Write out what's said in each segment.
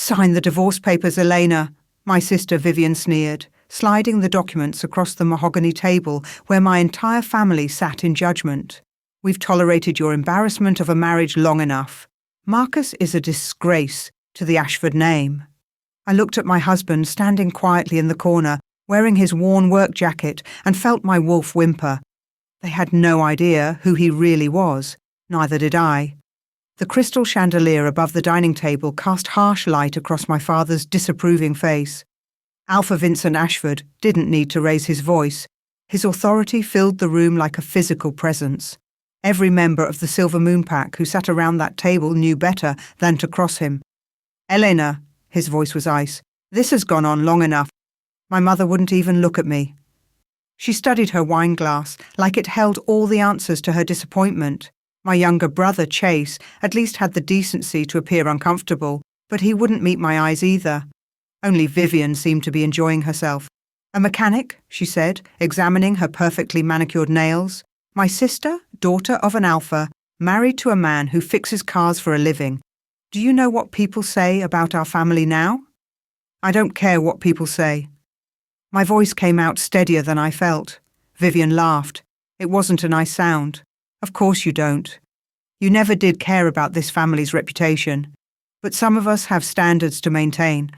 Sign the divorce papers, Elena, my sister Vivian sneered, sliding the documents across the mahogany table where my entire family sat in judgment. We've tolerated your embarrassment of a marriage long enough. Marcus is a disgrace to the Ashford name. I looked at my husband standing quietly in the corner, wearing his worn work jacket, and felt my wolf whimper. They had no idea who he really was, neither did I. The crystal chandelier above the dining table cast harsh light across my father's disapproving face. Alpha Vincent Ashford didn't need to raise his voice. His authority filled the room like a physical presence. Every member of the Silver Moon Pack who sat around that table knew better than to cross him. Elena, his voice was ice, this has gone on long enough. My mother wouldn't even look at me. She studied her wine glass like it held all the answers to her disappointment. My younger brother, Chase, at least had the decency to appear uncomfortable, but he wouldn't meet my eyes either. Only Vivian seemed to be enjoying herself. A mechanic, she said, examining her perfectly manicured nails. My sister, daughter of an alpha, married to a man who fixes cars for a living. Do you know what people say about our family now? I don't care what people say. My voice came out steadier than I felt. Vivian laughed. It wasn't a nice sound. Of course you don't. You never did care about this family's reputation. But some of us have standards to maintain.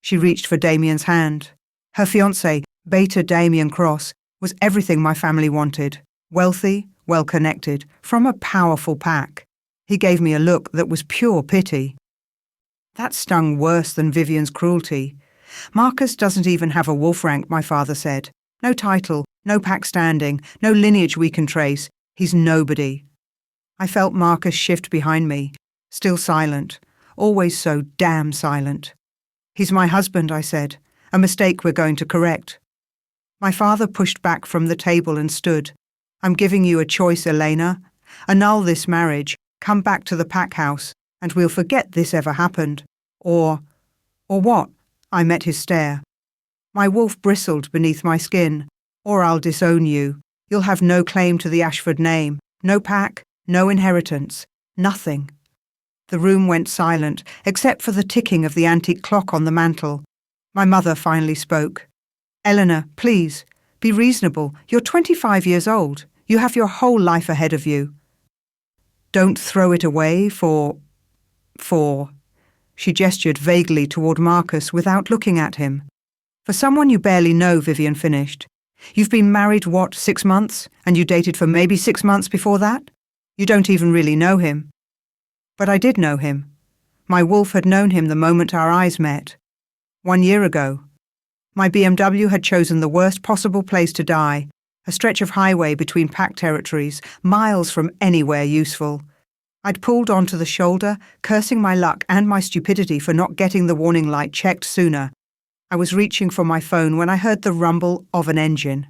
She reached for Damien's hand. Her fiancé, Beta Damien Cross, was everything my family wanted. Wealthy, well-connected, from a powerful pack. He gave me a look that was pure pity. That stung worse than Vivian's cruelty. Marcus doesn't even have a wolf rank, my father said. No title, no pack standing, no lineage we can trace. He's nobody. I felt Marcus shift behind me, still silent, always so damn silent. He's my husband, I said, a mistake we're going to correct. My father pushed back from the table and stood. I'm giving you a choice, Elena. Annul this marriage, come back to the pack house, and we'll forget this ever happened. Or what? I met his stare. My wolf bristled beneath my skin. Or I'll disown you. You'll have no claim to the Ashford name, no pack, no inheritance, nothing. The room went silent, except for the ticking of the antique clock on the mantel. My mother finally spoke. Eleanor, please, be reasonable. You're 25 years old. You have your whole life ahead of you. Don't throw it away for... She gestured vaguely toward Marcus without looking at him. For someone you barely know, Vivian finished. You've been married, 6 months? And you dated for maybe 6 months before that? You don't even really know him. But I did know him. My wolf had known him the moment our eyes met. 1 year ago. My BMW had chosen the worst possible place to die, a stretch of highway between pack territories, miles from anywhere useful. I'd pulled onto the shoulder, cursing my luck and my stupidity for not getting the warning light checked sooner. I was reaching for my phone when I heard the rumble of an engine.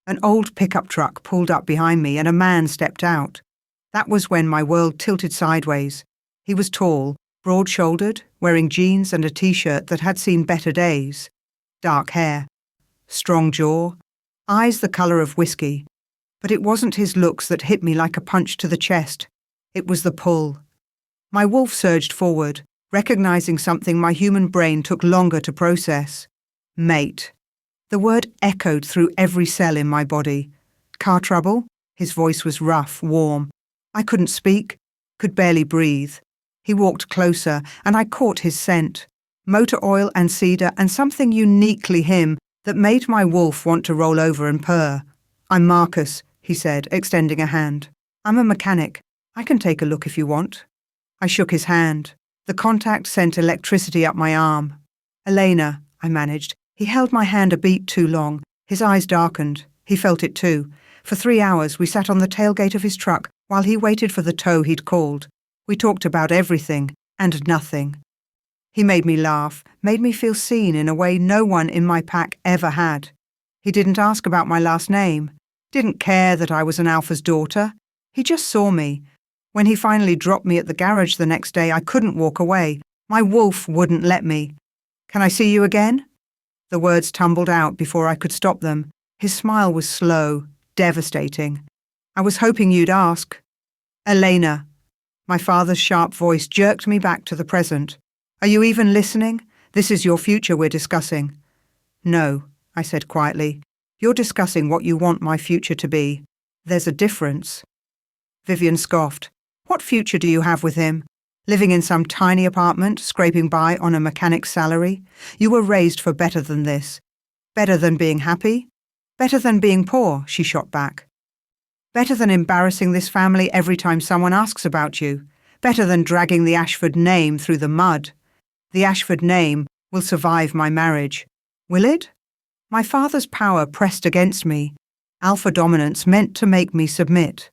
An old pickup truck pulled up behind me and a man stepped out. That was when my world tilted sideways. He was tall, broad-shouldered, wearing jeans and a t-shirt that had seen better days. Dark hair, strong jaw, eyes the colour of whiskey. But it wasn't his looks that hit me like a punch to the chest. It was the pull. My wolf surged forward, recognizing something my human brain took longer to process. Mate. The word echoed through every cell in my body. Car trouble? His voice was rough, warm. I couldn't speak, could barely breathe. He walked closer, and I caught his scent. Motor oil and cedar and something uniquely him that made my wolf want to roll over and purr. I'm Marcus, he said, extending a hand. I'm a mechanic. I can take a look if you want. I shook his hand. The contact sent electricity up my arm. Elena, I managed. He held my hand a beat too long. His eyes darkened. He felt it too. For 3 hours we sat on the tailgate of his truck while he waited for the tow he'd called. We talked about everything and nothing. He made me laugh, made me feel seen in a way no one in my pack ever had. He didn't ask about my last name, didn't care that I was an alpha's daughter. He just saw me. When he finally dropped me at the garage the next day, I couldn't walk away. My wolf wouldn't let me. Can I see you again? The words tumbled out before I could stop them. His smile was slow, devastating. I was hoping you'd ask. Elena. My father's sharp voice jerked me back to the present. Are you even listening? This is your future we're discussing. No, I said quietly. You're discussing what you want my future to be. There's a difference. Vivian scoffed. What future do you have with him? Living in some tiny apartment, scraping by on a mechanic's salary? You were raised for better than this. Better than being happy? Better than being poor, she shot back. Better than embarrassing this family every time someone asks about you. Better than dragging the Ashford name through the mud. The Ashford name will survive my marriage. Will it? My father's power pressed against me. Alpha dominance meant to make me submit.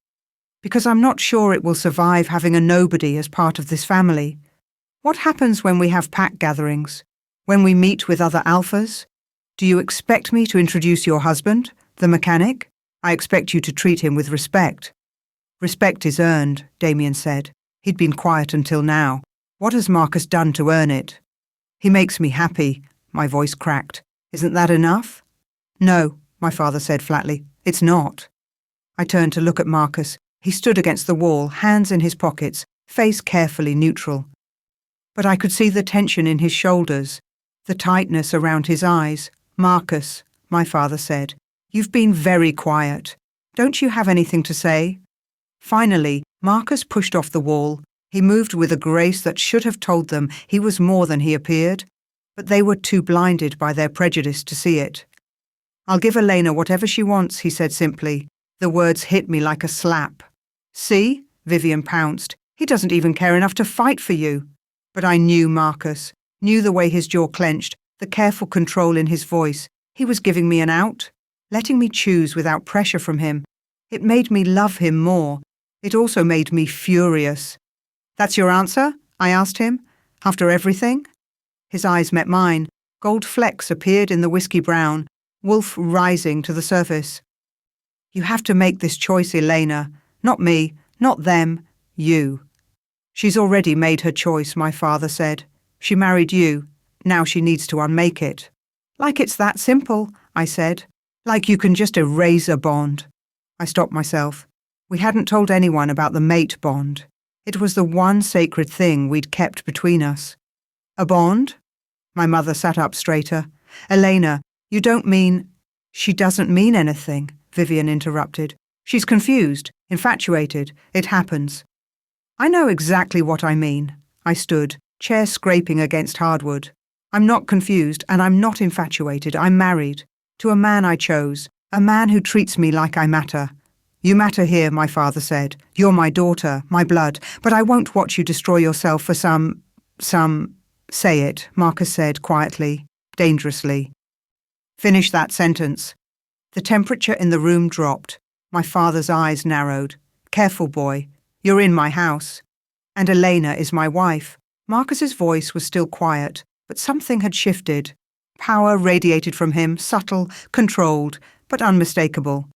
Because I'm not sure it will survive having a nobody as part of this family. What happens when we have pack gatherings? When we meet with other alphas? Do you expect me to introduce your husband, the mechanic? I expect you to treat him with respect. Respect is earned, Damien said. He'd been quiet until now. What has Marcus done to earn it? He makes me happy, my voice cracked. Isn't that enough? No, my father said flatly. It's not. I turned to look at Marcus. He stood against the wall, hands in his pockets, face carefully neutral. But I could see the tension in his shoulders, the tightness around his eyes. Marcus, my father said, you've been very quiet. Don't you have anything to say? Finally, Marcus pushed off the wall. He moved with a grace that should have told them he was more than he appeared, but they were too blinded by their prejudice to see it. I'll give Elena whatever she wants, he said simply. The words hit me like a slap. See? Vivian pounced. He doesn't even care enough to fight for you. But I knew Marcus, knew the way his jaw clenched, the careful control in his voice. He was giving me an out, letting me choose without pressure from him. It made me love him more. It also made me furious. That's your answer? I asked him. After everything? His eyes met mine. Gold flecks appeared in the whiskey brown, wolf rising to the surface. You have to make this choice, Elena. Not me, not them, you. She's already made her choice, my father said. She married you. Now she needs to unmake it. Like it's that simple, I said. Like you can just erase a bond. I stopped myself. We hadn't told anyone about the mate bond. It was the one sacred thing we'd kept between us. A bond? My mother sat up straighter. Elena, you don't mean... She doesn't mean anything, Vivian interrupted. She's confused, infatuated. It happens. I know exactly what I mean. I stood, chair scraping against hardwood. I'm not confused and I'm not infatuated. I'm married. To a man I chose. A man who treats me like I matter. You matter here, my father said. You're my daughter, my blood, but I won't watch you destroy yourself for some... Say it, Marcus said quietly, dangerously. Finish that sentence. The temperature in the room dropped. My father's eyes narrowed. Careful, boy. You're in my house. And Elena is my wife. Marcus's voice was still quiet, but something had shifted. Power radiated from him, subtle, controlled, but unmistakable.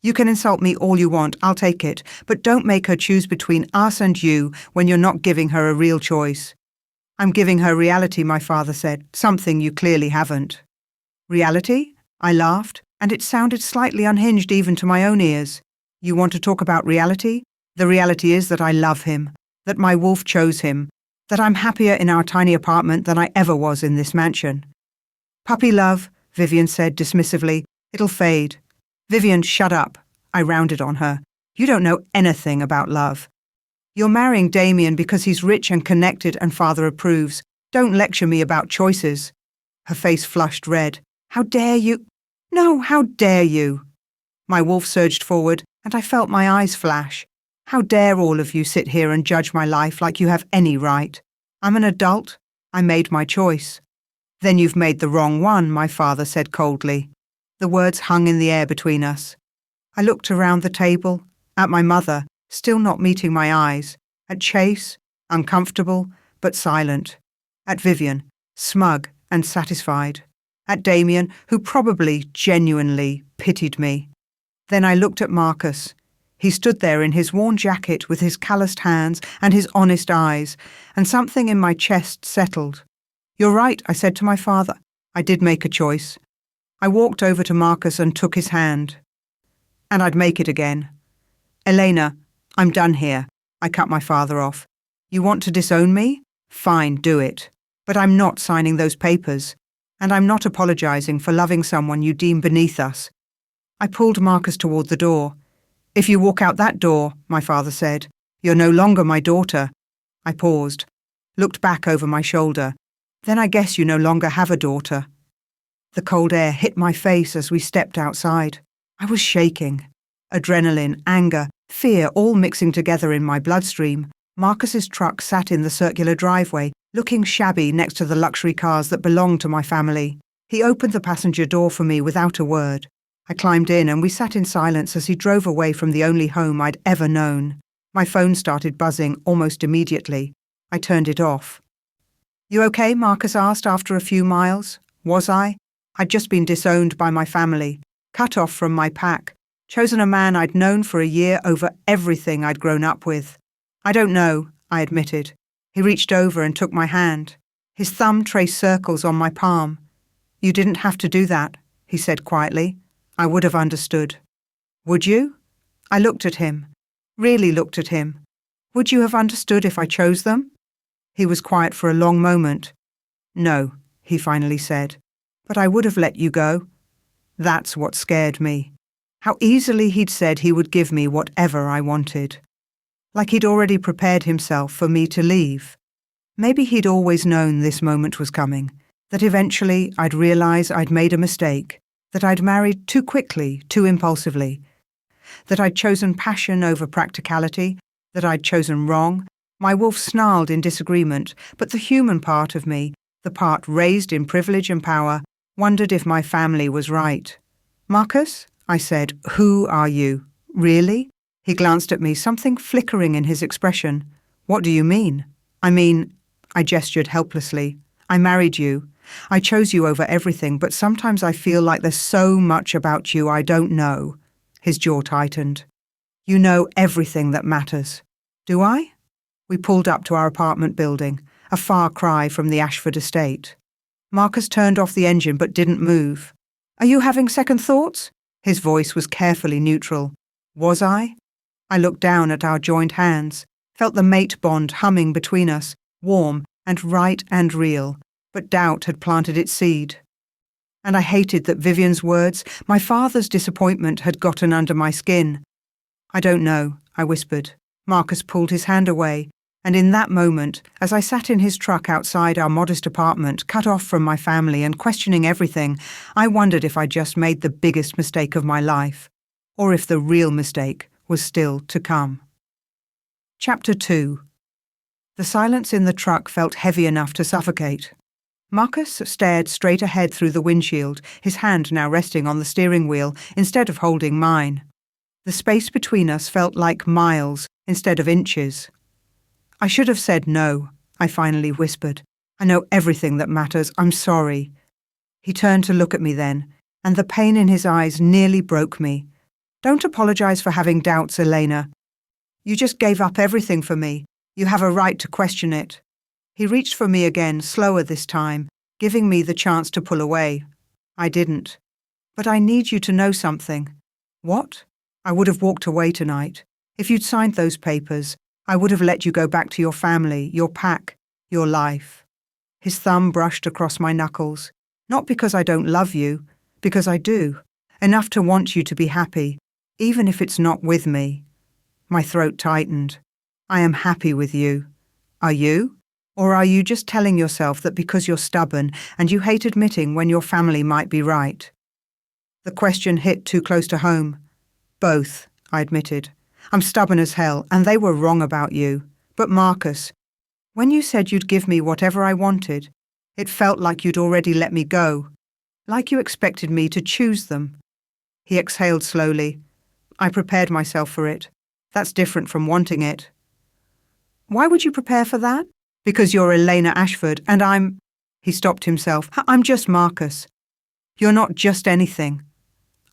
You can insult me all you want, I'll take it, but don't make her choose between us and you when you're not giving her a real choice. I'm giving her reality, my father said, something you clearly haven't. Reality? I laughed, and it sounded slightly unhinged even to my own ears. You want to talk about reality? The reality is that I love him, that my wolf chose him, that I'm happier in our tiny apartment than I ever was in this mansion. Puppy love, Vivian said dismissively. It'll fade. Vivian, shut up. I rounded on her. You don't know anything about love. You're marrying Damien because he's rich and connected and father approves. Don't lecture me about choices. Her face flushed red. How dare you? No, how dare you? My wolf surged forward, and I felt my eyes flash. How dare all of you sit here and judge my life like you have any right? I'm an adult. I made my choice. Then you've made the wrong one, my father said coldly. The words hung in the air between us. I looked around the table, at my mother, still not meeting my eyes, at Chase, uncomfortable but silent, at Vivian, smug and satisfied, at Damien, who probably genuinely pitied me. Then I looked at Marcus. He stood there in his worn jacket with his calloused hands and his honest eyes, and something in my chest settled. You're right, I said to my father. I did make a choice. I walked over to Marcus and took his hand. And I'd make it again. Elena, I'm done here. I cut my father off. You want to disown me? Fine, do it. But I'm not signing those papers, and I'm not apologizing for loving someone you deem beneath us. I pulled Marcus toward the door. If you walk out that door, my father said, you're no longer my daughter. I paused, looked back over my shoulder. Then I guess you no longer have a daughter. The cold air hit my face as we stepped outside. I was shaking. Adrenaline, anger, fear all mixing together in my bloodstream. Marcus's truck sat in the circular driveway, looking shabby next to the luxury cars that belonged to my family. He opened the passenger door for me without a word. I climbed in and we sat in silence as he drove away from the only home I'd ever known. My phone started buzzing almost immediately. I turned it off. You okay? Marcus asked after a few miles. Was I? I'd just been disowned by my family, cut off from my pack, chosen a man I'd known for a year over everything I'd grown up with. I don't know, I admitted. He reached over and took my hand. His thumb traced circles on my palm. You didn't have to do that, he said quietly. I would have understood. Would you? I looked at him, really looked at him. Would you have understood if I chose them? He was quiet for a long moment. No, he finally said, but I would have let you go. That's what scared me. How easily he'd said he would give me whatever I wanted. Like he'd already prepared himself for me to leave. Maybe he'd always known this moment was coming, that eventually I'd realize I'd made a mistake, that I'd married too quickly, too impulsively, that I'd chosen passion over practicality, that I'd chosen wrong. My wolf snarled in disagreement, but the human part of me, the part raised in privilege and power, wondered if my family was right. Marcus, I said, who are you? Really? He glanced at me, something flickering in his expression. What do you mean? I gestured helplessly. I married you. I chose you over everything, but sometimes I feel like there's so much about you I don't know. His jaw tightened. You know everything that matters. Do I? We pulled up to our apartment building, a far cry from the Ashford estate. Marcus turned off the engine but didn't move. Are you having second thoughts? His voice was carefully neutral. Was I? I looked down at our joined hands, felt the mate bond humming between us, warm and right and real, but doubt had planted its seed. And I hated that Vivian's words, my father's disappointment, had gotten under my skin. I don't know, I whispered. Marcus pulled his hand away, and in that moment, as I sat in his truck outside our modest apartment, cut off from my family and questioning everything, I wondered if I'd just made the biggest mistake of my life, or if the real mistake was still to come. Chapter 2. The silence in the truck felt heavy enough to suffocate. Marcus stared straight ahead through the windshield, his hand now resting on the steering wheel instead of holding mine. The space between us felt like miles instead of inches. I should have said no, I finally whispered. I know everything that matters. I'm sorry. He turned to look at me then, and the pain in his eyes nearly broke me. Don't apologize for having doubts, Elena. You just gave up everything for me. You have a right to question it. He reached for me again, slower this time, giving me the chance to pull away. I didn't. But I need you to know something. What? I would have walked away tonight. If you'd signed those papers, I would have let you go back to your family, your pack, your life. His thumb brushed across my knuckles. Not because I don't love you, because I do. Enough to want you to be happy, even if it's not with me. My throat tightened. I am happy with you. Are you? Or are you just telling yourself that because you're stubborn and you hate admitting when your family might be right? The question hit too close to home. Both, I admitted. I'm stubborn as hell, and they were wrong about you. But Marcus, when you said you'd give me whatever I wanted, it felt like you'd already let me go, like you expected me to choose them. He exhaled slowly. I prepared myself for it. That's different from wanting it. Why would you prepare for that? Because you're Elena Ashford, and I'm... He stopped himself. I'm just Marcus. You're not just anything.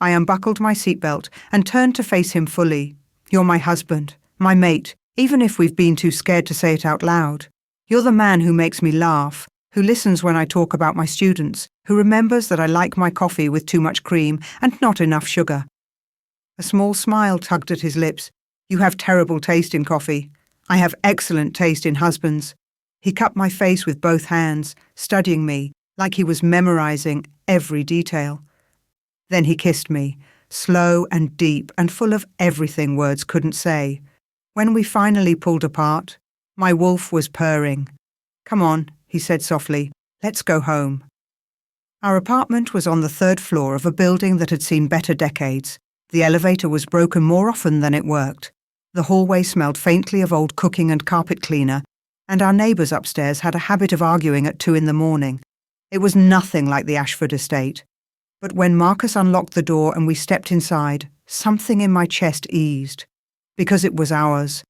I unbuckled my seatbelt and turned to face him fully. You're my husband, my mate, even if we've been too scared to say it out loud. You're the man who makes me laugh, who listens when I talk about my students, who remembers that I like my coffee with too much cream and not enough sugar. A small smile tugged at his lips. You have terrible taste in coffee. I have excellent taste in husbands. He cupped my face with both hands, studying me like he was memorizing every detail. Then he kissed me, slow and deep and full of everything words couldn't say. When we finally pulled apart, my wolf was purring. "Come on," he said softly, "let's go home." Our apartment was on the 3rd floor of a building that had seen better decades. The elevator was broken more often than it worked. The hallway smelled faintly of old cooking and carpet cleaner, and our neighbours upstairs had a habit of arguing at 2 a.m. It was nothing like the Ashford estate. But when Marcus unlocked the door and we stepped inside, something in my chest eased. Because it was ours.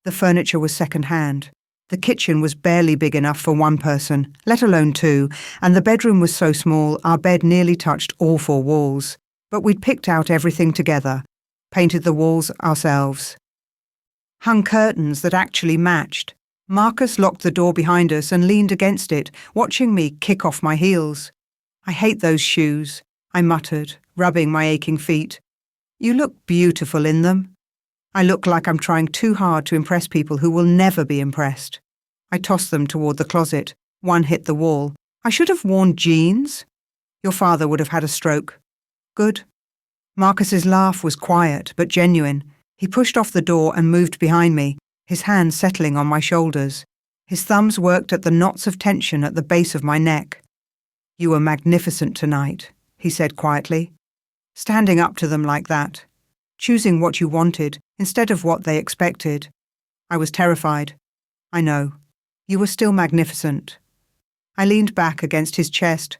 The furniture was second-hand. The kitchen was barely big enough for one person, let alone two, and the bedroom was so small our bed nearly touched all 4 walls. But we'd picked out everything together, painted the walls ourselves. Hung curtains that actually matched. Marcus locked the door behind us and leaned against it, watching me kick off my heels. "I hate those shoes," I muttered, rubbing my aching feet. "You look beautiful in them." I look like I'm trying too hard to impress people who will never be impressed. I tossed them toward the closet. One hit the wall. "I should have worn jeans." "Your father would have had a stroke." "Good." Marcus's laugh was quiet but genuine. He pushed off the door and moved behind me, his hands settling on my shoulders. His thumbs worked at the knots of tension at the base of my neck. "You were magnificent tonight," he said quietly. Standing up to them like that. Choosing what you wanted instead of what they expected. I was terrified. "I know. You were still magnificent." I leaned back against his chest,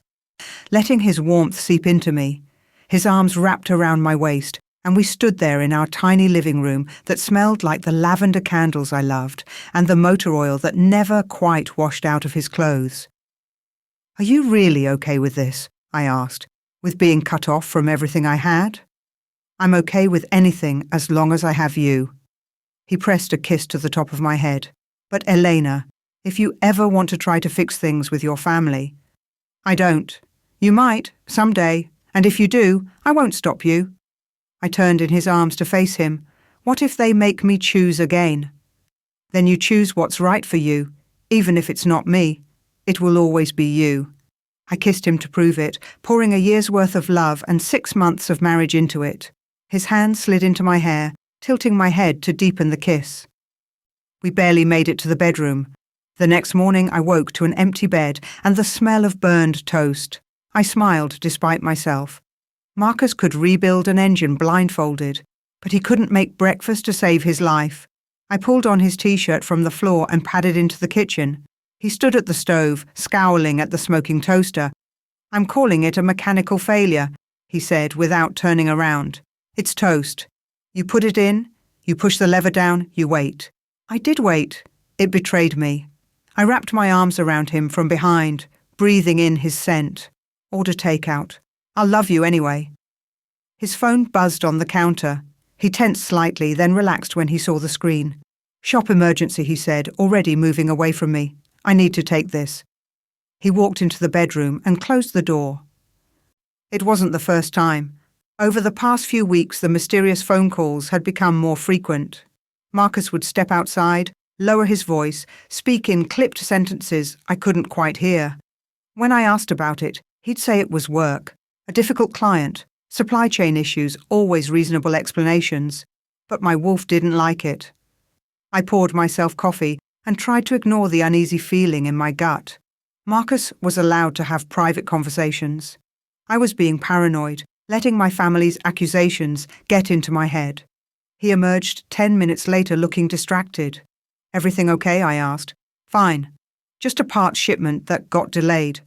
letting his warmth seep into me. His arms wrapped around my waist, and we stood there in our tiny living room that smelled like the lavender candles I loved and the motor oil that never quite washed out of his clothes. "Are you really okay with this?" I asked, "with being cut off from everything I had?" "I'm okay with anything as long as I have you." He pressed a kiss to the top of my head. "But Elena, if you ever want to try to fix things with your family..." "I don't. You might, someday, and if you do, I won't stop you." I turned in his arms to face him. "What if they make me choose again?" "Then you choose what's right for you, even if it's not me. It will always be you." I kissed him to prove it, pouring a year's worth of love and 6 months of marriage into it. His hand slid into my hair, tilting my head to deepen the kiss. We barely made it to the bedroom. The next morning I woke to an empty bed and the smell of burned toast. I smiled despite myself. Marcus could rebuild an engine blindfolded, but he couldn't make breakfast to save his life. I pulled on his t-shirt from the floor and padded into the kitchen. He stood at the stove, scowling at the smoking toaster. "I'm calling it a mechanical failure," he said without turning around. "It's toast. You put it in, you push the lever down, you wait." I did wait. It betrayed me. I wrapped my arms around him from behind, breathing in his scent. "Order takeout. I'll love you anyway." His phone buzzed on the counter. He tensed slightly, then relaxed when he saw the screen. "Shop emergency," he said, already moving away from me. "I need to take this." He walked into the bedroom and closed the door. It wasn't the first time. Over the past few weeks, the mysterious phone calls had become more frequent. Marcus would step outside, lower his voice, speak in clipped sentences I couldn't quite hear. When I asked about it, he'd say it was work, a difficult client, supply chain issues, always reasonable explanations. But my wolf didn't like it. I poured myself coffee and tried to ignore the uneasy feeling in my gut. Marcus was allowed to have private conversations. I was being paranoid, letting my family's accusations get into my head. He emerged 10 minutes later looking distracted. "Everything okay?" I asked. "Fine. Just a part shipment that got delayed."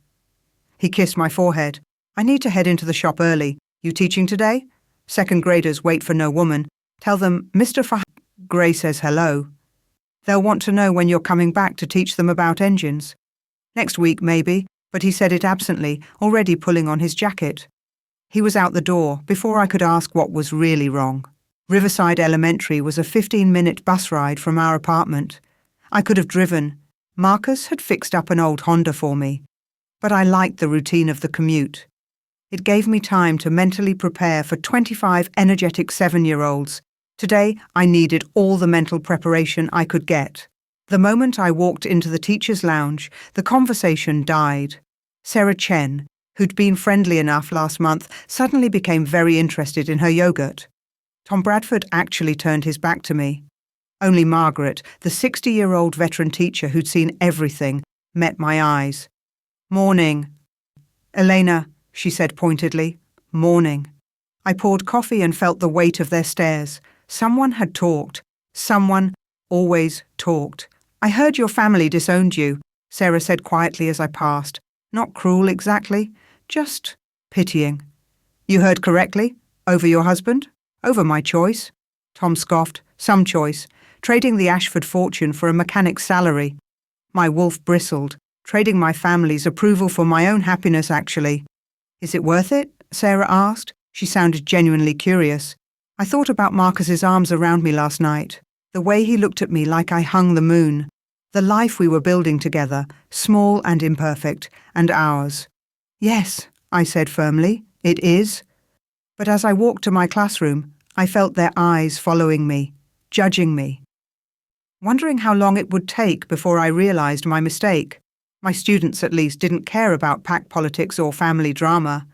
He kissed my forehead. "I need to head into the shop early. You teaching today? Second graders wait for no woman. Tell them Mr. Gray says hello. They'll want to know when you're coming back to teach them about engines." "Next week, maybe," but he said it absently, already pulling on his jacket. He was out the door before I could ask what was really wrong. Riverside Elementary was a 15-minute bus ride from our apartment. I could have driven. Marcus had fixed up an old Honda for me. But I liked the routine of the commute. It gave me time to mentally prepare for 25 energetic 7-year-olds. Today, I needed all the mental preparation I could get. The moment I walked into the teacher's lounge, the conversation died. Sarah Chen, who'd been friendly enough last month, suddenly became very interested in her yogurt. Tom Bradford actually turned his back to me. Only Margaret, the 60-year-old veteran teacher who'd seen everything, met my eyes. "Morning." "Elena," she said pointedly. "Morning." I poured coffee and felt the weight of their stares. Someone had talked. Someone always talked. "I heard your family disowned you," Sarah said quietly as I passed. Not cruel exactly, just pitying. "You heard correctly? Over your husband? Over my choice?" Tom scoffed. "Some choice. Trading the Ashford fortune for a mechanic's salary." My wolf bristled. "Trading my family's approval for my own happiness, actually." "Is it worth it?" Sarah asked. She sounded genuinely curious. I thought about Marcus's arms around me last night, the way he looked at me like I hung the moon, the life we were building together, small and imperfect, and ours. "Yes," I said firmly, "it is." But as I walked to my classroom, I felt their eyes following me, judging me. Wondering how long it would take before I realized my mistake. My students, at least, didn't care about pack politics or family drama.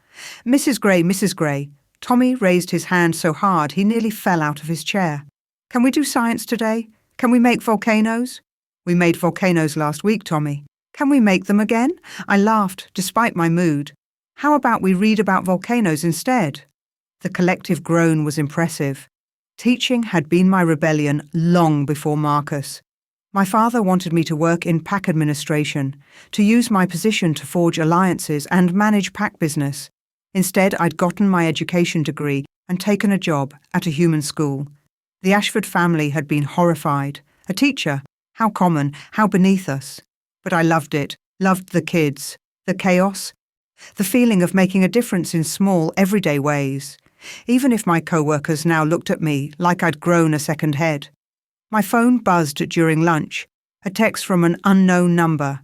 "Mrs. Gray, Mrs. Gray." Tommy raised his hand so hard he nearly fell out of his chair. "Can we do science today? Can we make volcanoes?" "We made volcanoes last week, Tommy." "Can we make them again?" I laughed, despite my mood. "How about we read about volcanoes instead?" The collective groan was impressive. Teaching had been my rebellion long before Marcus. My father wanted me to work in pack administration, to use my position to forge alliances and manage pack business. Instead, I'd gotten my education degree and taken a job at a human school. The Ashford family had been horrified. A teacher? How common, how beneath us. But I loved it, loved the kids, the chaos, the feeling of making a difference in small, everyday ways. Even if my co-workers now looked at me like I'd grown a second head. My phone buzzed during lunch, a text from an unknown number.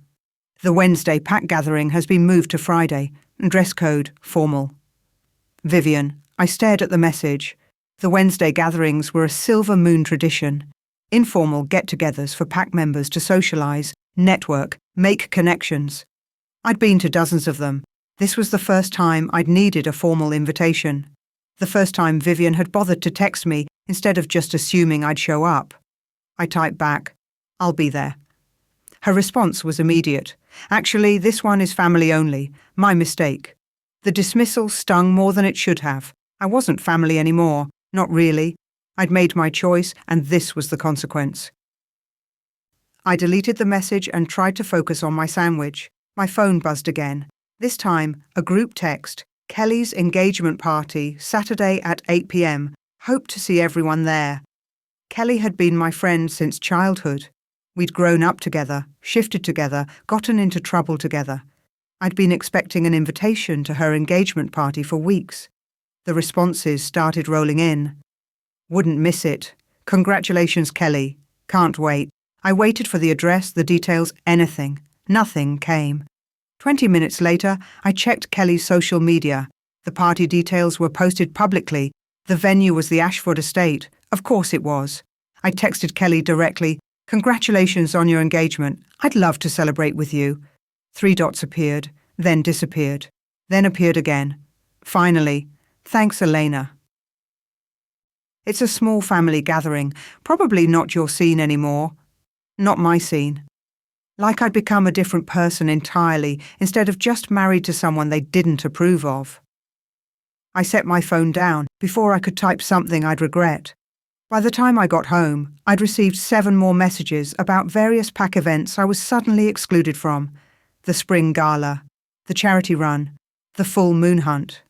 "The Wednesday pack gathering has been moved to Friday. Dress code, formal." Vivian. I stared at the message. The Wednesday gatherings were a silver moon tradition. Informal get-togethers for pack members to socialise, network, make connections. I'd been to dozens of them. This was the first time I'd needed a formal invitation. The first time Vivian had bothered to text me instead of just assuming I'd show up. I typed back, "I'll be there." Her response was immediate. "Actually, this one is family only. My mistake." The dismissal stung more than it should have. I wasn't family anymore. Not really. I'd made my choice, and this was the consequence. I deleted the message and tried to focus on my sandwich. My phone buzzed again. This time, a group text. "Kelly's engagement party, Saturday at 8 p.m. Hope to see everyone there." Kelly had been my friend since childhood. We'd grown up together, shifted together, gotten into trouble together. I'd been expecting an invitation to her engagement party for weeks. The responses started rolling in. "Wouldn't miss it. Congratulations, Kelly. Can't wait." I waited for the address, the details, anything. Nothing came. 20 minutes later, I checked Kelly's social media. The party details were posted publicly. The venue was the Ashford estate. Of course it was. I texted Kelly directly, "Congratulations on your engagement. I'd love to celebrate with you." 3 dots appeared, then disappeared, then appeared again. Finally, "Thanks, Elena." It's a small family gathering, probably not your scene anymore. Not my scene. Like I'd become a different person entirely, instead of just married to someone they didn't approve of. I set my phone down before I could type something I'd regret. By the time I got home, I'd received 7 more messages about various pack events I was suddenly excluded from. The spring gala, the charity run, the full moon hunt.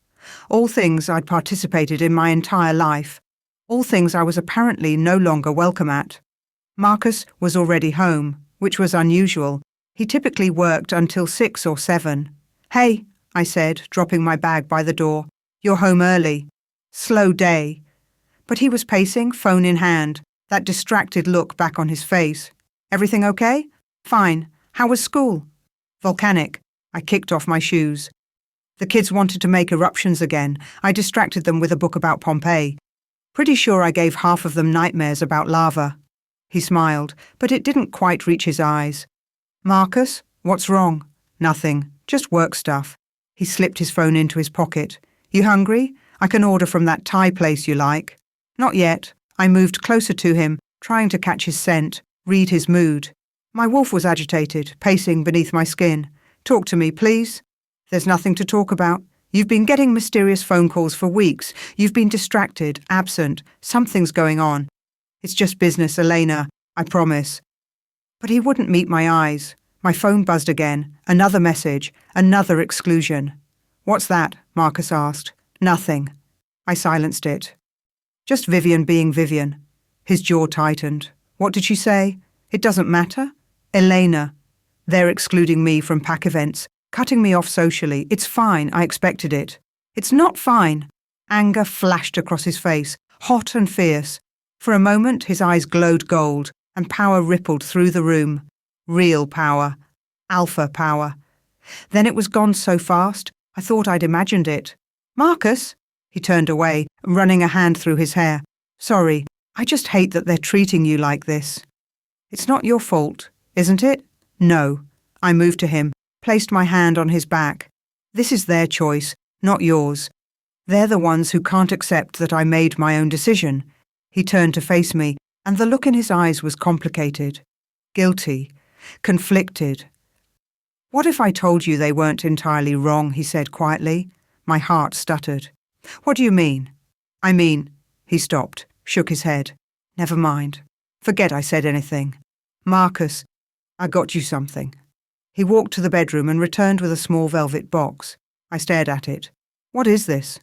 All things I'd participated in my entire life. All things I was apparently no longer welcome at. Marcus was already home, which was unusual. He typically worked until 6 or 7. "Hey," I said, dropping my bag by the door. "You're home early. Slow day." But he was pacing, phone in hand, that distracted look back on his face. "Everything okay?" "Fine. How was school?" "Volcanic." I kicked off my shoes. The kids wanted to make eruptions again. I distracted them with a book about Pompeii. Pretty sure I gave half of them nightmares about lava. He smiled, but it didn't quite reach his eyes. Marcus, what's wrong? Nothing, just work stuff. He slipped his phone into his pocket. You hungry? I can order from that Thai place you like. Not yet. I moved closer to him, trying to catch his scent, read his mood. My wolf was agitated, pacing beneath my skin. Talk to me, please. There's nothing to talk about. You've been getting mysterious phone calls for weeks. You've been distracted, absent. Something's going on. It's just business, Elena, I promise. But he wouldn't meet my eyes. My phone buzzed again. Another message. Another exclusion. What's that? Marcus asked. Nothing. I silenced it. Just Vivian being Vivian. His jaw tightened. What did she say? It doesn't matter? Elena. They're excluding me from pack events, cutting me off socially. It's fine, I expected it. It's not fine. Anger flashed across his face, hot and fierce. For a moment his eyes glowed gold, and power rippled through the room. Real power. Alpha power. Then it was gone so fast, I thought I'd imagined it. Marcus! He turned away, running a hand through his hair. Sorry, I just hate that they're treating you like this. It's not your fault, isn't it? No. I moved to him, placed my hand on his back. This is their choice, not yours. They're the ones who can't accept that I made my own decision. He turned to face me, and the look in his eyes was complicated. Guilty. Conflicted. What if I told you they weren't entirely wrong, he said quietly. My heart stuttered. What do you mean? I mean, he stopped, shook his head. Never mind. Forget I said anything. Marcus, I got you something. He walked to the bedroom and returned with a small velvet box. I stared at it. What is this?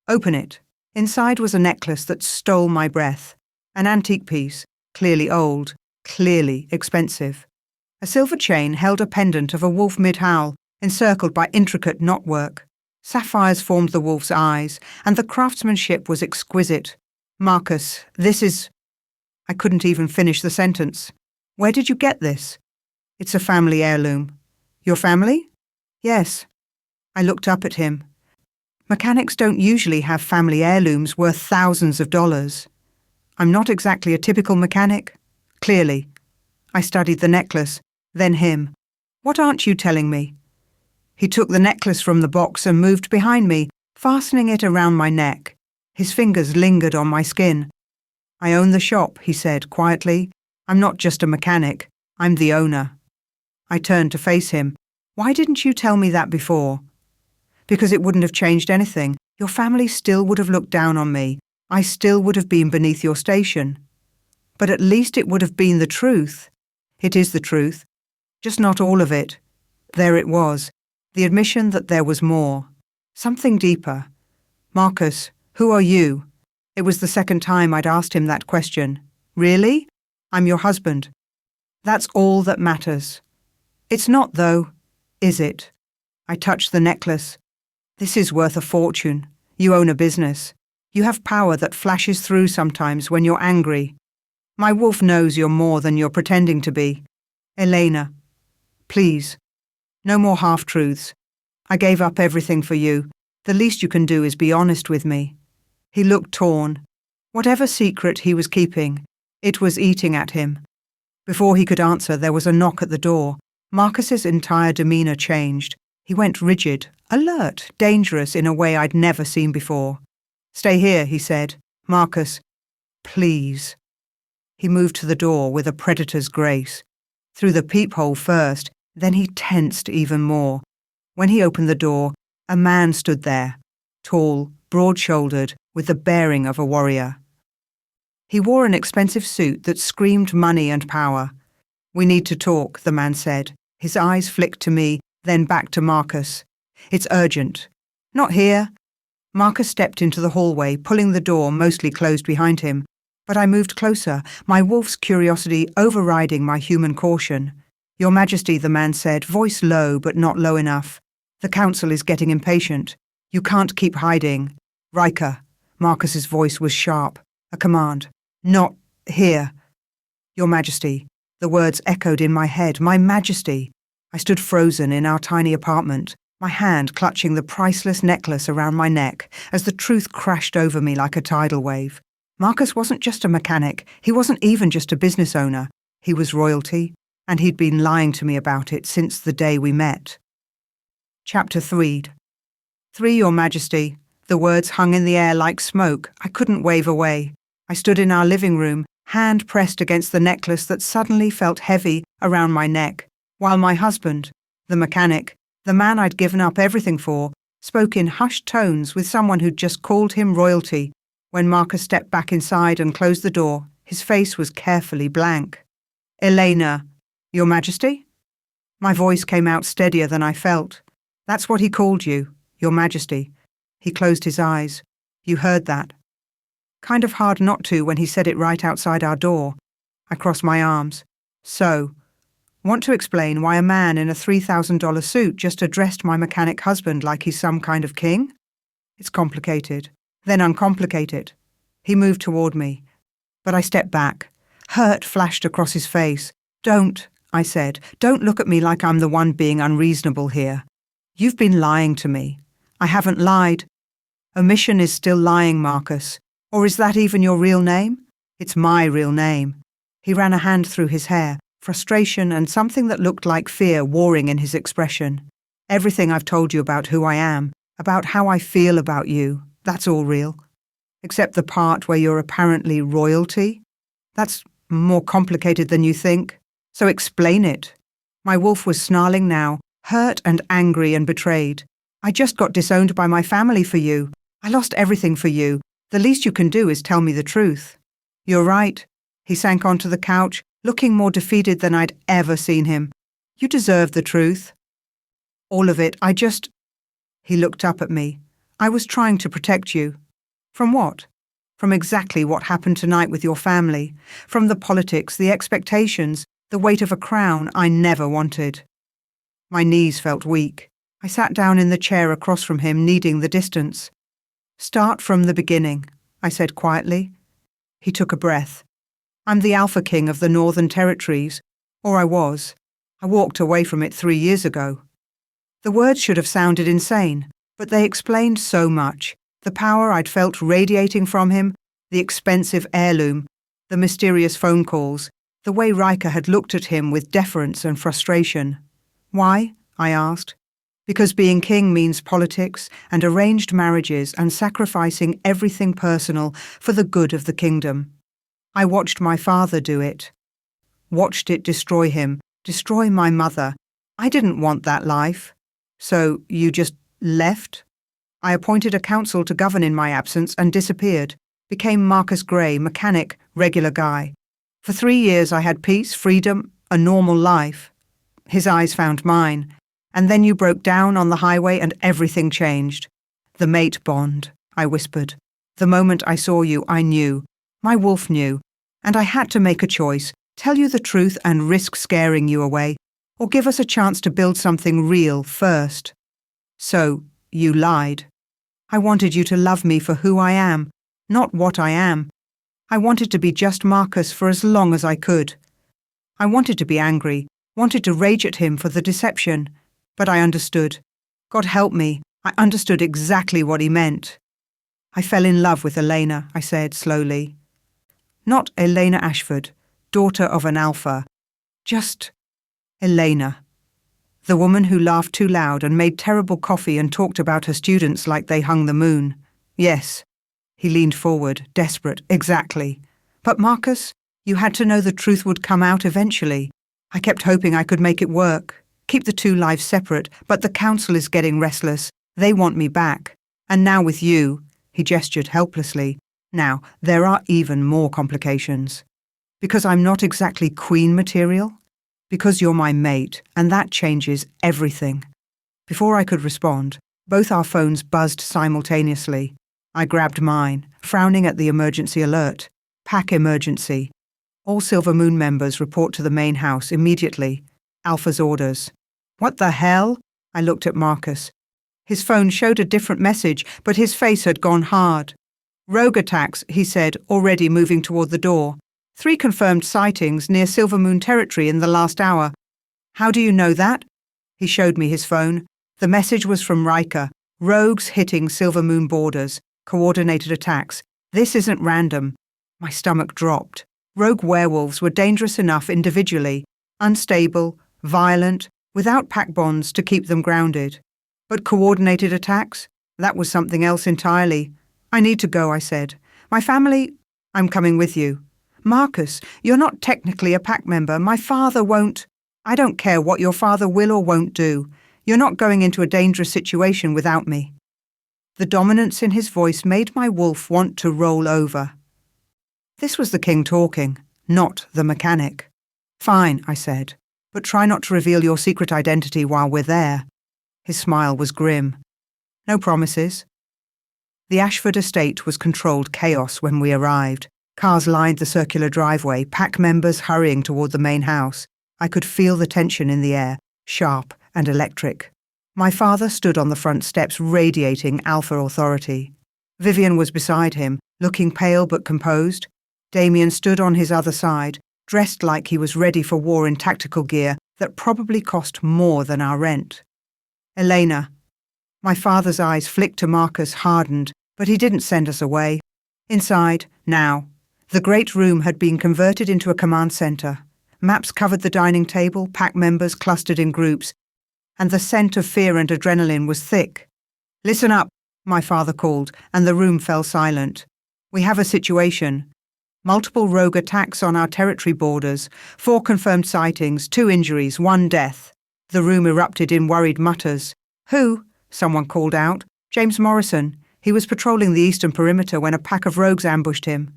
Open it. Inside was a necklace that stole my breath. An antique piece, clearly old, clearly expensive. A silver chain held a pendant of a wolf mid-howl, encircled by intricate knotwork. Sapphires formed the wolf's eyes, and the craftsmanship was exquisite. Marcus, this is... I couldn't even finish the sentence. Where did you get this? It's a family heirloom. Your family? Yes. I looked up at him. Mechanics don't usually have family heirlooms worth thousands of dollars. I'm not exactly a typical mechanic. Clearly. I studied the necklace, then him. What aren't you telling me? He took the necklace from the box and moved behind me, fastening it around my neck. His fingers lingered on my skin. I own the shop, he said quietly. I'm not just a mechanic. I'm the owner. I turned to face him. Why didn't you tell me that before? Because it wouldn't have changed anything. Your family still would have looked down on me. I still would have been beneath your station. But at least it would have been the truth. It is the truth. Just not all of it. There it was. The admission that there was more. Something deeper. Marcus, who are you? It was the second time I'd asked him that question. Really? I'm your husband. That's all that matters. It's not, though, is it? I touched the necklace. This is worth a fortune. You own a business. You have power that flashes through sometimes when you're angry. My wolf knows you're more than you're pretending to be. Elena, please. No more half-truths. I gave up everything for you. The least you can do is be honest with me. He looked torn. Whatever secret he was keeping, it was eating at him. Before he could answer, there was a knock at the door. Marcus's entire demeanour changed. He went rigid, alert, dangerous in a way I'd never seen before. Stay here, he said. Marcus, please. He moved to the door with a predator's grace. Through the peephole first, then he tensed even more. When he opened the door, a man stood there, tall, broad-shouldered, with the bearing of a warrior. He wore an expensive suit that screamed money and power. We need to talk, the man said. His eyes flicked to me, then back to Marcus. It's urgent. Not here. Marcus stepped into the hallway, pulling the door mostly closed behind him. But I moved closer, my wolf's curiosity overriding my human caution. Your Majesty, the man said, voice low but not low enough. The council is getting impatient. You can't keep hiding. Riker. Marcus's voice was sharp. A command. Not here. Your Majesty. The words echoed in my head. My Majesty. I stood frozen in our tiny apartment, my hand clutching the priceless necklace around my neck as the truth crashed over me like a tidal wave. Marcus wasn't just a mechanic. He wasn't even just a business owner. He was royalty, and he'd been lying to me about it since the day we met. Chapter 3. 3, Your Majesty. The words hung in the air like smoke. I couldn't wave away. I stood in our living room, hand pressed against the necklace that suddenly felt heavy around my neck, while my husband, the mechanic, the man I'd given up everything for, spoke in hushed tones with someone who'd just called him royalty. When Marcus stepped back inside and closed the door, his face was carefully blank. Elena, Your Majesty? My voice came out steadier than I felt. That's what he called you, Your Majesty. He closed his eyes. You heard that. Kind of hard not to when he said it right outside our door. I crossed my arms. So, want to explain why a man in a $3,000 suit just addressed my mechanic husband like he's some kind of king? It's complicated. Then uncomplicate it. He moved toward me. But I stepped back. Hurt flashed across his face. Don't, I said. Don't look at me like I'm the one being unreasonable here. You've been lying to me. I haven't lied. Omission is still lying, Marcus. Or is that even your real name? It's my real name. He ran a hand through his hair, frustration and something that looked like fear warring in his expression. Everything I've told you about who I am, about how I feel about you, that's all real. Except the part where you're apparently royalty. That's more complicated than you think. So explain it. My wolf was snarling now, hurt and angry and betrayed. I just got disowned by my family for you. I lost everything for you. The least you can do is tell me the truth. You're right. He sank onto the couch, looking more defeated than I'd ever seen him. You deserve the truth. All of it. He looked up at me. I was trying to protect you. From what? From exactly what happened tonight with your family. From the politics, the expectations, the weight of a crown I never wanted. My knees felt weak. I sat down in the chair across from him, needing the distance. Start from the beginning, I said quietly. He took a breath. I'm the Alpha King of the Northern Territories, or I was. I walked away from it 3 years ago. The words should have sounded insane, but they explained so much. The power I'd felt radiating from him, the expensive heirloom, the mysterious phone calls, the way Riker had looked at him with deference and frustration. Why? I asked. Because being king means politics and arranged marriages and sacrificing everything personal for the good of the kingdom. I watched my father do it. Watched it destroy him, destroy my mother. I didn't want that life. So you just left? I appointed a council to govern in my absence and disappeared. Became Marcus Gray, mechanic, regular guy. For 3 years I had peace, freedom, a normal life. His eyes found mine. And then you broke down on the highway and everything changed. The mate bond, I whispered. The moment I saw you, I knew. My wolf knew. And I had to make a choice, tell you the truth and risk scaring you away, or give us a chance to build something real first. So, you lied. I wanted you to love me for who I am, not what I am. I wanted to be just Marcus for as long as I could. I wanted to be angry, wanted to rage at him for the deception. But I understood. God help me, I understood exactly what he meant. I fell in love with Elena, I said slowly. Not Elena Ashford, daughter of an alpha. Just Elena. The woman who laughed too loud and made terrible coffee and talked about her students like they hung the moon. Yes. He leaned forward, desperate, exactly. But Marcus, you had to know the truth would come out eventually. I kept hoping I could make it work. Keep the two lives separate, but the council is getting restless. They want me back. And now with you, he gestured helplessly. Now, there are even more complications. Because I'm not exactly queen material. Because you're my mate, and that changes everything. Before I could respond, both our phones buzzed simultaneously. I grabbed mine, frowning at the emergency alert. Pack emergency. All Silver Moon members report to the main house immediately. Alpha's orders. What the hell? I looked at Marcus. His phone showed a different message, but his face had gone hard. Rogue attacks, he said, already moving toward the door. 3 confirmed sightings near Silver Moon territory in the last hour. How do you know that? He showed me his phone. The message was from Riker. Rogues hitting Silver Moon borders. Coordinated attacks. This isn't random. My stomach dropped. Rogue werewolves were dangerous enough individually, unstable, violent, without pack bonds to keep them grounded. But coordinated attacks? That was something else entirely. I need to go, I said. My family... I'm coming with you. Marcus, you're not technically a pack member. My father won't... I don't care what your father will or won't do. You're not going into a dangerous situation without me. The dominance in his voice made my wolf want to roll over. This was the king talking, not the mechanic. Fine, I said, but try not to reveal your secret identity while we're there. His smile was grim. No promises. The Ashford estate was controlled chaos when we arrived. Cars lined the circular driveway, pack members hurrying toward the main house. I could feel the tension in the air, sharp and electric. My father stood on the front steps, radiating alpha authority. Vivian was beside him, looking pale but composed. Damien stood on his other side, dressed like he was ready for war in tactical gear that probably cost more than our rent. Elena. My father's eyes flicked to Marcus, hardened, but he didn't send us away. Inside, now. The great room had been converted into a command center. Maps covered the dining table, pack members clustered in groups, and the scent of fear and adrenaline was thick. Listen up, my father called, and the room fell silent. We have a situation. Multiple rogue attacks on our territory borders, 4 confirmed sightings, 2 injuries, 1 death. The room erupted in worried mutters. Who? Someone called out. James Morrison. He was patrolling the eastern perimeter when a pack of rogues ambushed him.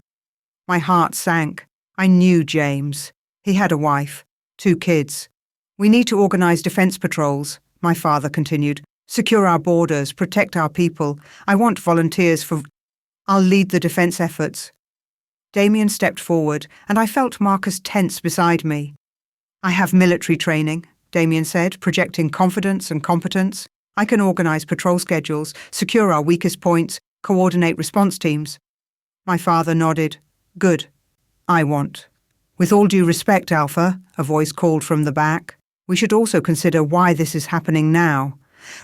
My heart sank. I knew James. He had a wife, 2 kids. We need to organize defense patrols, my father continued. Secure our borders, protect our people. I want volunteers for... I'll lead the defense efforts. Damien stepped forward, and I felt Marcus tense beside me. I have military training, Damien said, projecting confidence and competence. I can organize patrol schedules, secure our weakest points, coordinate response teams. My father nodded. Good. I want. With all due respect, Alpha, a voice called from the back, we should also consider why this is happening now.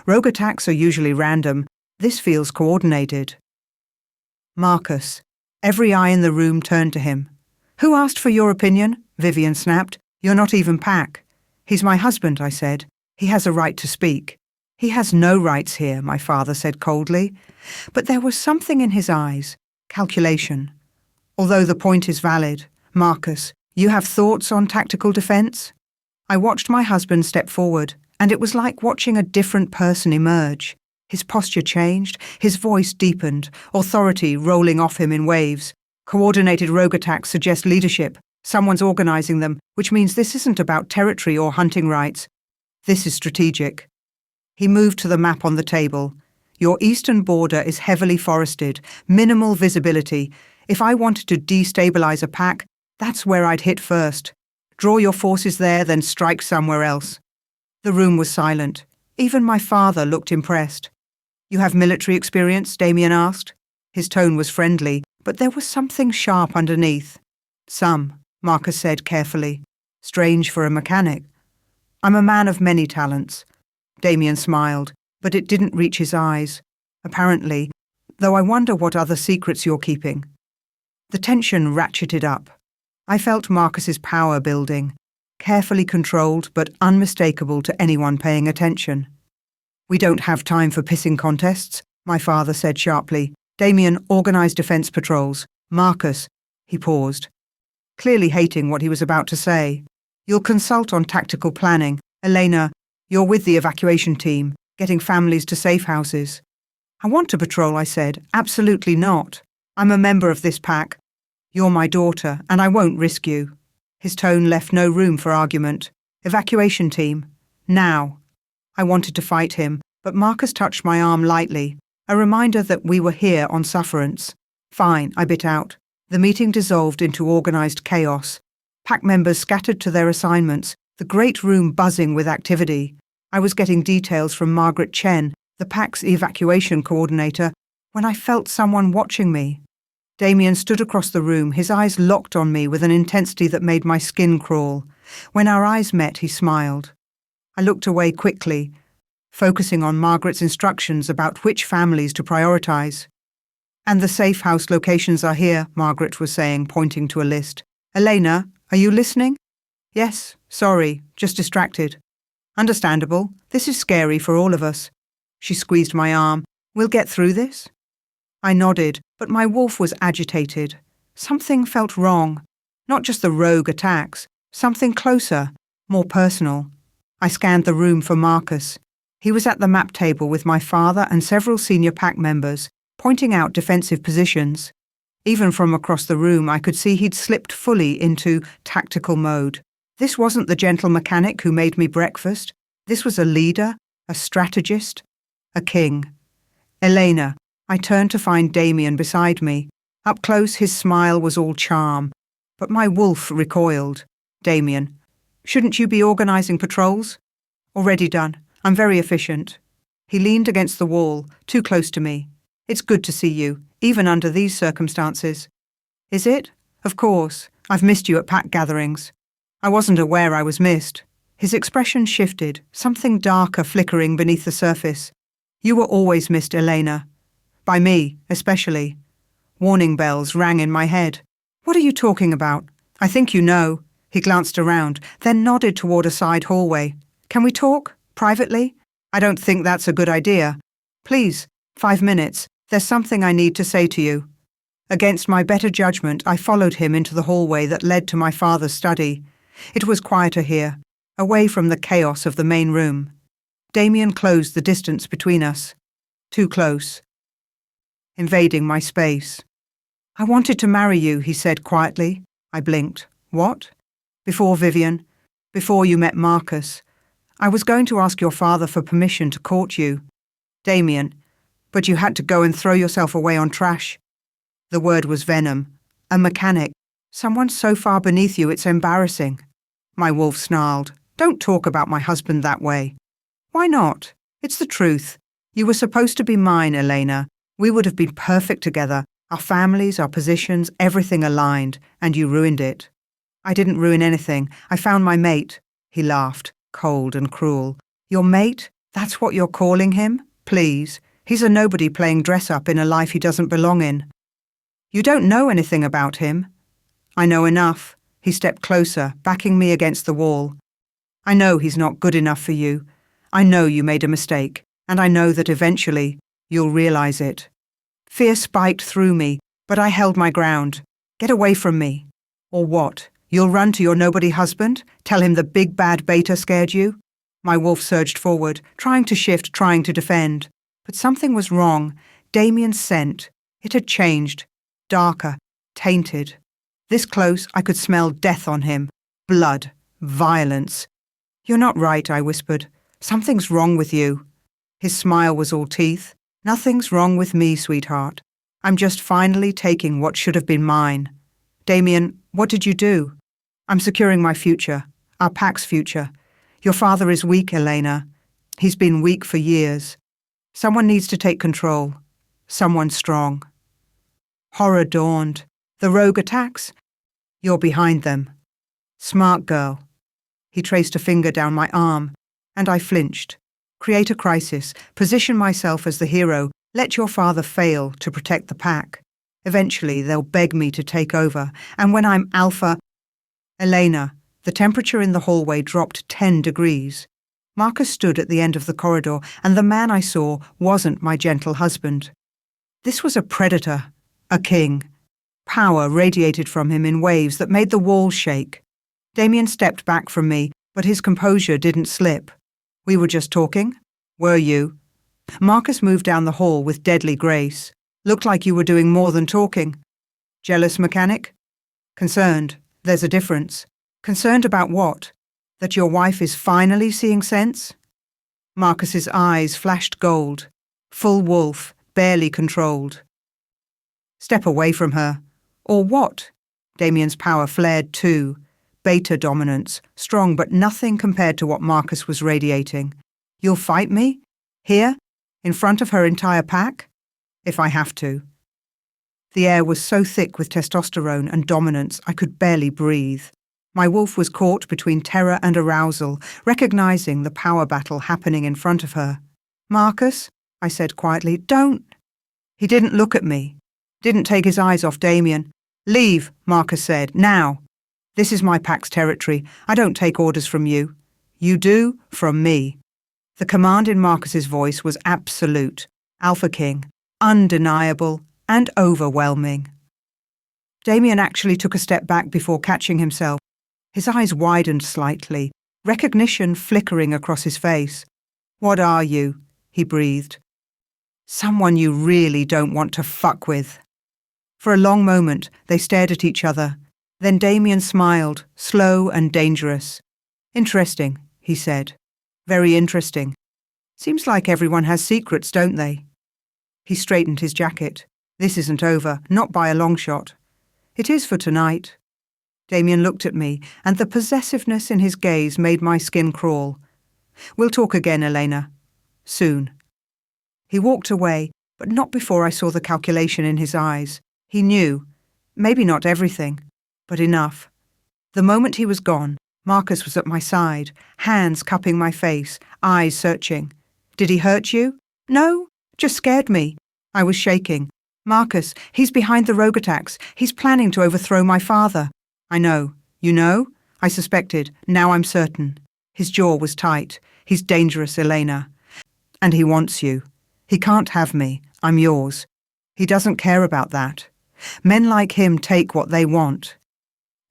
Rogue attacks are usually random. This feels coordinated. Marcus. Every eye in the room turned to him. Who asked for your opinion? Vivian snapped. You're not even pack. He's my husband, I said. He has a right to speak. He has no rights here, my father said coldly. But there was something in his eyes. Calculation. Although the point is valid, Marcus, you have thoughts on tactical defense? I watched my husband step forward, and it was like watching a different person emerge. His posture changed, his voice deepened, authority rolling off him in waves. Coordinated rogue attacks suggest leadership. Someone's organizing them, which means this isn't about territory or hunting rights. This is strategic. He moved to the map on the table. Your eastern border is heavily forested, minimal visibility. If I wanted to destabilize a pack, that's where I'd hit first. Draw your forces there, then strike somewhere else. The room was silent. Even my father looked impressed. You have military experience? Damien asked. His tone was friendly, but there was something sharp underneath. Some, Marcus said carefully. Strange for a mechanic. I'm a man of many talents. Damien smiled, but it didn't reach his eyes. Apparently, though I wonder what other secrets you're keeping. The tension ratcheted up. I felt Marcus's power building, carefully controlled but unmistakable to anyone paying attention. We don't have time for pissing contests, my father said sharply. Damien, organize defense patrols. Marcus, he paused, clearly hating what he was about to say. You'll consult on tactical planning. Elena, you're with the evacuation team, getting families to safe houses. I want to patrol, I said. Absolutely not. I'm a member of this pack. You're my daughter, and I won't risk you. His tone left no room for argument. Evacuation team. Now. I wanted to fight him, but Marcus touched my arm lightly, a reminder that we were here on sufferance. Fine, I bit out. The meeting dissolved into organized chaos. Pack members scattered to their assignments, the great room buzzing with activity. I was getting details from Margaret Chen, the pack's evacuation coordinator, when I felt someone watching me. Damien stood across the room, his eyes locked on me with an intensity that made my skin crawl. When our eyes met, he smiled. I looked away quickly, focusing on Margaret's instructions about which families to prioritize. And the safe house locations are here, Margaret was saying, pointing to a list. Elena, are you listening? Yes, sorry, just distracted. Understandable. This is scary for all of us. She squeezed my arm. We'll get through this? I nodded, but my wolf was agitated. Something felt wrong. Not just the rogue attacks, something closer, more personal. I scanned the room for Marcus. He was at the map table with my father and several senior pack members, pointing out defensive positions. Even from across the room, I could see he'd slipped fully into tactical mode. This wasn't the gentle mechanic who made me breakfast. This was a leader, a strategist, a king. Elena, I turned to find Damien beside me. Up close, his smile was all charm. But my wolf recoiled. Damien, shouldn't you be organising patrols? Already done. I'm very efficient. He leaned against the wall, too close to me. It's good to see you, even under these circumstances. Is it? Of course. I've missed you at pack gatherings. I wasn't aware I was missed. His expression shifted, something darker flickering beneath the surface. You were always missed, Elena. By me, especially. Warning bells rang in my head. What are you talking about? I think you know. He glanced around, then nodded toward a side hallway. Can we talk? Privately? I don't think that's a good idea. Please, 5 minutes. There's something I need to say to you. Against my better judgment, I followed him into the hallway that led to my father's study. It was quieter here, away from the chaos of the main room. Damien closed the distance between us. Too close. Invading my space. I wanted to marry you, he said quietly. I blinked. What? Before Vivian. Before you met Marcus. I was going to ask your father for permission to court you. Damien. But you had to go and throw yourself away on trash. The word was venom. A mechanic. Someone so far beneath you it's embarrassing. My wolf snarled. Don't talk about my husband that way. Why not? It's the truth. You were supposed to be mine, Elena. We would have been perfect together. Our families, our positions, everything aligned, and you ruined it. I didn't ruin anything. I found my mate. He laughed, cold and cruel. Your mate? That's what you're calling him? Please. He's a nobody playing dress-up in a life he doesn't belong in. You don't know anything about him. I know enough. He stepped closer, backing me against the wall. I know he's not good enough for you. I know you made a mistake, and I know that eventually you'll realize it. Fear spiked through me, but I held my ground. Get away from me. Or what? You'll run to your nobody husband? Tell him the big bad beta scared you? My wolf surged forward, trying to shift, trying to defend. But something was wrong. Damien's scent. It had changed. Darker. Tainted. This close, I could smell death on him. Blood. Violence. You're not right, I whispered. Something's wrong with you. His smile was all teeth. Nothing's wrong with me, sweetheart. I'm just finally taking what should have been mine. Damien, what did you do? I'm securing my future. Our pack's future. Your father is weak, Elena. He's been weak for years. Someone needs to take control. Someone strong. Horror dawned. The rogue attacks? You're behind them. Smart girl. He traced a finger down my arm, and I flinched. Create a crisis. Position myself as the hero. Let your father fail to protect the pack. Eventually, they'll beg me to take over, and when I'm alpha... Elena, the temperature in the hallway dropped 10 degrees. Marcus stood at the end of the corridor, and the man I saw wasn't my gentle husband. This was a predator, a king. Power radiated from him in waves that made the walls shake. Damien stepped back from me, but his composure didn't slip. We were just talking? Were you? Marcus moved down the hall with deadly grace. Looked like you were doing more than talking. Jealous mechanic? Concerned. There's a difference. Concerned about what? That your wife is finally seeing sense? Marcus's eyes flashed gold. Full wolf, barely controlled. Step away from her. Or what? Damien's power flared too. Beta dominance, strong but nothing compared to what Marcus was radiating. You'll fight me? Here? In front of her entire pack? If I have to. The air was so thick with testosterone and dominance I could barely breathe. My wolf was caught between terror and arousal, recognizing the power battle happening in front of her. Marcus, I said quietly, don't. He didn't look at me. Didn't take his eyes off Damien. "Leave," Marcus said. "Now. This is my pack's territory. I don't take orders from you. You do from me." The command in Marcus's voice was absolute. Alpha King. Undeniable and overwhelming. Damien actually took a step back before catching himself. His eyes widened slightly, recognition flickering across his face. "What are you?" he breathed. "Someone you really don't want to fuck with." For a long moment, they stared at each other. Then Damien smiled, slow and dangerous. "Interesting," he said. "Very interesting. Seems like everyone has secrets, don't they?" He straightened his jacket. "This isn't over, not by a long shot." "It is for tonight." Damien looked at me, and the possessiveness in his gaze made my skin crawl. "We'll talk again, Elena. Soon." He walked away, but not before I saw the calculation in his eyes. He knew. Maybe not everything, but enough. The moment he was gone, Marcus was at my side, hands cupping my face, eyes searching. "Did he hurt you?" "No, just scared me." I was shaking. "Marcus, he's behind the rogue attacks. He's planning to overthrow my father." "I know." "You know?" I suspected. Now I'm certain. His jaw was tight. "He's dangerous, Elena. And he wants you. He can't have me. I'm yours. He doesn't care about that. Men like him take what they want."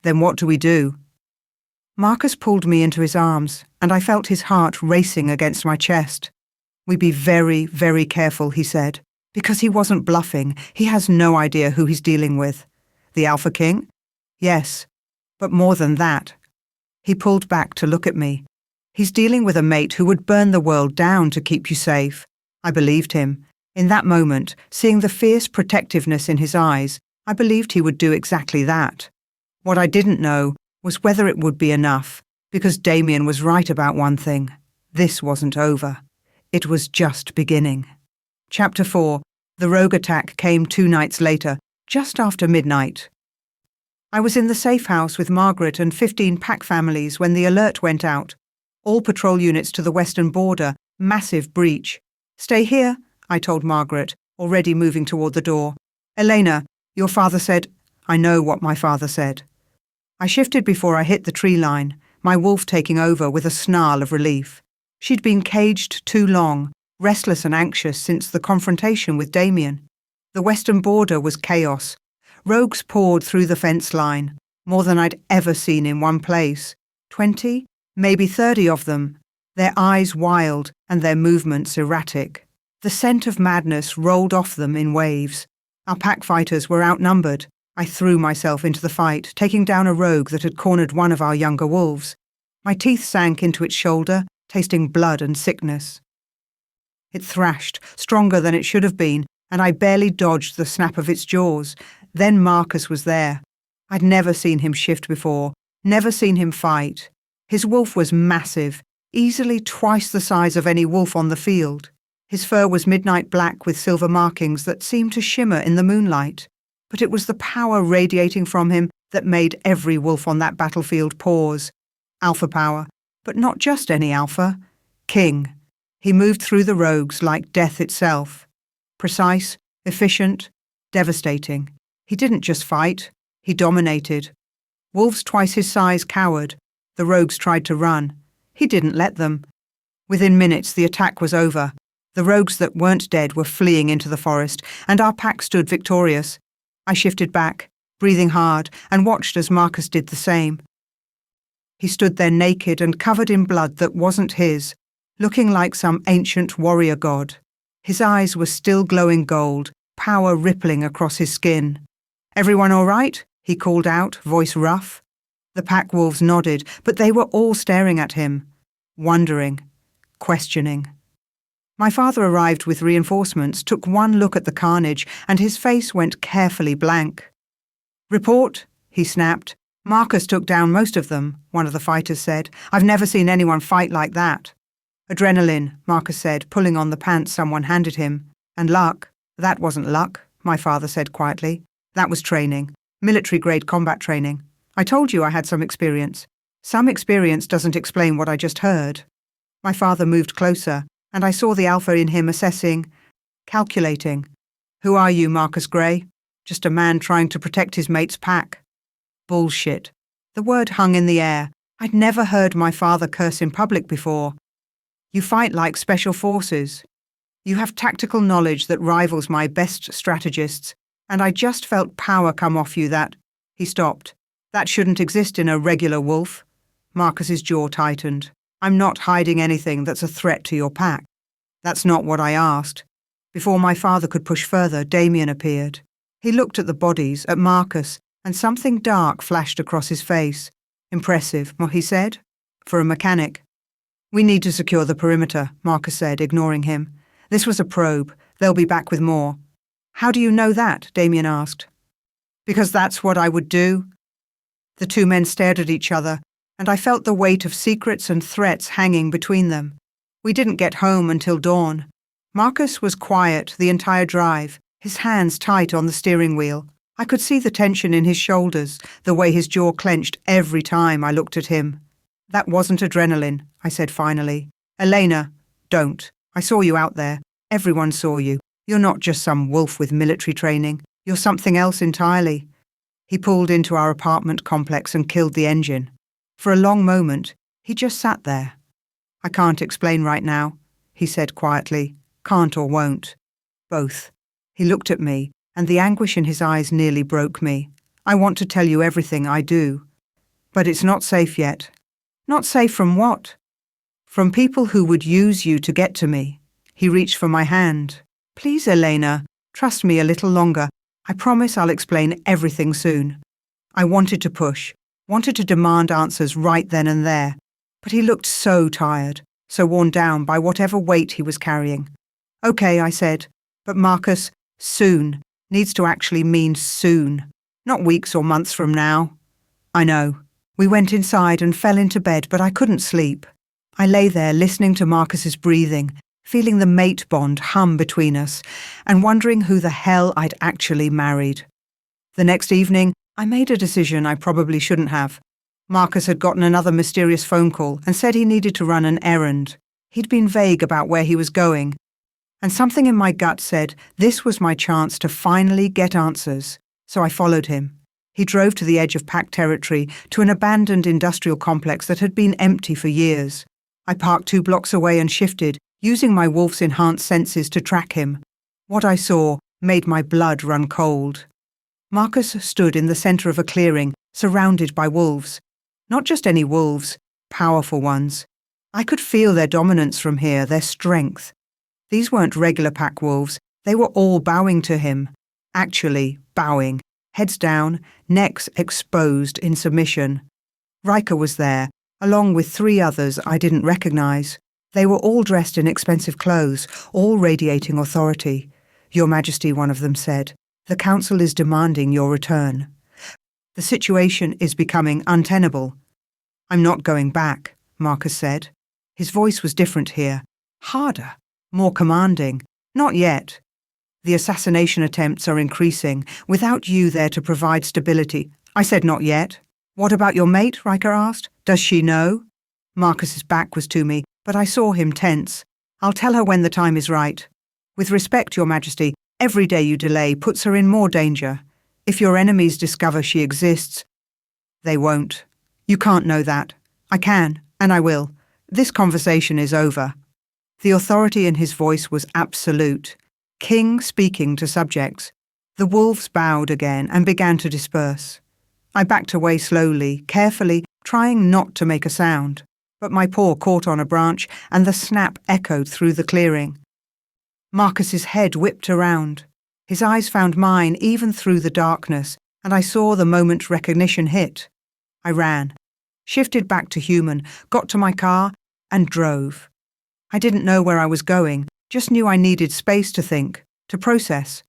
"Then what do we do?" Marcus pulled me into his arms, and I felt his heart racing against my chest. "We be very, very careful," he said, because he wasn't bluffing. He has no idea who he's dealing with. "The Alpha King?" "Yes, but more than that." He pulled back to look at me. "He's dealing with a mate who would burn the world down to keep you safe." I believed him. In that moment, seeing the fierce protectiveness in his eyes, I believed he would do exactly that. What I didn't know was whether it would be enough, because Damien was right about one thing. This wasn't over. It was just beginning. Chapter 4. The rogue attack came 2 nights later, just after midnight. I was in the safe house with Margaret and 15 pack families when the alert went out. All patrol units to the western border, massive breach. "Stay here," I told Margaret, already moving toward the door. "Elena, your father said—" "I know what my father said." I shifted before I hit the tree line, my wolf taking over with a snarl of relief. She'd been caged too long, restless and anxious since the confrontation with Damien. The western border was chaos. Rogues poured through the fence line, more than I'd ever seen in one place. 20, maybe 30 of them, their eyes wild and their movements erratic. The scent of madness rolled off them in waves. Our pack fighters were outnumbered. I threw myself into the fight, taking down a rogue that had cornered one of our younger wolves. My teeth sank into its shoulder, tasting blood and sickness. It thrashed, stronger than it should have been, and I barely dodged the snap of its jaws. Then Marcus was there. I'd never seen him shift before, never seen him fight. His wolf was massive, easily twice the size of any wolf on the field. His fur was midnight black with silver markings that seemed to shimmer in the moonlight. But it was the power radiating from him that made every wolf on that battlefield pause. Alpha power, but not just any alpha. King. He moved through the rogues like death itself. Precise, efficient, devastating. He didn't just fight, he dominated. Wolves twice his size cowered. The rogues tried to run. He didn't let them. Within minutes the attack was over. The rogues that weren't dead were fleeing into the forest, and our pack stood victorious. I shifted back, breathing hard, and watched as Marcus did the same. He stood there naked and covered in blood that wasn't his, looking like some ancient warrior god. His eyes were still glowing gold, power rippling across his skin. "Everyone all right?" he called out, voice rough. The pack wolves nodded, but they were all staring at him, wondering, questioning. My father arrived with reinforcements, took one look at the carnage, and his face went carefully blank. "Report," he snapped. "Marcus took down most of them," one of the fighters said. "I've never seen anyone fight like that." "Adrenaline," Marcus said, pulling on the pants someone handed him. "And luck." "That wasn't luck," my father said quietly. "That was training. Military-grade combat training. I told you I had some experience. Some experience doesn't explain what I just heard." My father moved closer, and I saw the alpha in him assessing, calculating. "Who are you, Marcus Gray?" Just a man trying to protect his mate's pack. Bullshit. The word hung in the air. I'd never heard my father curse in public before. You fight like special forces. You have tactical knowledge that rivals my best strategists, and I just felt power come off you that— He stopped. That shouldn't exist in a regular wolf. Marcus's jaw tightened. I'm not hiding anything that's a threat to your pack. That's not what I asked. Before my father could push further, Damien appeared. He looked at the bodies, at Marcus, and something dark flashed across his face. Impressive, what he said. For a mechanic. We need to secure the perimeter, Marcus said, ignoring him. This was a probe. They'll be back with more. How do you know that? Damien asked. Because that's what I would do. The two men stared at each other, and I felt the weight of secrets and threats hanging between them. We didn't get home until dawn. Marcus was quiet the entire drive, his hands tight on the steering wheel. I could see the tension in his shoulders, the way his jaw clenched every time I looked at him. That wasn't adrenaline, I said finally. Elena, don't. I saw you out there. Everyone saw you. You're not just some wolf with military training. You're something else entirely. He pulled into our apartment complex and killed the engine. For a long moment, he just sat there. I can't explain right now, he said quietly. Can't or won't. Both. He looked at me, and the anguish in his eyes nearly broke me. I want to tell you everything I do. But it's not safe yet. Not safe from what? From people who would use you to get to me. He reached for my hand. Please, Elena, trust me a little longer. I promise I'll explain everything soon. I wanted to push, wanted to demand answers right then and there. But he looked so tired, so worn down by whatever weight he was carrying. Okay, I said, but Marcus, soon, needs to actually mean soon, not weeks or months from now. I know. We went inside and fell into bed, but I couldn't sleep. I lay there listening to Marcus's breathing, feeling the mate bond hum between us, and wondering who the hell I'd actually married. The next evening, I made a decision I probably shouldn't have. Marcus had gotten another mysterious phone call and said he needed to run an errand. He'd been vague about where he was going. And something in my gut said this was my chance to finally get answers. So I followed him. He drove to the edge of pack territory, to an abandoned industrial complex that had been empty for years. I parked 2 blocks away and shifted, using my wolf's enhanced senses to track him. What I saw made my blood run cold. Marcus stood in the center of a clearing, surrounded by wolves. Not just any wolves, powerful ones. I could feel their dominance from here, their strength. These weren't regular pack wolves, they were all bowing to him. Actually, bowing, heads down, necks exposed in submission. Riker was there, along with 3 others I didn't recognize. They were all dressed in expensive clothes, all radiating authority. Your Majesty, one of them said, the Council is demanding your return. The situation is becoming untenable. I'm not going back, Marcus said. His voice was different here. Harder, more commanding. Not yet. The assassination attempts are increasing, without you there to provide stability. I said not yet. What about your mate? Riker asked. Does she know? Marcus's back was to me, but I saw him tense. I'll tell her when the time is right. With respect, Your Majesty, every day you delay puts her in more danger. If your enemies discover she exists, they won't. You can't know that. I can, and I will. This conversation is over. The authority in his voice was absolute. King speaking to subjects. The wolves bowed again and began to disperse. I backed away slowly, carefully, trying not to make a sound. But my paw caught on a branch, and the snap echoed through the clearing. Marcus's head whipped around. His eyes found mine even through the darkness, and I saw the moment recognition hit. I ran, shifted back to human, got to my car, and drove. I didn't know where I was going, just knew I needed space to think, to process.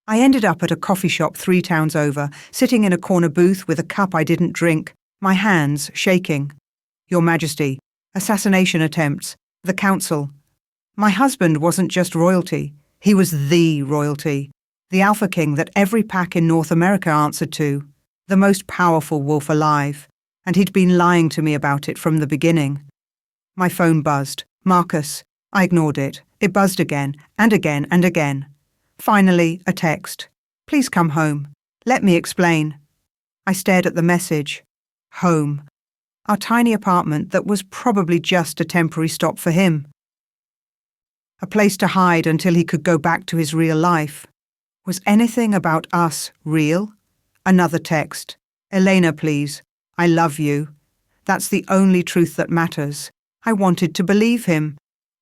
I ended up at a coffee shop 3 towns over, sitting in a corner booth with a cup I didn't drink, my hands shaking. Your Majesty, assassination attempts, the Council. My husband wasn't just royalty, he was the royalty, the Alpha King that every pack in North America answered to, the most powerful wolf alive, and he'd been lying to me about it from the beginning. My phone buzzed. Marcus. I ignored it. It buzzed again, and again, and again. Finally, a text. Please come home. Let me explain. I stared at the message. Home. Our tiny apartment that was probably just a temporary stop for him. A place to hide until he could go back to his real life. Was anything about us real? Another text. Elena, please. I love you. That's the only truth that matters. I wanted to believe him.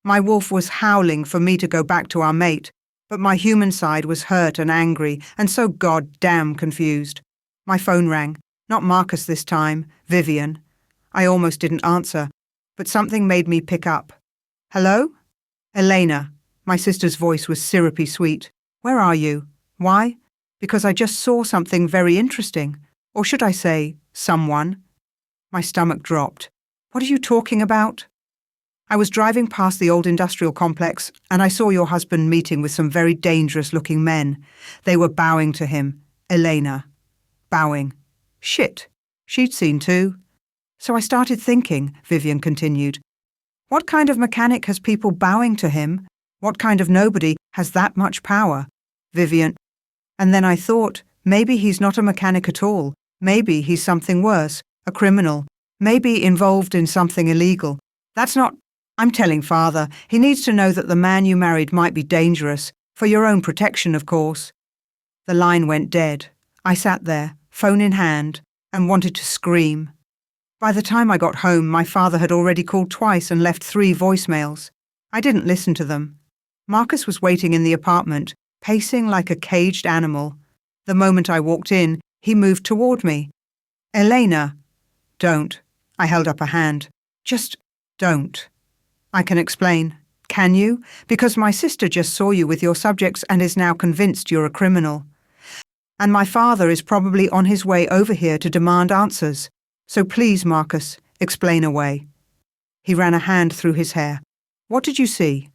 My wolf was howling for me to go back to our mate, but my human side was hurt and angry and so goddamn confused. My phone rang. Not Marcus this time, Vivian. I almost didn't answer, but something made me pick up. Hello? Elena. My sister's voice was syrupy sweet. Where are you? Why? Because I just saw something very interesting. Or should I say, someone? My stomach dropped. What are you talking about? I was driving past the old industrial complex and I saw your husband meeting with some very dangerous-looking men. They were bowing to him. Elena. Bowing. Shit. She'd seen too. So I started thinking, Vivian continued. What kind of mechanic has people bowing to him? What kind of nobody has that much power? Vivian. And then I thought, maybe he's not a mechanic at all. Maybe he's something worse, a criminal. Maybe involved in something illegal. That's not... I'm telling Father, he needs to know that the man you married might be dangerous, for your own protection, of course. The line went dead. I sat there, phone in hand, and wanted to scream. By the time I got home, my father had already called twice and left 3 voicemails. I didn't listen to them. Marcus was waiting in the apartment, pacing like a caged animal. The moment I walked in, he moved toward me. Elena. Don't. I held up a hand. Just don't. I can explain. Can you? Because my sister just saw you with your subjects and is now convinced you're a criminal. And my father is probably on his way over here to demand answers. So please, Marcus, explain away. He ran a hand through his hair. What did you see?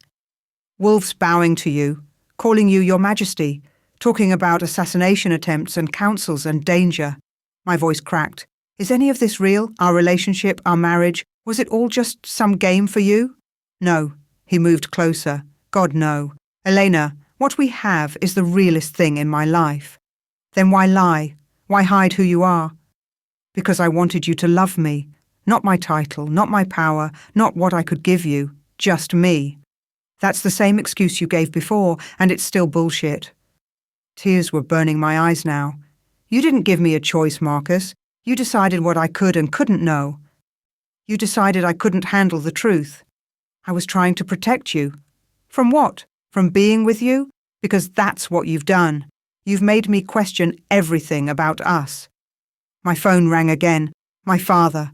Wolves bowing to you, calling you your majesty, talking about assassination attempts and councils and danger. My voice cracked. Is any of this real? Our relationship, our marriage? Was it all just some game for you? No. He moved closer. God, no. Elena, what we have is the realest thing in my life. Then why lie? Why hide who you are? Because I wanted you to love me. Not my title, not my power, not what I could give you. Just me. That's the same excuse you gave before, and it's still bullshit. Tears were burning my eyes now. You didn't give me a choice, Marcus. You decided what I could and couldn't know. You decided I couldn't handle the truth. I was trying to protect you. From what? From being with you? Because that's what you've done. You've made me question everything about us. My phone rang again. My father.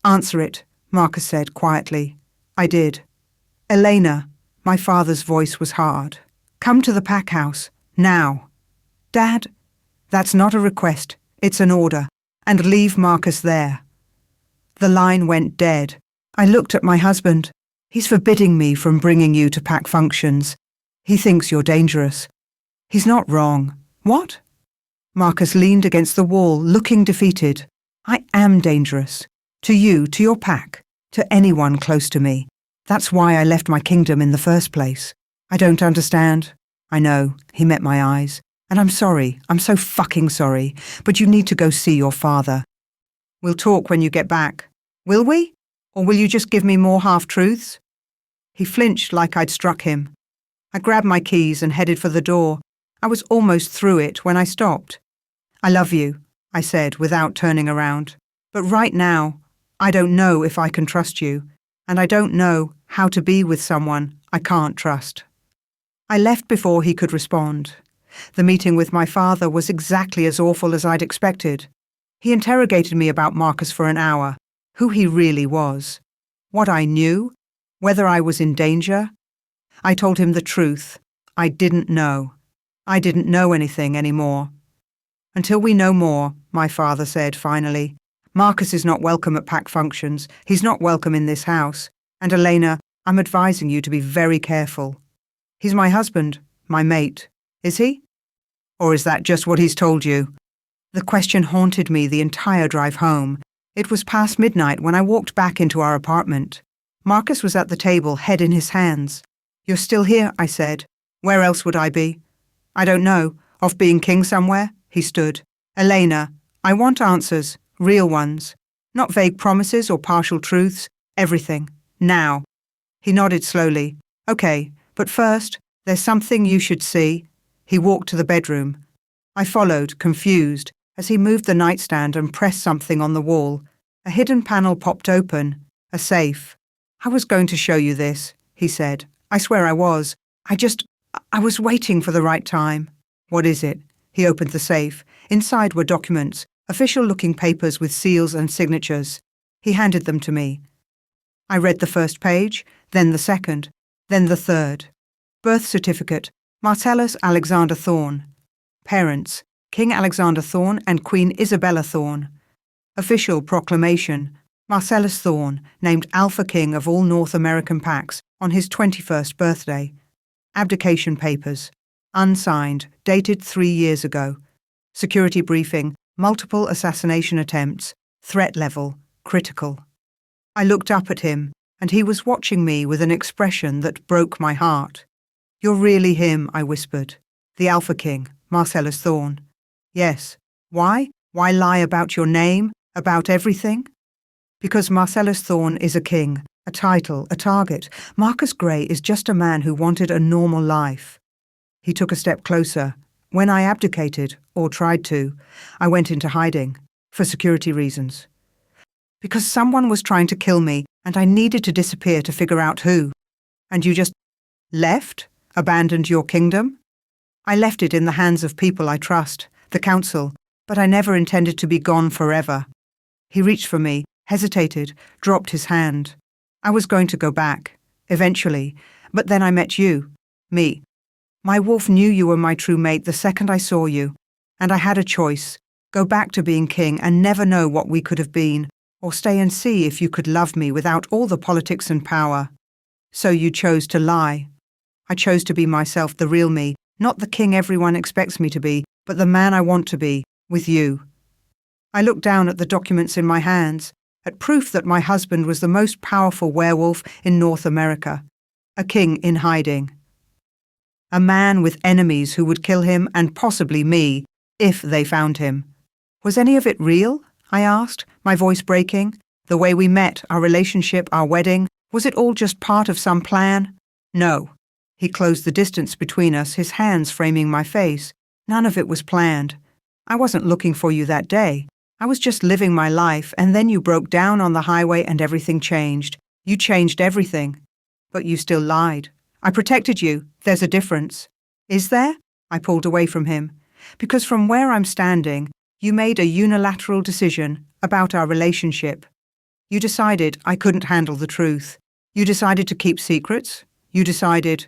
Answer it, Marcus said quietly. I did. Elena. My father's voice was hard. Come to the pack house. Now. Dad? That's not a request. It's an order. And leave Marcus there. The line went dead. I looked at my husband. He's forbidding me from bringing you to pack functions. He thinks you're dangerous. He's not wrong. What? Marcus leaned against the wall, looking defeated. I am dangerous. To you, to your pack, to anyone close to me. That's why I left my kingdom in the first place. I don't understand. I know, he met my eyes. And I'm sorry, I'm so fucking sorry, but you need to go see your father. We'll talk when you get back. Will we? Or will you just give me more half-truths? He flinched like I'd struck him. I grabbed my keys and headed for the door. I was almost through it when I stopped. I love you, I said without turning around. But right now, I don't know if I can trust you, and I don't know how to be with someone I can't trust. I left before he could respond. The meeting with my father was exactly as awful as I'd expected. He interrogated me about Marcus for an hour, who he really was, what I knew, whether I was in danger. I told him the truth. I didn't know. I didn't know anything anymore. Until we know more, my father said finally. Marcus is not welcome at pack functions. He's not welcome in this house. And Elena, I'm advising you to be very careful. He's my husband, my mate. Is he? Or is that just what he's told you? The question haunted me the entire drive home. It was past midnight when I walked back into our apartment. Marcus was at the table, head in his hands. You're still here, I said. Where else would I be? I don't know. Of being king somewhere? He stood. Elena, I want answers, real ones. Not vague promises or partial truths. Everything. Now. He nodded slowly. Okay, but first, there's something you should see. He walked to the bedroom. I followed, confused, as he moved the nightstand and pressed something on the wall. A hidden panel popped open. A safe. I was going to show you this, he said. I swear I was. I was waiting for the right time. What is it? He opened the safe. Inside were documents, official-looking papers with seals and signatures. He handed them to me. I read the first page, then the second, then the third. Birth certificate, Marcellus Alexander Thorne. Parents, King Alexander Thorne and Queen Isabella Thorne. Official proclamation, Marcellus Thorne, named Alpha King of all North American Pax on his 21st birthday. Abdication papers, unsigned, dated 3 years ago. Security briefing, multiple assassination attempts, threat level, critical. I looked up at him, and he was watching me with an expression that broke my heart. You're really him, I whispered. The Alpha King, Marcellus Thorne. Yes. Why? Why lie about your name, about everything? Because Marcellus Thorne is a king, a title, a target. Marcus Gray is just a man who wanted a normal life. He took a step closer. When I abdicated, or tried to, I went into hiding, for security reasons. Because someone was trying to kill me, and I needed to disappear to figure out who. And you just left? Abandoned your kingdom? I left it in the hands of people I trust, the council, but I never intended to be gone forever. He reached for me, hesitated, dropped his hand. I was going to go back, eventually, but then I met you, me. My wolf knew you were my true mate the second I saw you, and I had a choice, go back to being king and never know what we could have been, or stay and see if you could love me without all the politics and power. So you chose to lie. I chose to be myself, the real me, not the king everyone expects me to be, but the man I want to be, with you. I looked down at the documents in my hands, at proof that my husband was the most powerful werewolf in North America, a king in hiding. A man with enemies who would kill him and possibly me, if they found him. Was any of it real? I asked, my voice breaking. The way we met, our relationship, our wedding, was it all just part of some plan? No. He closed the distance between us, his hands framing my face. None of it was planned. I wasn't looking for you that day. I was just living my life, and then you broke down on the highway and everything changed. You changed everything. But you still lied. I protected you. There's a difference. Is there? I pulled away from him. Because from where I'm standing, you made a unilateral decision about our relationship. You decided I couldn't handle the truth. You decided to keep secrets. You decided...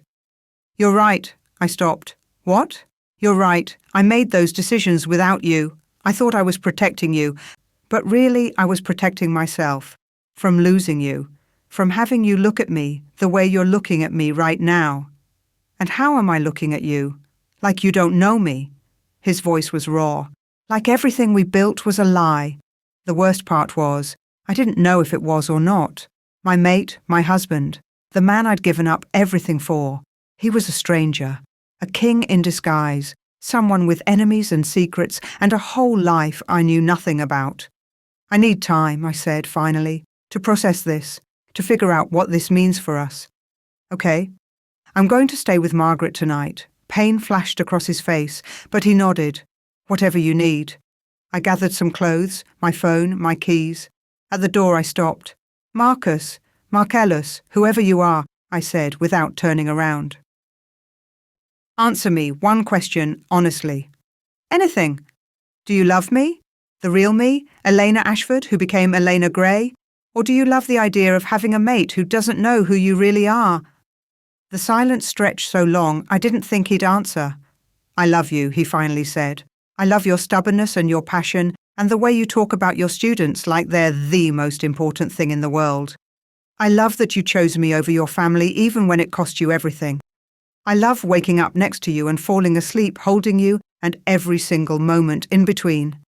You're right. I stopped. What? You're right. I made those decisions without you. I thought I was protecting you, but really I was protecting myself. From losing you. From having you look at me the way you're looking at me right now. And how am I looking at you? Like you don't know me. His voice was raw. Like everything we built was a lie. The worst part was, I didn't know if it was or not. My mate, my husband, the man I'd given up everything for. He was a stranger, a king in disguise, someone with enemies and secrets and a whole life I knew nothing about. I need time, I said finally, to process this, to figure out what this means for us. Okay, I'm going to stay with Margaret tonight. Pain flashed across his face, but he nodded. Whatever you need. I gathered some clothes, my phone, my keys. At the door I stopped. Marcus, Marcellus, whoever you are, I said without turning around. Answer me one question honestly. Anything. Do you love me? The real me, Elena Ashford, who became Elena Gray? Or do you love the idea of having a mate who doesn't know who you really are? The silence stretched so long I didn't think he'd answer. I love you, he finally said. I love your stubbornness and your passion and the way you talk about your students like they're the most important thing in the world. I love that you chose me over your family even when it cost you everything. I love waking up next to you and falling asleep holding you and every single moment in between.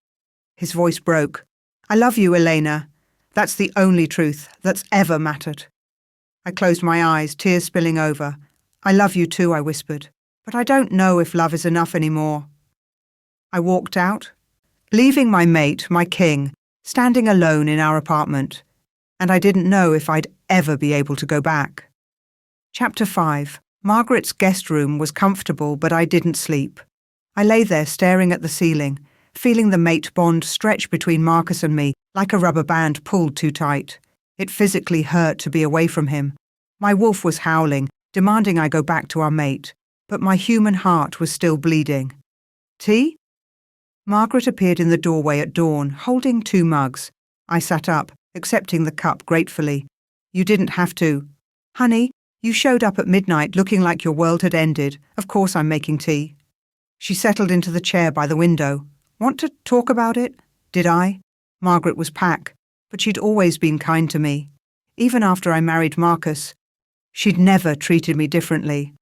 His voice broke. I love you, Elena. That's the only truth that's ever mattered. I closed my eyes, tears spilling over. I love you too, I whispered. But I don't know if love is enough anymore. I walked out, leaving my mate, my king, standing alone in our apartment, and I didn't know if I'd ever be able to go back. Chapter 5. Margaret's guest room was comfortable, but I didn't sleep. I lay there staring at the ceiling, feeling the mate bond stretch between Marcus and me like a rubber band pulled too tight. It physically hurt to be away from him. My wolf was howling, demanding I go back to our mate, but my human heart was still bleeding. Tea? Margaret appeared in the doorway at dawn, holding 2 mugs. I sat up, accepting the cup gratefully. You didn't have to. Honey, you showed up at midnight looking like your world had ended. Of course I'm making tea. She settled into the chair by the window. Want to talk about it? Did I? Margaret was pack, but she'd always been kind to me. Even after I married Marcus, she'd never treated me differently.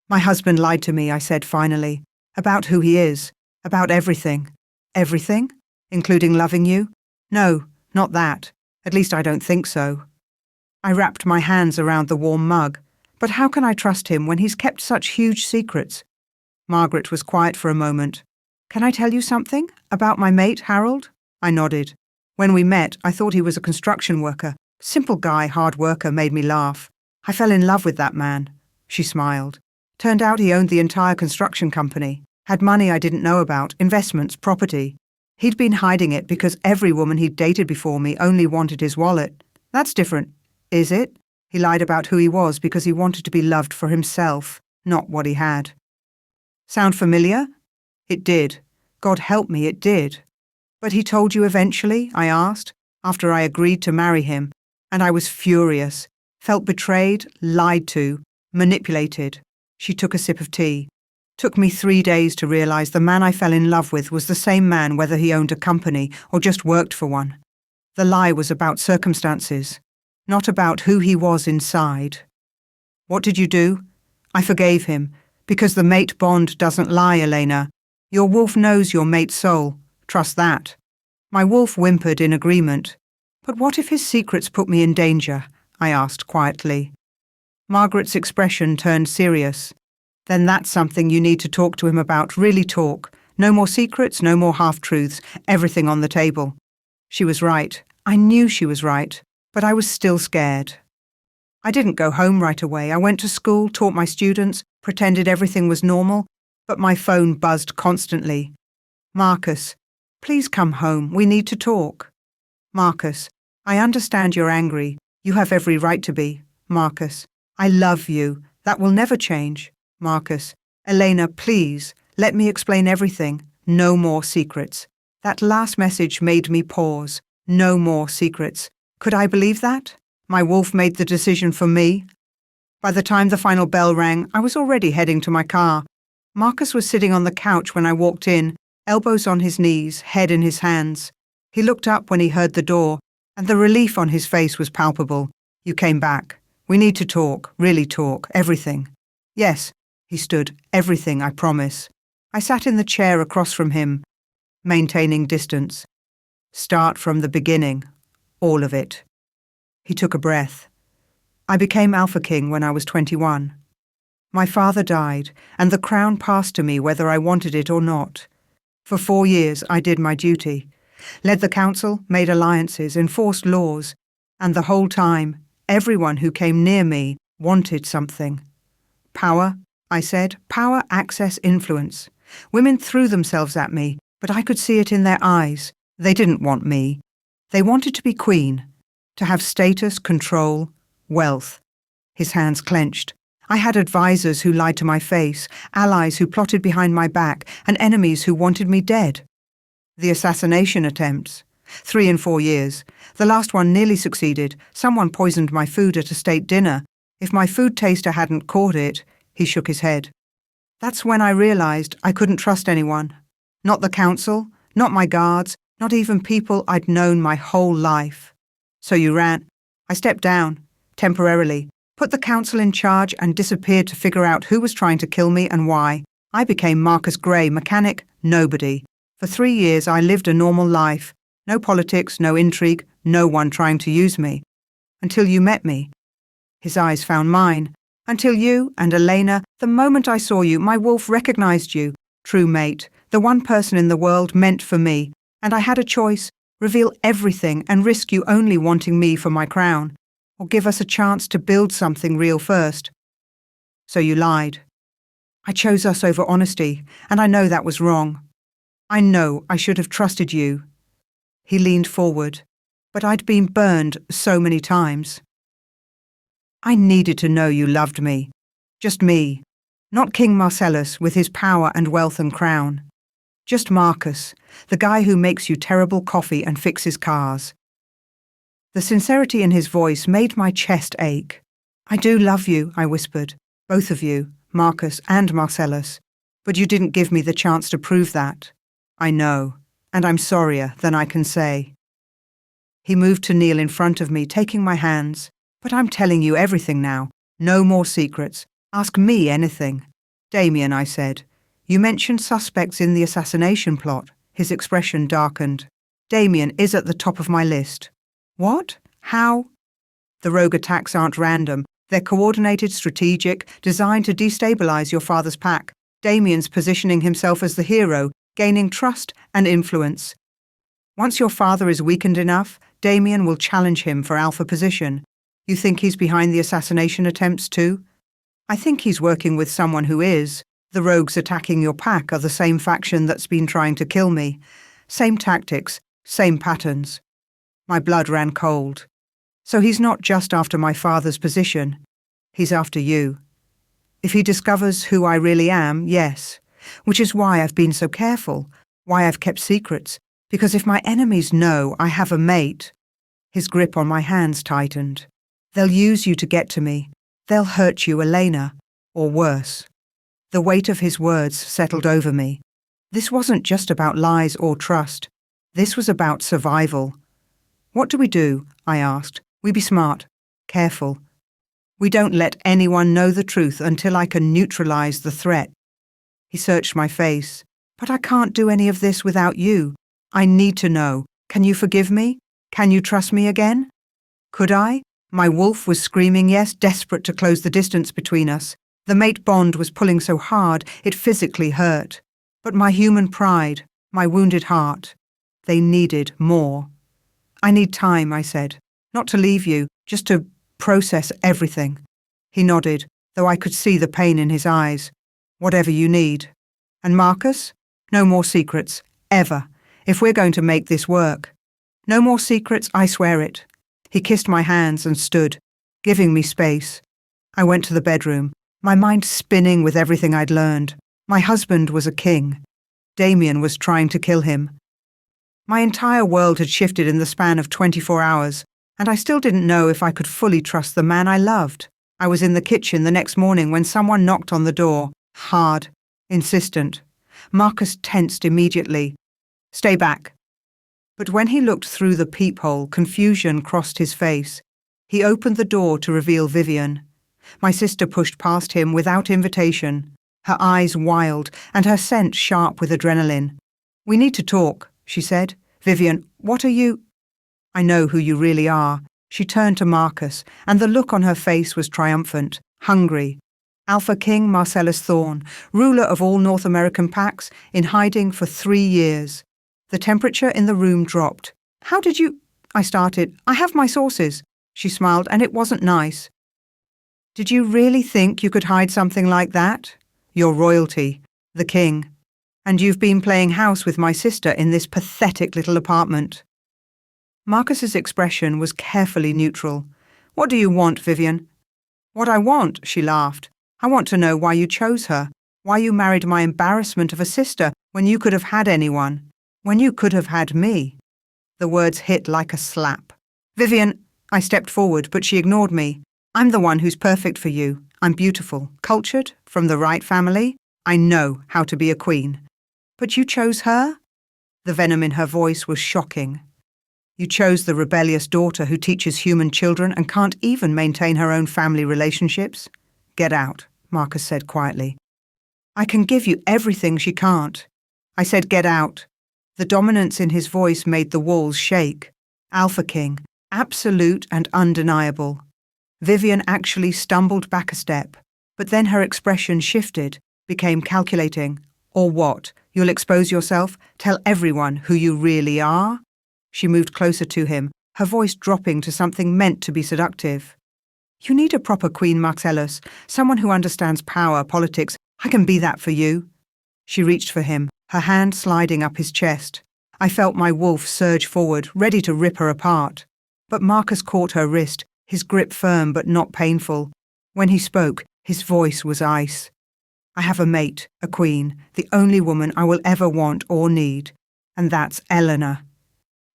My husband lied to me, I said finally, about who he is, about everything. Everything? Including loving you? No, not that. At least I don't think so. I wrapped my hands around the warm mug. But how can I trust him when he's kept such huge secrets? Margaret was quiet for a moment. Can I tell you something? About my mate, Harold? I nodded. When we met, I thought he was a construction worker. Simple guy, hard worker, made me laugh. I fell in love with that man. She smiled. Turned out he owned the entire construction company. Had money I didn't know about, investments, property. He'd been hiding it because every woman he'd dated before me only wanted his wallet. That's different. Is it? He lied about who he was because he wanted to be loved for himself, not what he had. Sound familiar? It did. God help me, it did. But he told you eventually, I asked, after I agreed to marry him, and I was furious, felt betrayed, lied to, manipulated. She took a sip of tea. Took me 3 days to realize the man I fell in love with was the same man whether he owned a company or just worked for one. The lie was about circumstances, not about who he was inside. What did you do? I forgave him, because the mate bond doesn't lie, Elena. Your wolf knows your mate's soul. Trust that. My wolf whimpered in agreement. But what if his secrets put me in danger? I asked quietly. Margaret's expression turned serious. Then that's something you need to talk to him about, really talk. No more secrets, no more half-truths, everything on the table. She was right. I knew she was right, but I was still scared. I didn't go home right away. I went to school, taught my students, pretended everything was normal, but my phone buzzed constantly. Marcus, please come home. We need to talk. Marcus, I understand you're angry. You have every right to be. Marcus, I love you. That will never change. Marcus, Elena, please, let me explain everything. No more secrets. That last message made me pause. No more secrets. Could I believe that? My wolf made the decision for me. By the time the final bell rang, I was already heading to my car. Marcus was sitting on the couch when I walked in, elbows on his knees, head in his hands. He looked up when he heard the door, and the relief on his face was palpable. You came back. We need to talk, really talk, everything. Yes, he stood, everything, I promise. I sat in the chair across from him, maintaining distance. Start from the beginning, all of it. He took a breath. I became Alpha King when I was 21. My father died, and the crown passed to me whether I wanted it or not. For 4 years I did my duty, led the council, made alliances, enforced laws, and the whole time, everyone who came near me wanted something. Power, I said, power, access, influence. Women threw themselves at me, but I could see it in their eyes. They didn't want me. They wanted to be queen, to have status, control, wealth. His hands clenched. I had advisors who lied to my face, allies who plotted behind my back, and enemies who wanted me dead. The assassination attempts. 3 in 4 years. The last one nearly succeeded. Someone poisoned my food at a state dinner. If my food taster hadn't caught it, he shook his head. That's when I realized I couldn't trust anyone. Not the council, not my guards, not even people I'd known my whole life. So you ran. I stepped down, temporarily, put the council in charge and disappeared to figure out who was trying to kill me and why. I became Marcus Gray, mechanic, nobody. For 3 years I lived a normal life. No politics, no intrigue, no one trying to use me. Until you met me. His eyes found mine. Until you and Elena, the moment I saw you, my wolf recognized you. True mate, The one person in the world meant for me, and I had a choice: reveal everything and risk you only wanting me for my crown, or give us a chance to build something real first. So you lied. I chose us over honesty, and I know that was wrong. I know I should have trusted you. He leaned forward, but I'd been burned so many times. I needed to know you loved me. Just me. Not King Marcellus with his power and wealth and crown. Just Marcus, the guy who makes you terrible coffee and fixes cars. The sincerity in his voice made my chest ache. I do love you, I whispered. Both of you, Marcus and Marcellus. But you didn't give me the chance to prove that. I know, and I'm sorrier than I can say. He moved to kneel in front of me, taking my hands. But I'm telling you everything now. No more secrets. Ask me anything. Damien, I said. You mentioned suspects in the assassination plot. His expression darkened. Damien is at the top of my list. What? How? The rogue attacks aren't random. They're coordinated, strategic, designed to destabilize your father's pack. Damien's positioning himself as the hero, gaining trust and influence. Once your father is weakened enough, Damien will challenge him for alpha position. You think he's behind the assassination attempts too? I think he's working with someone who is. The rogues attacking your pack are the same faction that's been trying to kill me. Same tactics, same patterns. My blood ran cold. So he's not just after my father's position. He's after you. If he discovers who I really am, yes. Which is why I've been so careful, why I've kept secrets. Because if my enemies know I have a mate... His grip on my hands tightened. They'll use you to get to me. They'll hurt you, Elena. Or worse. The weight of his words settled over me. This wasn't just about lies or trust. This was about survival. What do we do? I asked. We be smart. Careful. We don't let anyone know the truth until I can neutralize the threat. He searched my face. But I can't do any of this without you. I need to know. Can you forgive me? Can you trust me again? Could I? My wolf was screaming yes, desperate to close the distance between us. The mate bond was pulling so hard it physically hurt. But my human pride, my wounded heart, they needed more. I need time, I said. Not to leave you, just to process everything. He nodded, though I could see the pain in his eyes. Whatever you need. And Marcus? No more secrets, ever, if we're going to make this work. No more secrets, I swear it. He kissed my hands and stood, giving me space. I went to the bedroom, my mind spinning with everything I'd learned. My husband was a king. Damien was trying to kill him. My entire world had shifted in the span of 24 hours, and I still didn't know if I could fully trust the man I loved. I was in the kitchen the next morning when someone knocked on the door, hard, insistent. Marcus tensed immediately. Stay back. But when he looked through the peephole, confusion crossed his face. He opened the door to reveal Vivian. My sister pushed past him without invitation, her eyes wild and her scent sharp with adrenaline. We need to talk, she said. Vivian, what are you? I know who you really are. She turned to Marcus, and the look on her face was triumphant, hungry. Alpha King Marcellus Thorne, ruler of all North American packs, in hiding for 3 years. The temperature in the room dropped. How did you... I started. I have my sources. She smiled, and it wasn't nice. Did you really think you could hide something like that? You're royalty, the king. And you've been playing house with my sister in this pathetic little apartment. Marcus's expression was carefully neutral. What do you want, Vivian? What I want, she laughed. I want to know why you chose her, why you married my embarrassment of a sister when you could have had anyone, when you could have had me. The words hit like a slap. Vivian, I stepped forward, but she ignored me. I'm the one who's perfect for you. I'm beautiful, cultured, from the right family. I know how to be a queen. But you chose her? The venom in her voice was shocking. You chose the rebellious daughter who teaches human children and can't even maintain her own family relationships? Get out, Marcus said quietly. I can give you everything she can't. I said get out. The dominance in his voice made the walls shake. Alpha King, absolute and undeniable. Vivian actually stumbled back a step, but then her expression shifted, became calculating. Or what? You'll expose yourself, tell everyone who you really are? She moved closer to him, her voice dropping to something meant to be seductive. You need a proper Queen Marcellus, someone who understands power, politics. I can be that for you. She reached for him, her hand sliding up his chest. I felt my wolf surge forward, ready to rip her apart. But Marcus caught her wrist, his grip firm but not painful. When he spoke, his voice was ice. I have a mate, a queen, the only woman I will ever want or need, and that's Eleanor.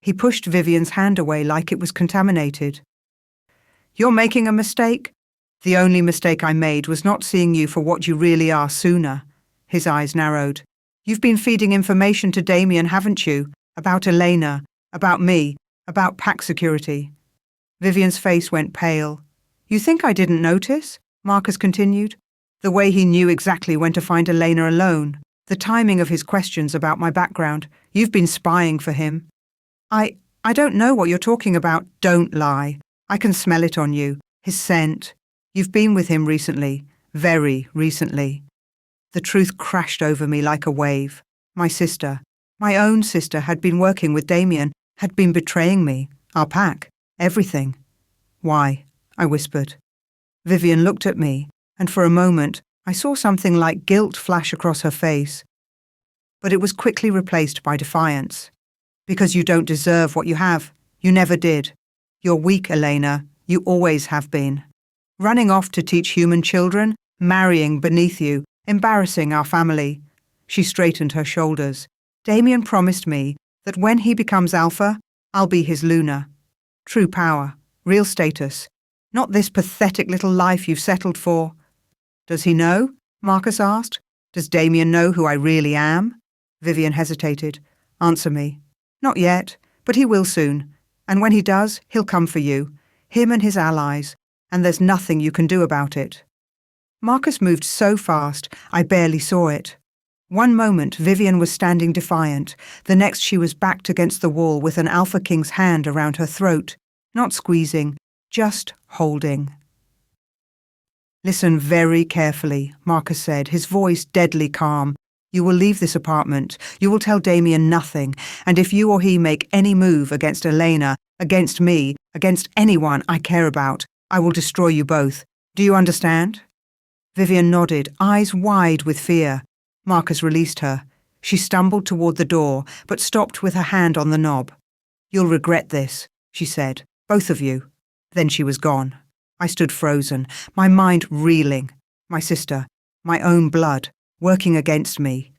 He pushed Vivian's hand away like it was contaminated. You're making a mistake? The only mistake I made was not seeing you for what you really are sooner. His eyes narrowed. You've been feeding information to Damien, haven't you? About Elena, about me, about pack security. Vivian's face went pale. You think I didn't notice? Marcus continued. The way he knew exactly when to find Elena alone. The timing of his questions about my background. You've been spying for him. I don't know what you're talking about. Don't lie. I can smell it on you. His scent. You've been with him recently. Very recently. The truth crashed over me like a wave. My sister, my own sister, had been working with Damien, had been betraying me, our pack, everything. Why? I whispered. Vivian looked at me, and for a moment I saw something like guilt flash across her face. But it was quickly replaced by defiance. Because you don't deserve what you have. You never did. You're weak, Elena. You always have been. Running off to teach human children, marrying beneath you, embarrassing our family. She straightened her shoulders. Damien promised me that when he becomes alpha, I'll be his Luna. True power, real status. Not this pathetic little life you've settled for. Does he know? Marcus asked. Does Damien know who I really am? Vivian hesitated. Answer me. Not yet, but he will soon. And when he does, he'll come for you. Him and his allies. And there's nothing you can do about it. Marcus moved so fast, I barely saw it. One moment Vivian was standing defiant, the next she was backed against the wall with an Alpha King's hand around her throat, not squeezing, just holding. Listen very carefully, Marcus said, his voice deadly calm. You will leave this apartment, you will tell Damien nothing, and if you or he make any move against Elena, against me, against anyone I care about, I will destroy you both. Do you understand? Vivian nodded, eyes wide with fear. Marcus released her. She stumbled toward the door, but stopped with her hand on the knob. You'll regret this, she said, both of you. Then she was gone. I stood frozen, my mind reeling. My sister, my own blood, working against me.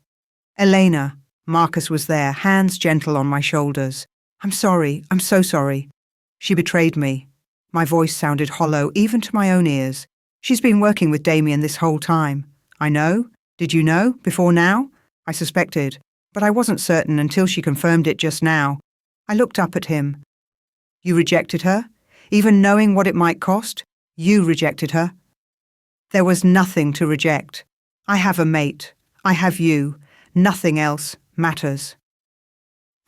Elena, Marcus was there, hands gentle on my shoulders. I'm sorry, I'm so sorry. She betrayed me. My voice sounded hollow, even to my own ears. She's been working with Damien this whole time. I know. Did you know? Before now? I suspected, but I wasn't certain until she confirmed it just now. I looked up at him. You rejected her? Even knowing what it might cost? You rejected her? There was nothing to reject. I have a mate. I have you. Nothing else matters.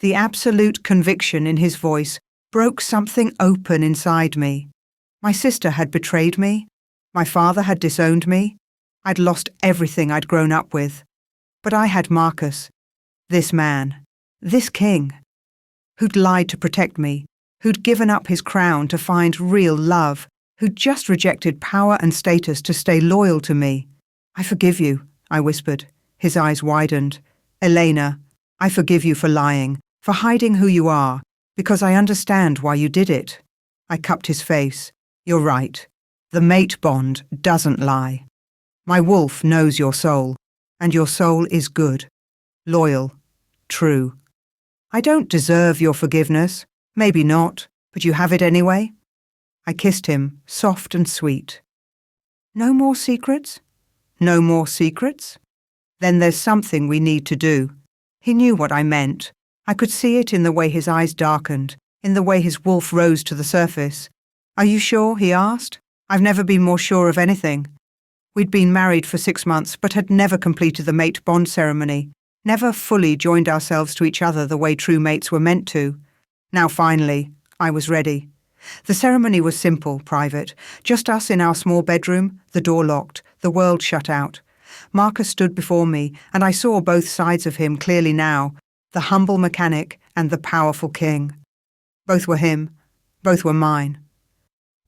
The absolute conviction in his voice broke something open inside me. My sister had betrayed me. My father had disowned me. I'd lost everything I'd grown up with. But I had Marcus, this man, this king, who'd lied to protect me, who'd given up his crown to find real love, who'd just rejected power and status to stay loyal to me. I forgive you, I whispered. His eyes widened. Elena, I forgive you for lying, for hiding who you are, because I understand why you did it. I cupped his face. You're right. The mate bond doesn't lie. My wolf knows your soul, and your soul is good, loyal, true. I don't deserve your forgiveness, maybe not, but you have it anyway. I kissed him, soft and sweet. No more secrets? No more secrets? Then there's something we need to do. He knew what I meant. I could see it in the way his eyes darkened, in the way his wolf rose to the surface. Are you sure? He asked. I've never been more sure of anything. We'd been married for 6 months, but had never completed the mate bond ceremony, never fully joined ourselves to each other the way true mates were meant to. Now finally, I was ready. The ceremony was simple, private, just us in our small bedroom, the door locked, the world shut out. Marcus stood before me, and I saw both sides of him clearly now, the humble mechanic and the powerful king. Both were him, both were mine.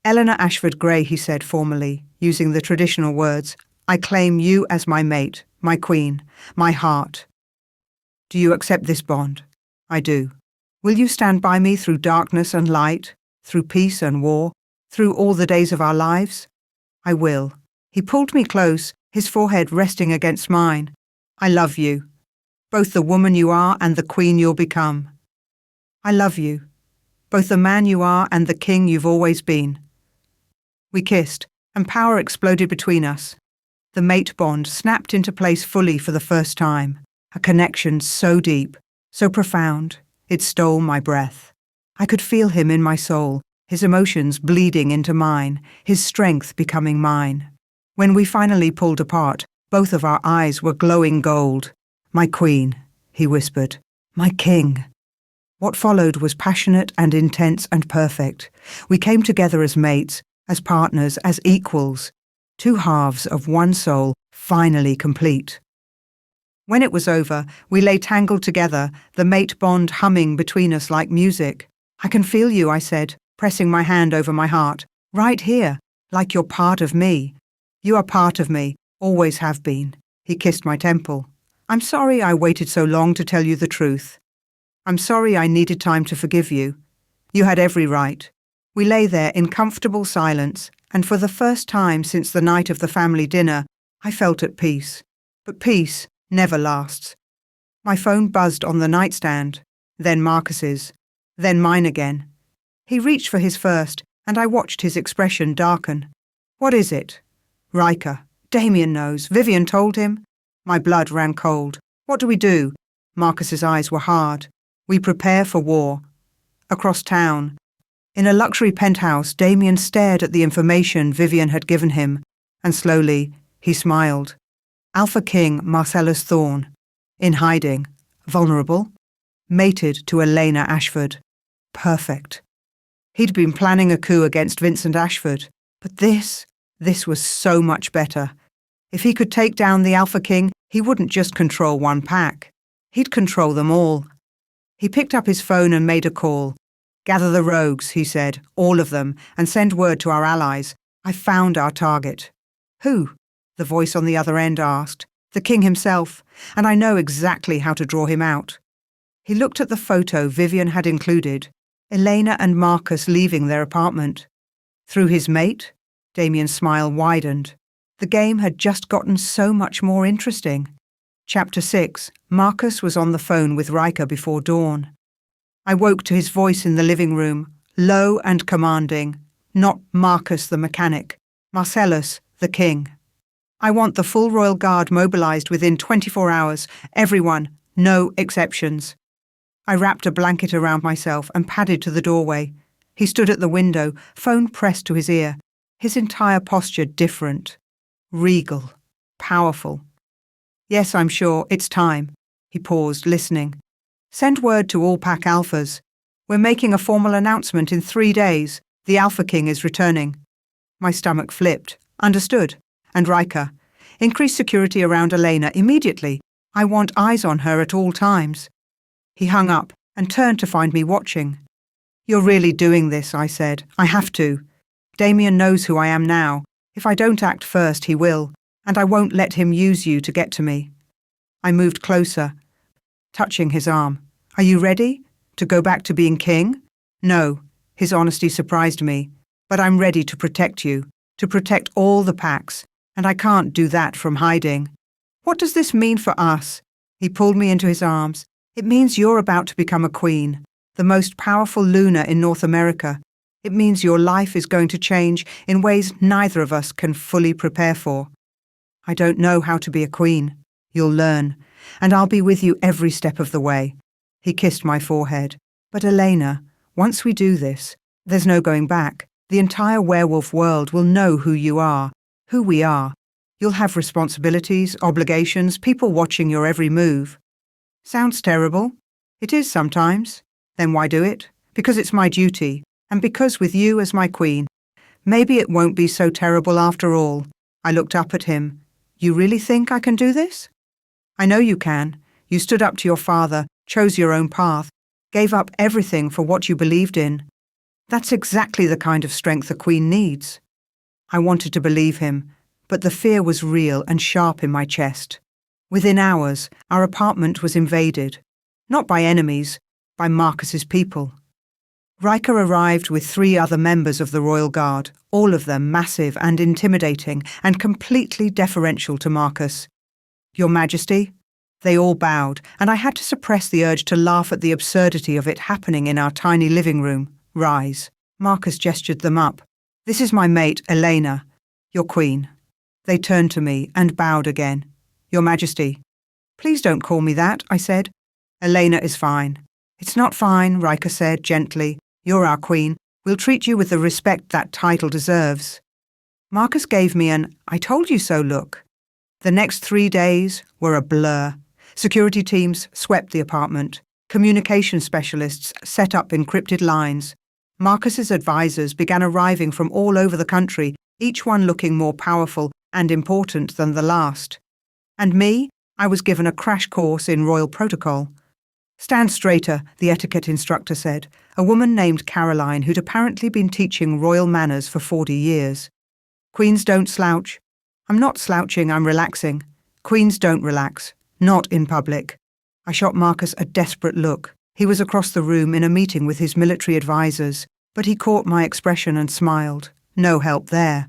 Eleanor Ashford Grey, he said formally, using the traditional words, I claim you as my mate, my queen, my heart. Do you accept this bond? I do. Will you stand by me through darkness and light, through peace and war, through all the days of our lives? I will. He pulled me close, his forehead resting against mine. I love you, both the woman you are and the queen you'll become. I love you, both the man you are and the king you've always been. We kissed, and power exploded between us. The mate bond snapped into place fully for the first time, a connection so deep, so profound, it stole my breath. I could feel him in my soul, his emotions bleeding into mine, his strength becoming mine. When we finally pulled apart, both of our eyes were glowing gold. My queen, he whispered, my king. What followed was passionate and intense and perfect. We came together as mates, as partners, as equals, two halves of one soul, finally complete. When it was over, we lay tangled together, the mate bond humming between us like music. I can feel you, I said, pressing my hand over my heart. Right here, like you're part of me. You are part of me, always have been. He kissed my temple. I'm sorry I waited so long to tell you the truth. I'm sorry I needed time to forgive you. You had every right. We lay there in comfortable silence, and for the first time since the night of the family dinner, I felt at peace. But peace never lasts. My phone buzzed on the nightstand, then Marcus's, then mine again. He reached for his first, and I watched his expression darken. What is it? Riker. Damien knows. Vivian told him. My blood ran cold. What do we do? Marcus's eyes were hard. We prepare for war. Across town. In a luxury penthouse, Damien stared at the information Vivian had given him, and slowly he smiled. Alpha King Marcellus Thorne. In hiding. Vulnerable. Mated to Elena Ashford. Perfect. He'd been planning a coup against Vincent Ashford, but this was so much better. If he could take down the Alpha King, he wouldn't just control one pack. He'd control them all. He picked up his phone and made a call. Gather the rogues, he said, all of them, and send word to our allies. I found our target. Who? The voice on the other end asked. The king himself, and I know exactly how to draw him out. He looked at the photo Vivian had included, Elena and Marcus leaving their apartment. Through his mate? Damien's smile widened. The game had just gotten so much more interesting. Chapter 6. Marcus was on the phone with Riker before dawn. I woke to his voice in the living room, low and commanding. Not Marcus the mechanic, Marcellus the king. I want the full Royal Guard mobilized within 24 hours. Everyone, no exceptions. I wrapped a blanket around myself and padded to the doorway. He stood at the window, phone pressed to his ear, his entire posture different. Regal. Powerful. Yes, I'm sure, it's time. He paused, listening. Send word to all Pack Alphas. We're making a formal announcement in 3 days. The Alpha King is returning. My stomach flipped. Understood. And Riker. Increase security around Elena immediately. I want eyes on her at all times. He hung up and turned to find me watching. You're really doing this, I said. I have to. Damien knows who I am now. If I don't act first, he will, and I won't let him use you to get to me. I moved closer, touching his arm. Are you ready? To go back to being king? No. His honesty surprised me. But I'm ready to protect you, to protect all the packs, and I can't do that from hiding. What does this mean for us? He pulled me into his arms. It means you're about to become a queen, the most powerful Luna in North America. It means your life is going to change in ways neither of us can fully prepare for. I don't know how to be a queen. You'll learn, and I'll be with you every step of the way. He kissed my forehead. But Elena, once we do this, there's no going back. The entire werewolf world will know who you are, who we are. You'll have responsibilities, obligations, people watching your every move. Sounds terrible. It is sometimes. Then why do it? Because it's my duty, and because with you as my queen, maybe it won't be so terrible after all. I looked up at him. You really think I can do this? I know you can. You stood up to your father, chose your own path, gave up everything for what you believed in. That's exactly the kind of strength a queen needs. I wanted to believe him, but the fear was real and sharp in my chest. Within hours, our apartment was invaded. Not by enemies, by Marcus's people. Riker arrived with 3 other members of the Royal Guard, all of them massive and intimidating and completely deferential to Marcus. Your Majesty? They all bowed, and I had to suppress the urge to laugh at the absurdity of it happening in our tiny living room. Rise. Marcus gestured them up. This is my mate, Elena, your queen. They turned to me and bowed again. Your Majesty. Please don't call me that, I said. Elena is fine. It's not fine, Riker said gently. You're our queen. We'll treat you with the respect that title deserves. Marcus gave me an I told you so look. The next 3 days were a blur. Security teams swept the apartment. Communication specialists set up encrypted lines. Marcus's advisors began arriving from all over the country, each one looking more powerful and important than the last. And me, I was given a crash course in royal protocol. Stand straighter, the etiquette instructor said, a woman named Caroline who'd apparently been teaching royal manners for 40 years. Queens don't slouch. I'm not slouching, I'm relaxing. Queens don't relax. Not in public. I shot Marcus a desperate look. He was across the room in a meeting with his military advisors, but he caught my expression and smiled. No help there.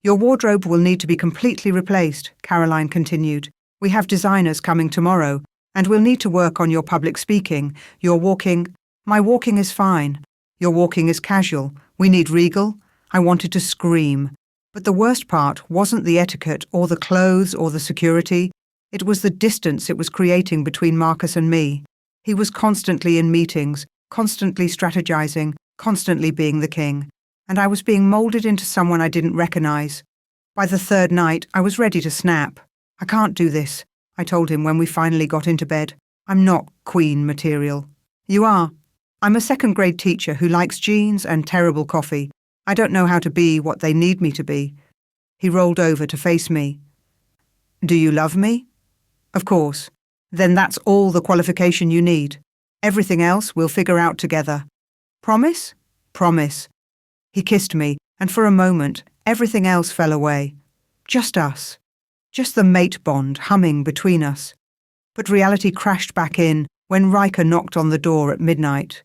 Your wardrobe will need to be completely replaced, Caroline continued. We have designers coming tomorrow, and we'll need to work on your public speaking. Your walking... My walking is fine. Your walking is casual. We need regal. I wanted to scream. But the worst part wasn't the etiquette or the clothes or the security. It was the distance it was creating between Marcus and me. He was constantly in meetings, constantly strategizing, constantly being the king. And I was being molded into someone I didn't recognize. By the 3rd night, I was ready to snap. I can't do this, I told him when we finally got into bed. I'm not queen material. You are. I'm a 2nd-grade teacher who likes jeans and terrible coffee. I don't know how to be what they need me to be. He rolled over to face me. Do you love me? Of course. Then that's all the qualification you need. Everything else we'll figure out together. Promise? Promise. He kissed me, and for a moment, everything else fell away. Just us. Just the mate bond humming between us. But reality crashed back in when Riker knocked on the door at midnight.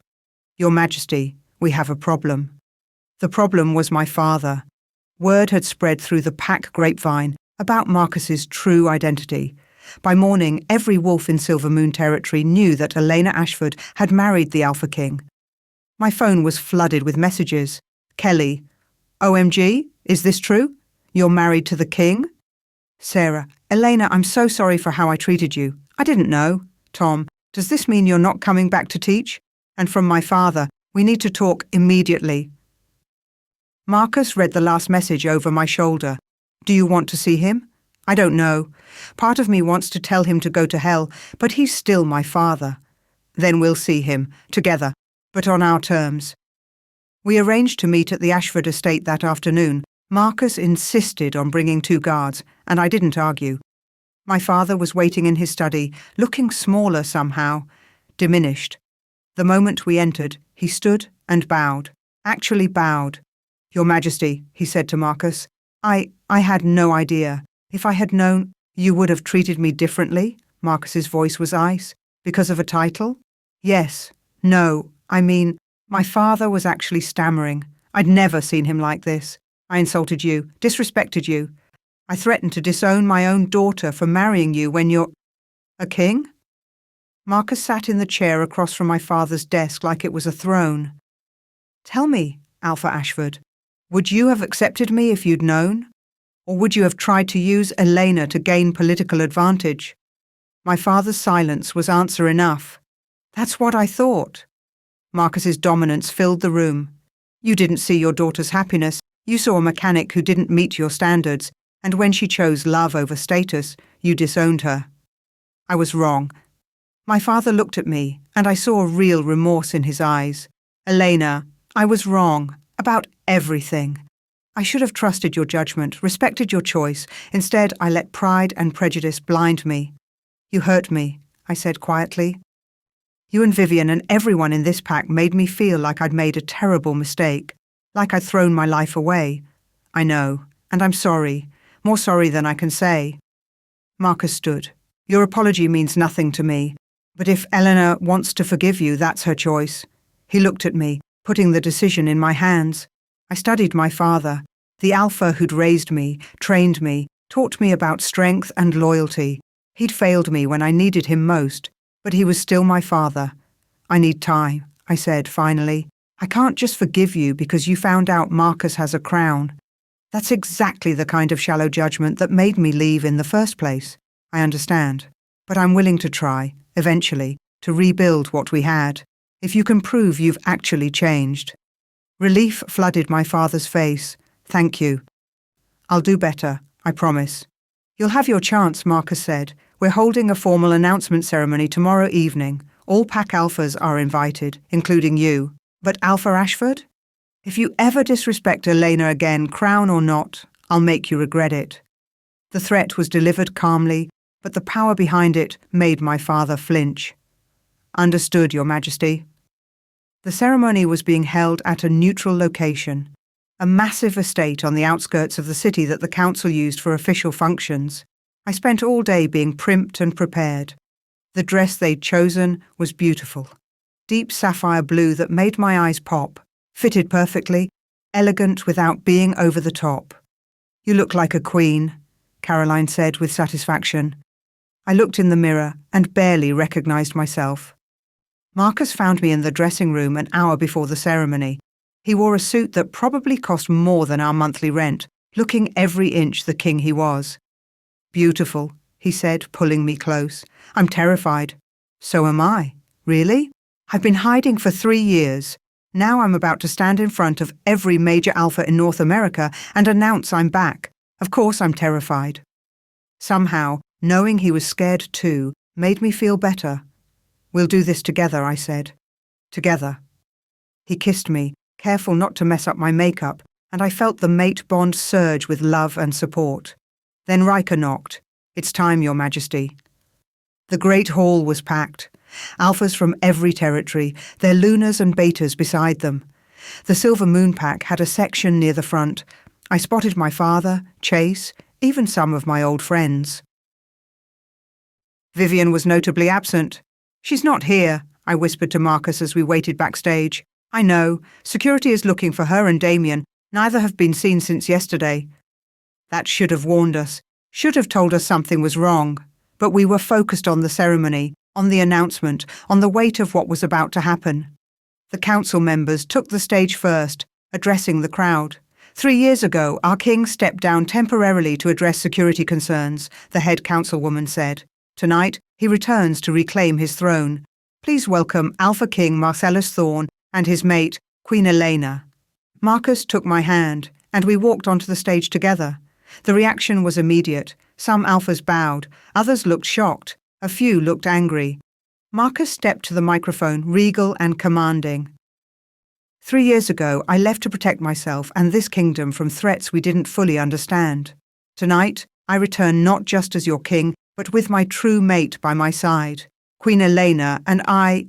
Your Majesty, we have a problem. The problem was my father. Word had spread through the pack grapevine about Marcus's true identity. By morning, every wolf in Silvermoon territory knew that Elena Ashford had married the Alpha King. My phone was flooded with messages. Kelly, OMG, is this true? You're married to the king? Sarah, Elena, I'm so sorry for how I treated you. I didn't know. Tom, does this mean you're not coming back to teach? And from my father, we need to talk immediately. Marcus read the last message over my shoulder. Do you want to see him? I don't know. Part of me wants to tell him to go to hell, but he's still my father. Then we'll see him, together, but on our terms. We arranged to meet at the Ashford estate that afternoon. Marcus insisted on bringing 2 guards, and I didn't argue. My father was waiting in his study, looking smaller somehow, diminished. The moment we entered, he stood and bowed, actually bowed. Your Majesty, he said to Marcus, I had no idea. If I had known, you would have treated me differently? Marcus's voice was ice. Because of a title? Yes. No. I mean, my father was actually stammering. I'd never seen him like this. I insulted you, disrespected you. I threatened to disown my own daughter for marrying you when you're... A king? Marcus sat in the chair across from my father's desk like it was a throne. Tell me, Alpha Ashford, would you have accepted me if you'd known? Or would you have tried to use Elena to gain political advantage? My father's silence was answer enough. That's what I thought. Marcus's dominance filled the room. You didn't see your daughter's happiness. You saw a mechanic who didn't meet your standards, and when she chose love over status, you disowned her. I was wrong. My father looked at me, and I saw real remorse in his eyes. Elena, I was wrong about everything. I should have trusted your judgment, respected your choice. Instead, I let pride and prejudice blind me. You hurt me, I said quietly. You and Vivian and everyone in this pack made me feel like I'd made a terrible mistake, like I'd thrown my life away. I know, and I'm sorry, more sorry than I can say. Marcus stood. Your apology means nothing to me, but if Eleanor wants to forgive you, that's her choice. He looked at me, putting the decision in my hands. I studied my father, the alpha who'd raised me, trained me, taught me about strength and loyalty. He'd failed me when I needed him most, but he was still my father. I need time, I said finally. I can't just forgive you because you found out Marcus has a crown. That's exactly the kind of shallow judgment that made me leave in the first place. I understand, but I'm willing to try, eventually, to rebuild what we had, if you can prove you've actually changed. Relief flooded my father's face. Thank you. I'll do better, I promise. You'll have your chance, Marcus said. We're holding a formal announcement ceremony tomorrow evening. All Pack Alphas are invited, including you. But Alpha Ashford? If you ever disrespect Elena again, crown or not, I'll make you regret it. The threat was delivered calmly, but the power behind it made my father flinch. Understood, Your Majesty. The ceremony was being held at a neutral location, a massive estate on the outskirts of the city that the council used for official functions. I spent all day being primped and prepared. The dress they'd chosen was beautiful. Deep sapphire blue that made my eyes pop, fitted perfectly, elegant without being over the top. You look like a queen, Caroline said with satisfaction. I looked in the mirror and barely recognized myself. Marcus found me in the dressing room an hour before the ceremony. He wore a suit that probably cost more than our monthly rent, looking every inch the king he was. Beautiful, he said, pulling me close. I'm terrified. So am I. Really? I've been hiding for 3 years. Now I'm about to stand in front of every major alpha in North America and announce I'm back. Of course I'm terrified. Somehow, knowing he was scared too made me feel better. We'll do this together, I said. Together. He kissed me, careful not to mess up my makeup, and I felt the mate bond surge with love and support. Then Riker knocked. It's time, Your Majesty. The great hall was packed. Alphas from every territory, their lunars and betas beside them. The Silver Moon Pack had a section near the front. I spotted my father, Chase, even some of my old friends. Vivian was notably absent. She's not here, I whispered to Marcus as we waited backstage. I know. Security is looking for her and Damien. Neither have been seen since yesterday. That should have warned us. Should have told us something was wrong. But we were focused on the ceremony, on the announcement, on the weight of what was about to happen. The council members took the stage first, addressing the crowd. 3 years ago, our king stepped down temporarily to address security concerns, the head councilwoman said. Tonight, he returns to reclaim his throne. Please welcome Alpha King Marcellus Thorne and his mate, Queen Elena. Marcus took my hand, and we walked onto the stage together. The reaction was immediate. Some alphas bowed, others looked shocked, a few looked angry. Marcus stepped to the microphone, regal and commanding. 3 years ago, I left to protect myself and this kingdom from threats we didn't fully understand. Tonight, I return not just as your king, but with my true mate by my side. Queen Elena and I—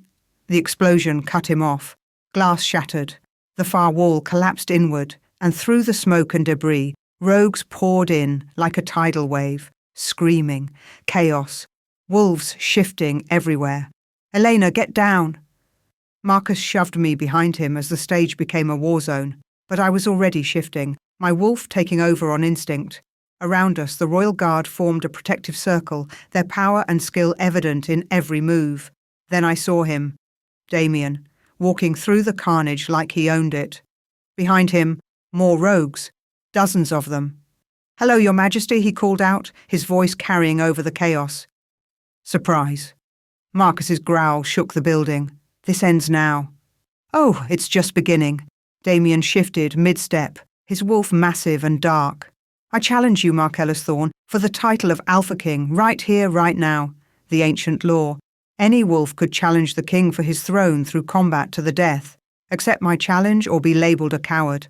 The explosion cut him off. Glass shattered. The far wall collapsed inward, and through the smoke and debris, rogues poured in like a tidal wave, screaming, chaos, wolves shifting everywhere. Elena, get down! Marcus shoved me behind him as the stage became a war zone, but I was already shifting, my wolf taking over on instinct. Around us, the Royal Guard formed a protective circle, their power and skill evident in every move. Then I saw him, Damien, walking through the carnage like he owned it. Behind him, more rogues, dozens of them. Hello, Your Majesty, he called out, his voice carrying over the chaos. Surprise. Marcus's growl shook the building. This ends now. Oh, it's just beginning. Damien shifted mid-step, his wolf massive and dark. I challenge you, Marcellus Thorne, for the title of Alpha King, right here, right now. The ancient law. Any wolf could challenge the king for his throne through combat to the death. Accept my challenge or be labelled a coward.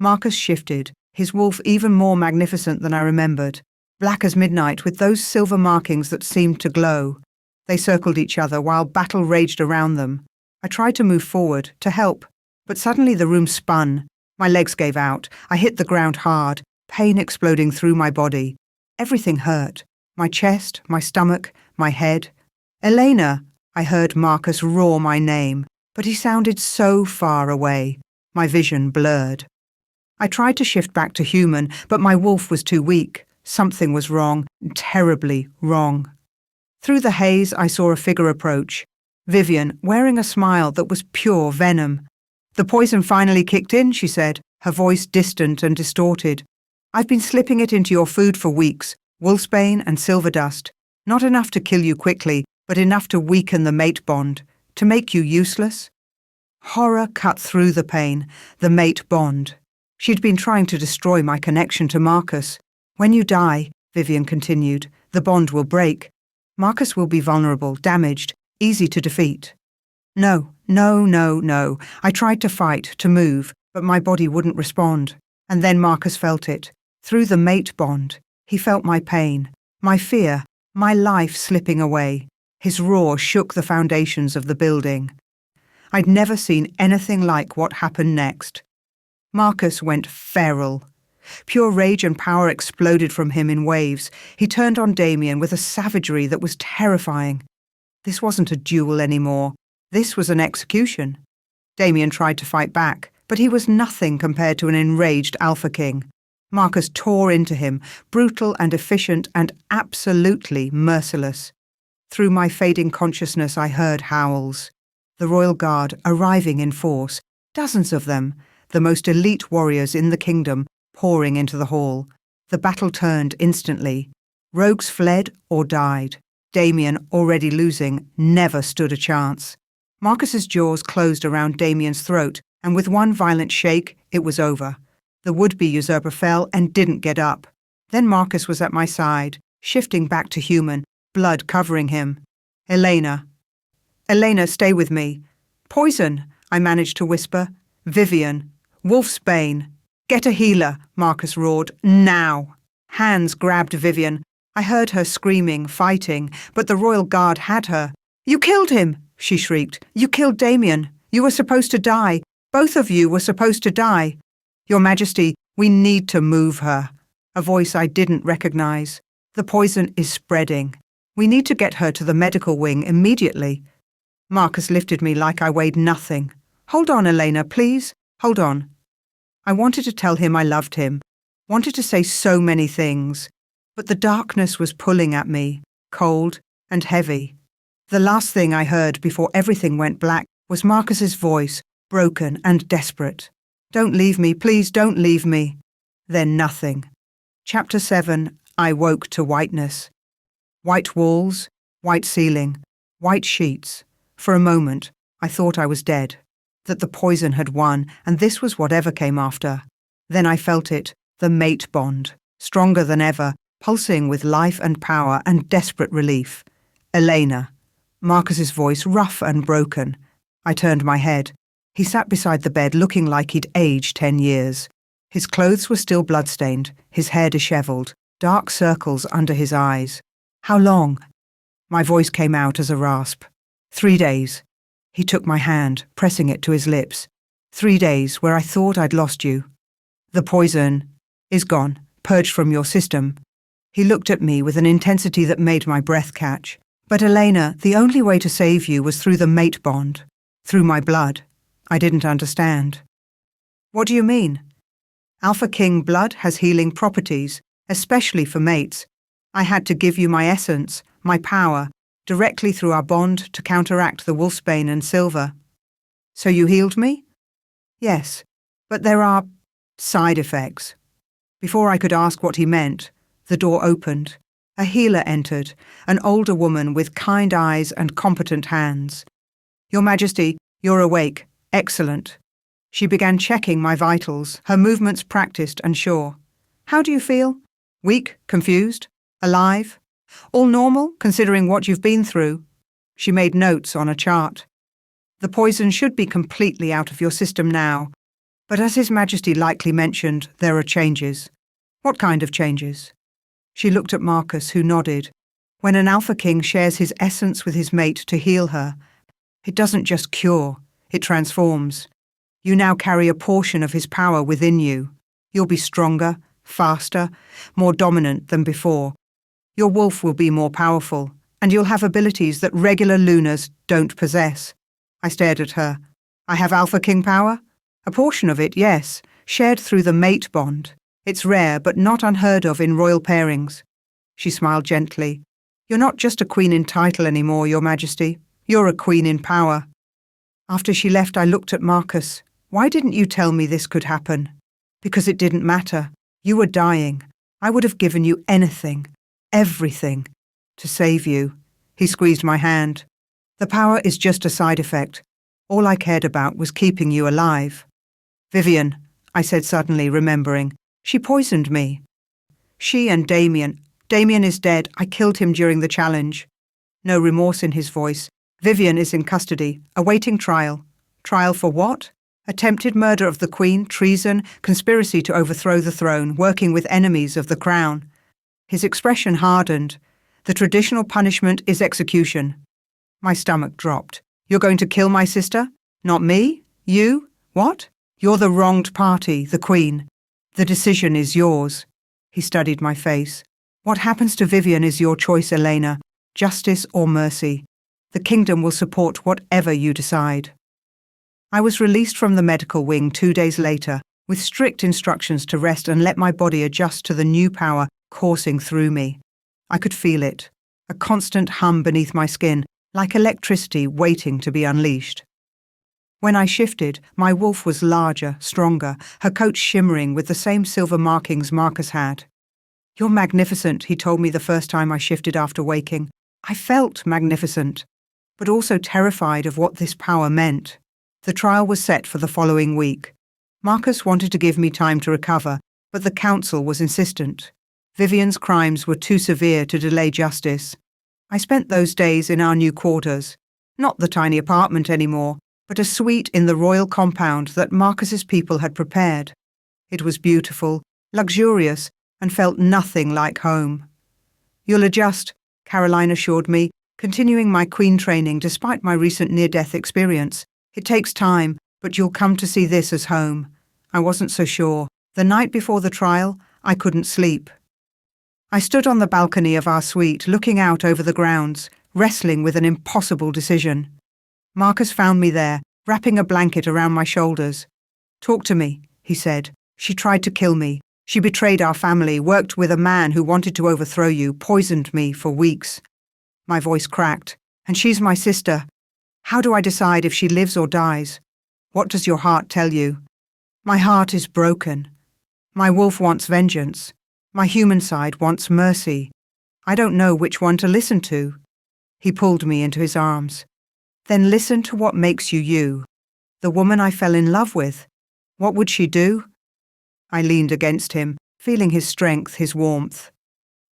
Marcus shifted, his wolf even more magnificent than I remembered, black as midnight with those silver markings that seemed to glow. They circled each other while battle raged around them. I tried to move forward, to help, but suddenly the room spun. My legs gave out. I hit the ground hard, pain exploding through my body. Everything hurt. My chest, my stomach, my head. Elena! I heard Marcus roar my name, but he sounded so far away. My vision blurred. I tried to shift back to human, but my wolf was too weak. Something was wrong, terribly wrong. Through the haze, I saw a figure approach. Vivian, wearing a smile that was pure venom. "The poison finally kicked in," she said, her voice distant and distorted. "I've been slipping it into your food for weeks, wolfsbane and silver dust. Not enough to kill you quickly, but enough to weaken the mate bond, to make you useless." Horror cut through the pain, the mate bond. She'd been trying to destroy my connection to Marcus. "When you die," Vivian continued, "the bond will break. Marcus will be vulnerable, damaged, easy to defeat." No. I tried to fight, to move, but my body wouldn't respond. And then Marcus felt it. Through the mate bond, he felt my pain, my fear, my life slipping away. His roar shook the foundations of the building. I'd never seen anything like what happened next. Marcus went feral. Pure rage and power exploded from him in waves. He turned on Damien with a savagery that was terrifying. This wasn't a duel anymore. This was an execution. Damien tried to fight back, but he was nothing compared to an enraged Alpha King. Marcus tore into him, brutal and efficient and absolutely merciless. Through my fading consciousness I heard howls. The Royal Guard arriving in force, dozens of them, the most elite warriors in the kingdom, pouring into the hall. The battle turned instantly. Rogues fled or died. Damien, already losing, never stood a chance. Marcus's jaws closed around Damien's throat, and with one violent shake, it was over. The would-be usurper fell and didn't get up. Then Marcus was at my side, shifting back to human, blood covering him. Elena, stay with me." "Poison," I managed to whisper. "Vivian. Wolfsbane. Get a healer," Marcus roared. "Now." Hands grabbed Vivian. I heard her screaming, fighting, but the Royal Guard had her. "You killed him," she shrieked. "You killed Damien. You were supposed to die. Both of you were supposed to die." "Your Majesty, we need to move her." A voice I didn't recognize. "The poison is spreading. We need to get her to the medical wing immediately." Marcus lifted me like I weighed nothing. "Hold on, Elena, please. Hold on." I wanted to tell him I loved him, wanted to say so many things, but the darkness was pulling at me, cold and heavy. The last thing I heard before everything went black was Marcus's voice, broken and desperate. "Don't leave me, please don't leave me." Then nothing. Chapter 7, I woke to whiteness. White walls, white ceiling, white sheets. For a moment, I thought I was dead, that the poison had won, and this was whatever came after. Then I felt it, the mate bond, stronger than ever, pulsing with life and power and desperate relief. "Elena." Marcus's voice rough and broken. I turned my head. He sat beside the bed looking like he'd aged 10 years. His clothes were still bloodstained, his hair dishevelled, dark circles under his eyes. "How long?" My voice came out as a rasp. 3 days. He took my hand, pressing it to his lips. 3 days where I thought I'd lost you. The poison is gone, purged from your system. He looked at me with an intensity that made my breath catch. "But Elena, the only way to save you was through the mate bond. Through my blood." I didn't understand. "What do you mean?" "Alpha King blood has healing properties, especially for mates. I had to give you my essence, my power, directly through our bond to counteract the wolfsbane and silver." "So you healed me?" "Yes, but there are side effects." Before I could ask what he meant, the door opened. A healer entered, an older woman with kind eyes and competent hands. "Your Majesty, you're awake. Excellent." She began checking my vitals, her movements practiced and sure. "How do you feel? Weak? Confused? Alive? All normal, considering what you've been through?" She made notes on a chart. "The poison should be completely out of your system now. But as His Majesty likely mentioned, there are changes. What kind of changes? She looked at Marcus, who nodded. When an Alpha King shares his essence with his mate to heal her, it doesn't just cure, it transforms. You now carry a portion of his power within you. You'll be stronger, faster, more dominant than before. Your wolf will be more powerful, and you'll have abilities that regular Lunars don't possess. I stared at her. I have Alpha King power? A portion of it, yes, shared through the mate bond. It's rare, but not unheard of in royal pairings. She smiled gently. You're not just a queen in title anymore, Your Majesty. You're a queen in power. After she left, I looked at Marcus. Why didn't you tell me this could happen? Because it didn't matter. You were dying. I would have given you anything, everything, to save you. He squeezed my hand. The power is just a side effect. All I cared about was keeping you alive. Vivian, I said suddenly, remembering. She poisoned me. She and Damien. Damien is dead. I killed him during the challenge. No remorse in his voice. Vivian is in custody, awaiting trial. Trial for what? Attempted murder of the Queen, treason, conspiracy to overthrow the throne, working with enemies of the crown. His expression hardened. The traditional punishment is execution. My stomach dropped. You're going to kill my sister? Not me? You? What? You're the wronged party, the Queen. The decision is yours. He studied my face. What happens to Vivian is your choice, Elena. Justice or mercy. The kingdom will support whatever you decide. I was released from the medical wing 2 days later, with strict instructions to rest and let my body adjust to the new power coursing through me. I could feel it, a constant hum beneath my skin, like electricity waiting to be unleashed. When I shifted, my wolf was larger, stronger, her coat shimmering with the same silver markings Marcus had. You're magnificent, he told me the first time I shifted after waking. I felt magnificent, but also terrified of what this power meant. The trial was set for the following week. Marcus wanted to give me time to recover, but the council was insistent. Vivian's crimes were too severe to delay justice. I spent those days in our new quarters, not the tiny apartment anymore, but a suite in the royal compound that Marcus's people had prepared. It was beautiful, luxurious, and felt nothing like home. You'll adjust, Caroline assured me, continuing my queen training despite my recent near-death experience. It takes time, but you'll come to see this as home. I wasn't so sure. The night before the trial, I couldn't sleep. I stood on the balcony of our suite, looking out over the grounds, wrestling with an impossible decision. Marcus found me there, wrapping a blanket around my shoulders. Talk to me, he said. She tried to kill me. She betrayed our family, worked with a man who wanted to overthrow you, poisoned me for weeks. My voice cracked. And she's my sister. How do I decide if she lives or dies? What does your heart tell you? My heart is broken. My wolf wants vengeance. My human side wants mercy. I don't know which one to listen to. He pulled me into his arms. Then listen to what makes you you. The woman I fell in love with. What would she do? I leaned against him, feeling his strength, his warmth.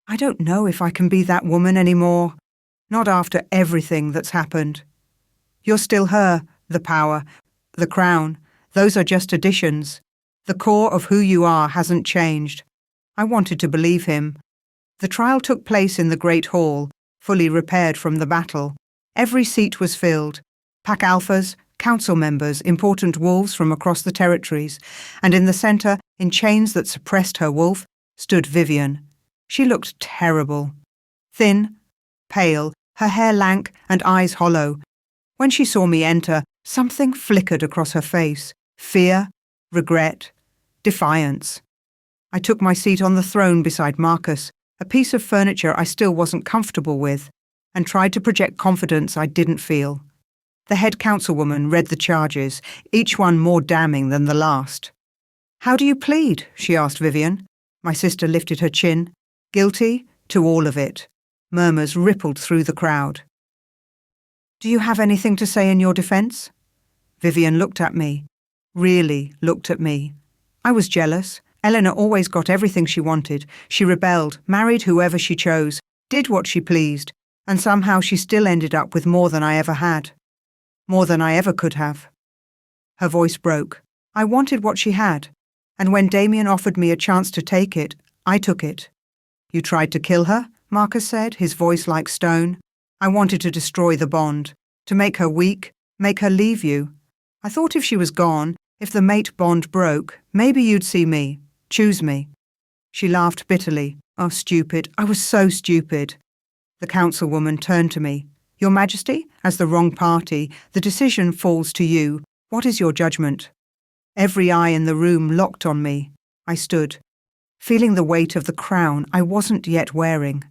I don't know if I can be that woman anymore. Not after everything that's happened. You're still her, the power, the crown. Those are just additions. The core of who you are hasn't changed. I wanted to believe him. The trial took place in the Great Hall, fully repaired from the battle. Every seat was filled. Pack alphas, council members, important wolves from across the territories, and in the centre, in chains that suppressed her wolf, stood Vivian. She looked terrible. Thin, pale, her hair lank and eyes hollow. When she saw me enter, something flickered across her face. Fear, regret, defiance. I took my seat on the throne beside Marcus, a piece of furniture I still wasn't comfortable with, and tried to project confidence I didn't feel. The head councilwoman read the charges, each one more damning than the last. How do you plead? She asked Vivian. My sister lifted her chin. Guilty to all of it. Murmurs rippled through the crowd. Do you have anything to say in your defence? Vivian looked at me. Really looked at me. I was jealous. Eleanor always got everything she wanted. She rebelled, married whoever she chose, did what she pleased, and somehow she still ended up with more than I ever had. More than I ever could have. Her voice broke. I wanted what she had, and when Damien offered me a chance to take it, I took it. You tried to kill her? Marcus said, his voice like stone. I wanted to destroy the bond, to make her weak, make her leave you. I thought if she was gone, if the mate bond broke, maybe you'd see me, choose me. She laughed bitterly. Oh, stupid, I was so stupid. The councilwoman turned to me. Your Majesty, as the wrong party, the decision falls to you. What is your judgment? Every eye in the room locked on me. I stood, feeling the weight of the crown I wasn't yet wearing.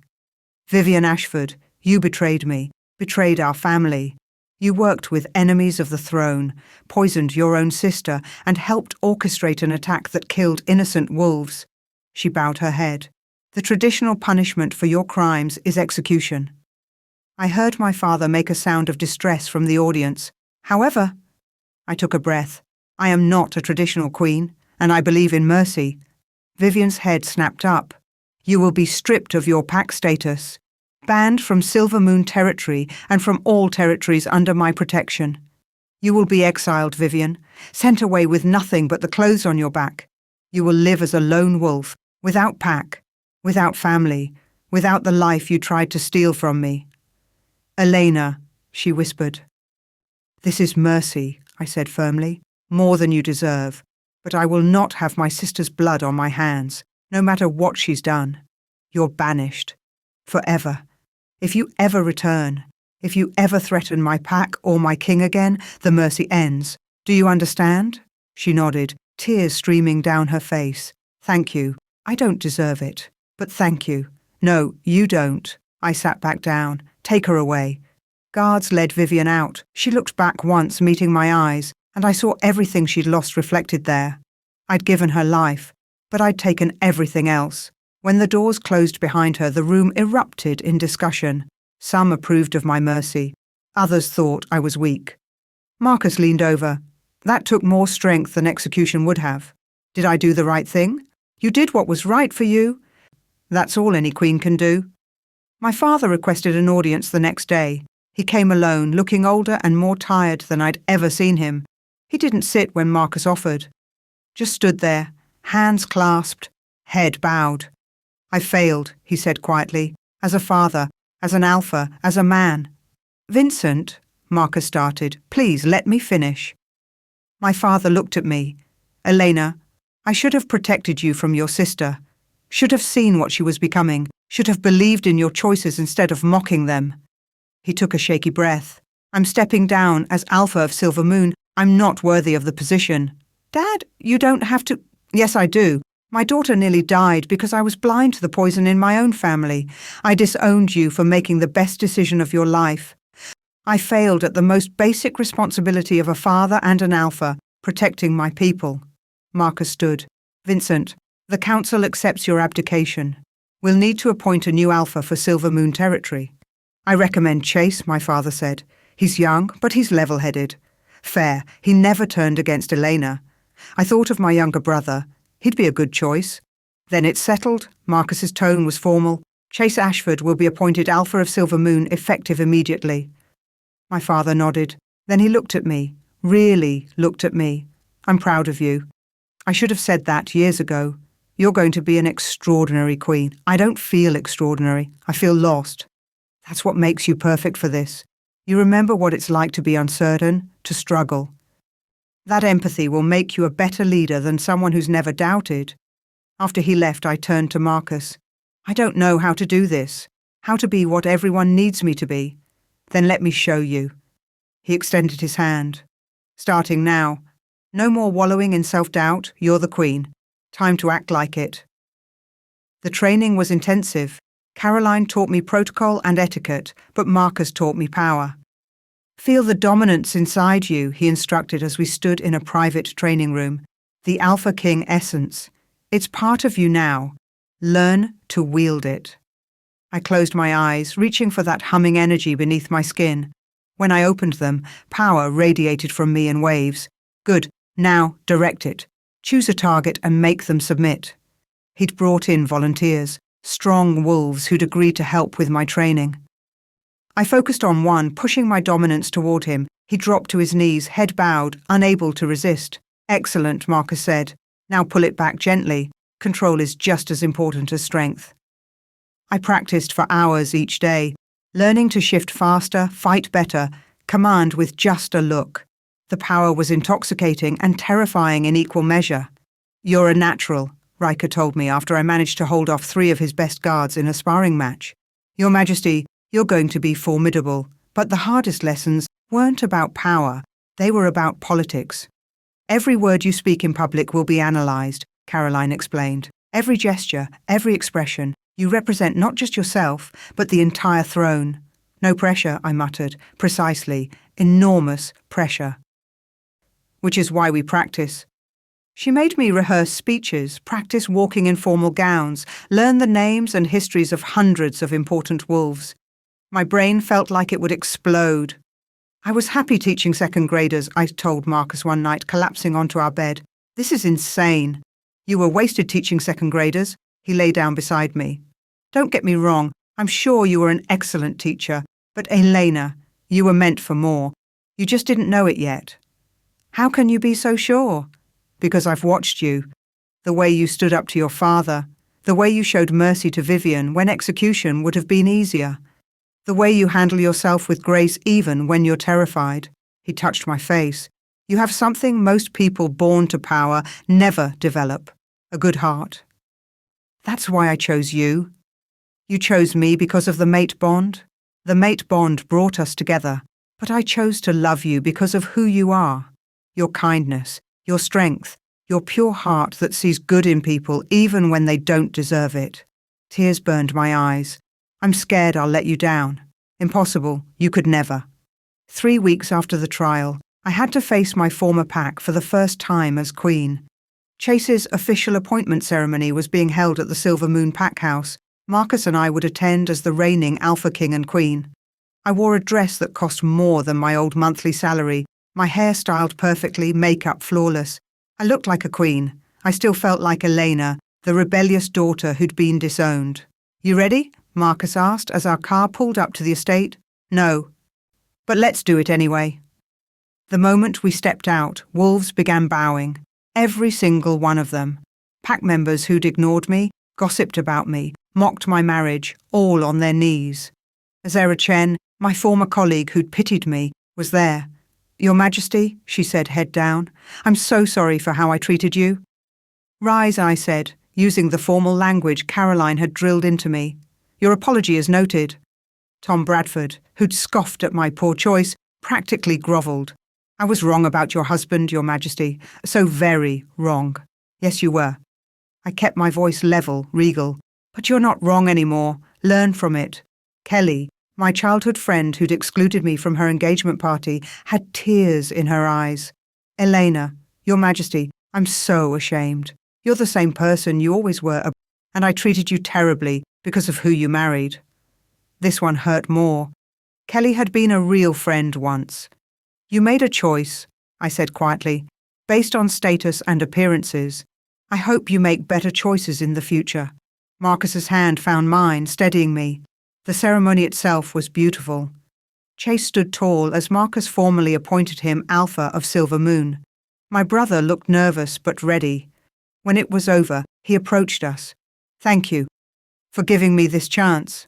Vivian Ashford, you betrayed me, betrayed our family. You worked with enemies of the throne, poisoned your own sister, and helped orchestrate an attack that killed innocent wolves. She bowed her head. The traditional punishment for your crimes is execution. I heard my father make a sound of distress from the audience. However, I took a breath. I am not a traditional queen, and I believe in mercy. Vivian's head snapped up. You will be stripped of your pack status, banned from Silver Moon territory and from all territories under my protection. You will be exiled, Vivian, sent away with nothing but the clothes on your back. You will live as a lone wolf, without pack, without family, without the life you tried to steal from me. Elena, she whispered. This is mercy, I said firmly, more than you deserve, but I will not have my sister's blood on my hands, no matter what she's done. You're banished. Forever. If you ever return, if you ever threaten my pack or my king again, the mercy ends. Do you understand? She nodded, tears streaming down her face. Thank you. I don't deserve it, but thank you. No, you don't. I sat back down. Take her away. Guards led Vivian out. She looked back once, meeting my eyes, and I saw everything she'd lost reflected there. I'd given her life, but I'd taken everything else. When the doors closed behind her, the room erupted in discussion. Some approved of my mercy. Others thought I was weak. Marcus leaned over. That took more strength than execution would have. Did I do the right thing? You did what was right for you. That's all any queen can do. My father requested an audience the next day. He came alone, looking older and more tired than I'd ever seen him. He didn't sit when Marcus offered. Just stood there, hands clasped, head bowed. I failed, he said quietly, as a father, as an alpha, as a man. Vincent, Marcus started, please let me finish. My father looked at me. Elena, I should have protected you from your sister, should have seen what she was becoming, should have believed in your choices instead of mocking them. He took a shaky breath. I'm stepping down as Alpha of Silver Moon. I'm not worthy of the position. Dad, you don't have to. Yes, I do. My daughter nearly died because I was blind to the poison in my own family. I disowned you for making the best decision of your life. I failed at the most basic responsibility of a father and an alpha, protecting my people. Marcus stood. Vincent, the council accepts your abdication. We'll need to appoint a new alpha for Silver Moon territory. I recommend Chase, my father said. He's young, but he's level-headed. Fair, he never turned against Elena. I thought of my younger brother. He'd be a good choice. Then it's settled. Marcus's tone was formal. Chase Ashford will be appointed Alpha of Silver Moon, effective immediately. My father nodded. Then he looked at me. Really looked at me. I'm proud of you. I should have said that years ago. You're going to be an extraordinary queen. I don't feel extraordinary. I feel lost. That's what makes you perfect for this. You remember what it's like to be uncertain, to struggle. That empathy will make you a better leader than someone who's never doubted. After he left, I turned to Marcus. I don't know how to do this, how to be what everyone needs me to be. Then let me show you. He extended his hand. Starting now. No more wallowing in self-doubt. You're the queen. Time to act like it. The training was intensive. Caroline taught me protocol and etiquette, but Marcus taught me power. Feel the dominance inside you, he instructed as we stood in a private training room. The Alpha King essence. It's part of you now. Learn to wield it. I closed my eyes, reaching for that humming energy beneath my skin. When I opened them, power radiated from me in waves. Good. Now, direct it. Choose a target and make them submit. He'd brought in volunteers, strong wolves who'd agreed to help with my training. I focused on one, pushing my dominance toward him. He dropped to his knees, head bowed, unable to resist. Excellent, Marcus said. Now pull it back gently. Control is just as important as strength. I practiced for hours each day, learning to shift faster, fight better, command with just a look. The power was intoxicating and terrifying in equal measure. You're a natural, Riker told me after I managed to hold off 3 of his best guards in a sparring match. Your Majesty, you're going to be formidable, but the hardest lessons weren't about power, they were about politics. Every word you speak in public will be analysed, Caroline explained. Every gesture, every expression, you represent not just yourself, but the entire throne. No pressure, I muttered. Precisely. Enormous pressure. Which is why we practice. She made me rehearse speeches, practice walking in formal gowns, learn the names and histories of hundreds of important wolves. My brain felt like it would explode. I was happy teaching second graders, I told Marcus one night, collapsing onto our bed. This is insane. You were wasted teaching second graders. He lay down beside me. Don't get me wrong, I'm sure you were an excellent teacher, but Elena, you were meant for more. You just didn't know it yet. How can you be so sure? Because I've watched you. The way you stood up to your father, the way you showed mercy to Vivian when execution would have been easier. The way you handle yourself with grace even when you're terrified. He touched my face. You have something most people born to power never develop. A good heart. That's why I chose you. You chose me because of the mate bond. The mate bond brought us together, but I chose to love you because of who you are. Your kindness, your strength, your pure heart that sees good in people even when they don't deserve it. Tears burned my eyes. I'm scared I'll let you down. Impossible, you could never. 3 weeks after the trial, I had to face my former pack for the first time as Queen. Chase's official appointment ceremony was being held at the Silver Moon Pack House. Marcus and I would attend as the reigning Alpha King and Queen. I wore a dress that cost more than my old monthly salary, my hair styled perfectly, makeup flawless. I looked like a queen. I still felt like Elena, the rebellious daughter who'd been disowned. You ready? Marcus asked as our car pulled up to the estate. No. But let's do it anyway. The moment we stepped out, wolves began bowing. Every single one of them. Pack members who'd ignored me, gossiped about me, mocked my marriage, all on their knees. Azera Chen, my former colleague who'd pitied me, was there. Your Majesty, she said, head down. I'm so sorry for how I treated you. Rise, I said, using the formal language Caroline had drilled into me. Your apology is noted. Tom Bradford, who'd scoffed at my poor choice, practically grovelled. I was wrong about your husband, Your Majesty. So very wrong. Yes, you were. I kept my voice level, regal. But you're not wrong anymore. Learn from it. Kelly, my childhood friend who'd excluded me from her engagement party, had tears in her eyes. Elena, Your Majesty, I'm so ashamed. You're the same person you always were, and I treated you terribly because of who you married. This one hurt more. Kelly had been a real friend once. You made a choice, I said quietly, based on status and appearances. I hope you make better choices in the future. Marcus's hand found mine, steadying me. The ceremony itself was beautiful. Chase stood tall as Marcus formally appointed him Alpha of Silver Moon. My brother looked nervous but ready. When it was over, he approached us. Thank you for giving me this chance.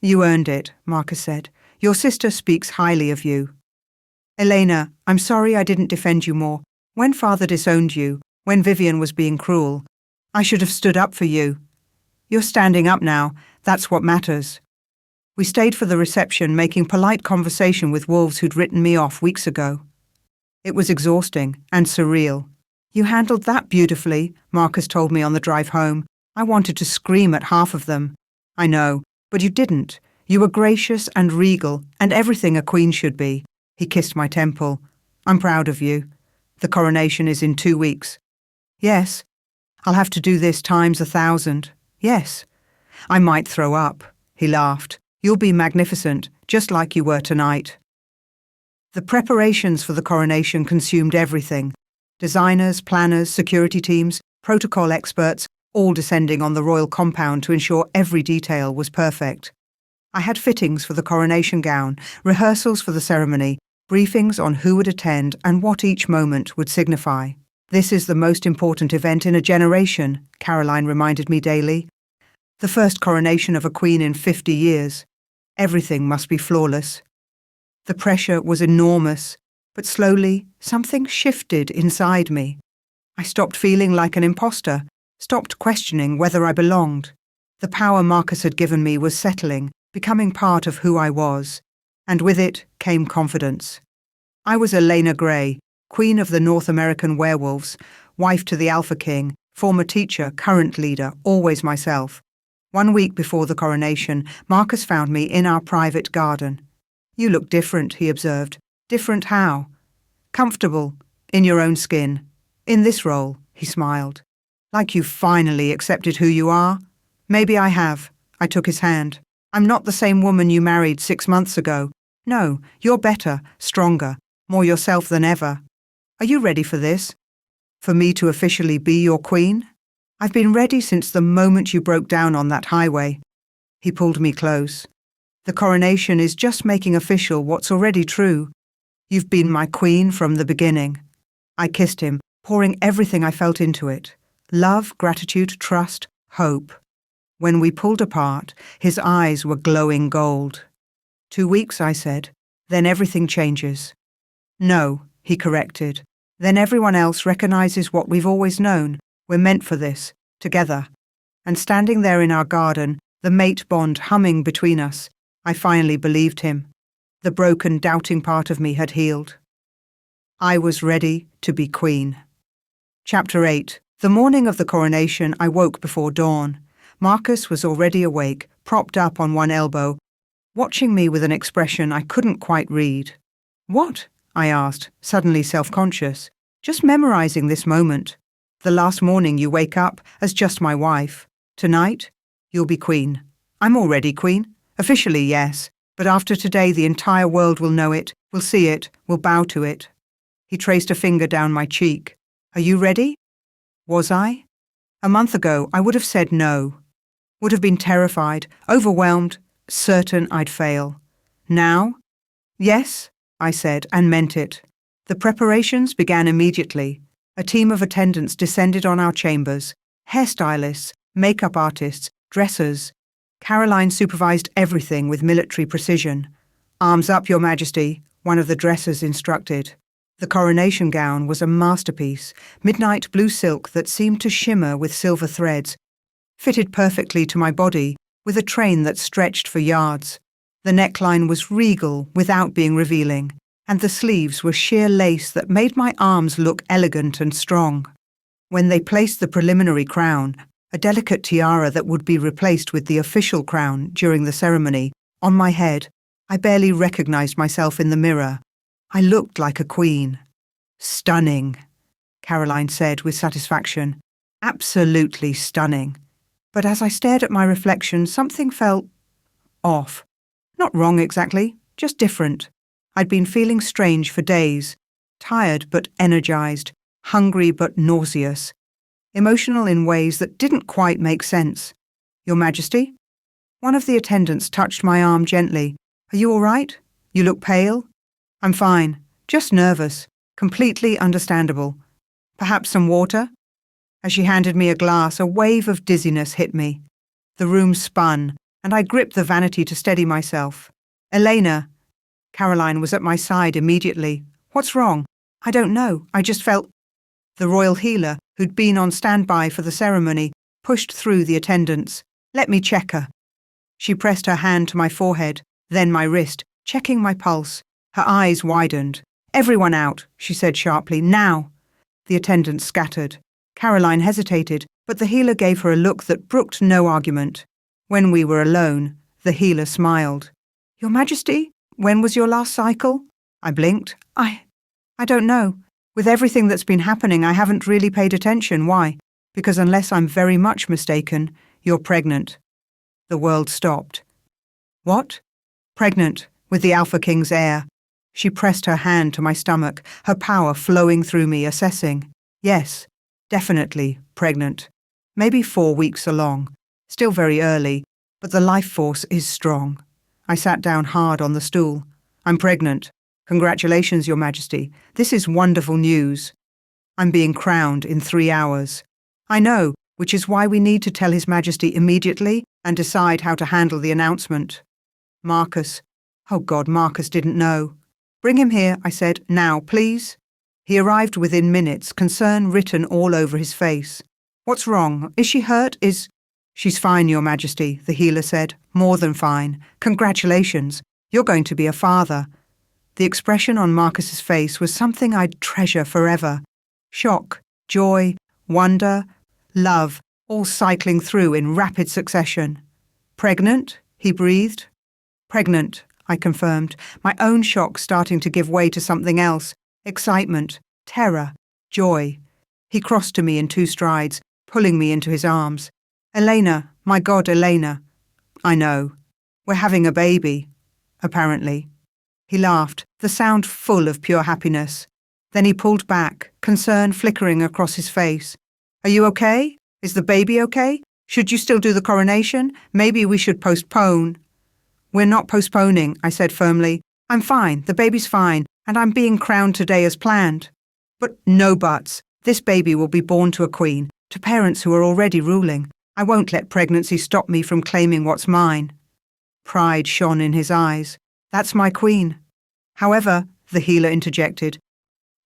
You earned it, Marcus said. Your sister speaks highly of you. Elena, I'm sorry I didn't defend you more. When father disowned you, when Vivian was being cruel, I should have stood up for you. You're standing up now. That's what matters. We stayed for the reception, making polite conversation with wolves who'd written me off weeks ago. It was exhausting and surreal. You handled that beautifully, Marcus told me on the drive home. I wanted to scream at half of them. I know, but you didn't. You were gracious and regal, and everything a queen should be. He kissed my temple. I'm proud of you. The coronation is in 2 weeks. Yes. I'll have to do this times 1,000. Yes. I might throw up. He laughed. You'll be magnificent, just like you were tonight. The preparations for the coronation consumed everything. Designers, planners, security teams, protocol experts, all descending on the royal compound to ensure every detail was perfect. I had fittings for the coronation gown, rehearsals for the ceremony, briefings on who would attend and what each moment would signify. This is the most important event in a generation, Caroline reminded me daily. The first coronation of a queen in 50 years. Everything must be flawless. The pressure was enormous, but slowly something shifted inside me. I stopped feeling like an imposter, stopped questioning whether I belonged. The power Marcus had given me was settling, becoming part of who I was, and with it came confidence. I was Elena Gray, Queen of the North American Werewolves, wife to the Alpha King, former teacher, current leader, always myself. 1 week before the coronation, Marcus found me in our private garden. "You look different," he observed. "Different how?" "Comfortable, in your own skin. In this role," he smiled. "Like you've finally accepted who you are?" "Maybe I have." I took his hand. "I'm not the same woman you married 6 months ago. No, you're better, stronger, more yourself than ever. Are you ready for this? For me to officially be your queen?" "I've been ready since the moment you broke down on that highway." He pulled me close. "The coronation is just making official what's already true. You've been my queen from the beginning." I kissed him, pouring everything I felt into it. Love, gratitude, trust, hope. When we pulled apart, his eyes were glowing gold. 2 weeks, I said. Then everything changes. "No," he corrected. "Then everyone else recognizes what we've always known. We're meant for this, together." And standing there in our garden, the mate bond humming between us, I finally believed him. The broken, doubting part of me had healed. I was ready to be queen. Chapter 8. The morning of the coronation, I woke before dawn. Marcus was already awake, propped up on one elbow, watching me with an expression I couldn't quite read. "What?" I asked, suddenly self-conscious. "Just memorizing this moment. The last morning you wake up as just my wife. Tonight, you'll be queen." "I'm already queen." "Officially, yes. But after today the entire world will know it, will see it, will bow to it." He traced a finger down my cheek. "Are you ready?" Was I? A month ago, I would have said no. Would have been terrified, overwhelmed, certain I'd fail. Now? "Yes," I said, and meant it. The preparations began immediately. A team of attendants descended on our chambers. Hairstylists, makeup artists, dressers. Caroline supervised everything with military precision. "Arms up, Your Majesty," one of the dressers instructed. The coronation gown was a masterpiece, midnight blue silk that seemed to shimmer with silver threads, fitted perfectly to my body, with a train that stretched for yards. The neckline was regal without being revealing, and the sleeves were sheer lace that made my arms look elegant and strong. When they placed the preliminary crown, a delicate tiara that would be replaced with the official crown during the ceremony, on my head, I barely recognized myself in the mirror. I looked like a queen. "Stunning," Caroline said with satisfaction. "Absolutely stunning." But as I stared at my reflection, something felt off. Not wrong exactly, just different. I'd been feeling strange for days, tired but energized, hungry but nauseous, emotional in ways that didn't quite make sense. "Your Majesty?" One of the attendants touched my arm gently. "Are you all right? You look pale." "I'm fine, just nervous, completely understandable. Perhaps some water?" As she handed me a glass, a wave of dizziness hit me. The room spun, and I gripped the vanity to steady myself. "Elena." Caroline was at my side immediately. "What's wrong?" "I don't know, I just felt—" The royal healer, who'd been on standby for the ceremony, pushed through the attendants. "Let me check her." She pressed her hand to my forehead, then my wrist, checking my pulse. Her eyes widened. "Everyone out," she said sharply. "Now!" The attendants scattered. Caroline hesitated, but the healer gave her a look that brooked no argument. When we were alone, the healer smiled. "Your Majesty, when was your last cycle?" I blinked. I don't know. With everything that's been happening, I haven't really paid attention. Why?" "Because unless I'm very much mistaken, you're pregnant." The world stopped. "What?" "Pregnant, with the Alpha King's heir." She pressed her hand to my stomach, her power flowing through me, assessing. "Yes, definitely pregnant. Maybe 4 weeks along. Still very early, but the life force is strong." I sat down hard on the stool. "I'm pregnant. Congratulations, Your Majesty. This is wonderful news." I'm being crowned in 3 hours. I know, which is why we need to tell His Majesty immediately and decide how to handle the announcement. Marcus. Oh God, Marcus didn't know. Bring him here, I said, now, please. He arrived within minutes, concern written all over his face. What's wrong? Is she hurt? She's fine, Your Majesty, the healer said. More than fine. Congratulations. You're going to be a father. The expression on Marcus's face was something I'd treasure forever. Shock, joy, wonder, love, all cycling through in rapid succession. Pregnant? He breathed. Pregnant, I confirmed, my own shock starting to give way to something else. Excitement, terror, joy. He crossed to me in 2 strides, pulling me into his arms. Elena, my God, Elena. I know. We're having a baby. Apparently. He laughed, the sound full of pure happiness. Then he pulled back, concern flickering across his face. Are you okay? Is the baby okay? Should you still do the coronation? Maybe we should postpone. We're not postponing, I said firmly. I'm fine, the baby's fine, and I'm being crowned today as planned. But no buts. This baby will be born to a queen, to parents who are already ruling. I won't let pregnancy stop me from claiming what's mine. Pride shone in his eyes. That's my queen. However, the healer interjected,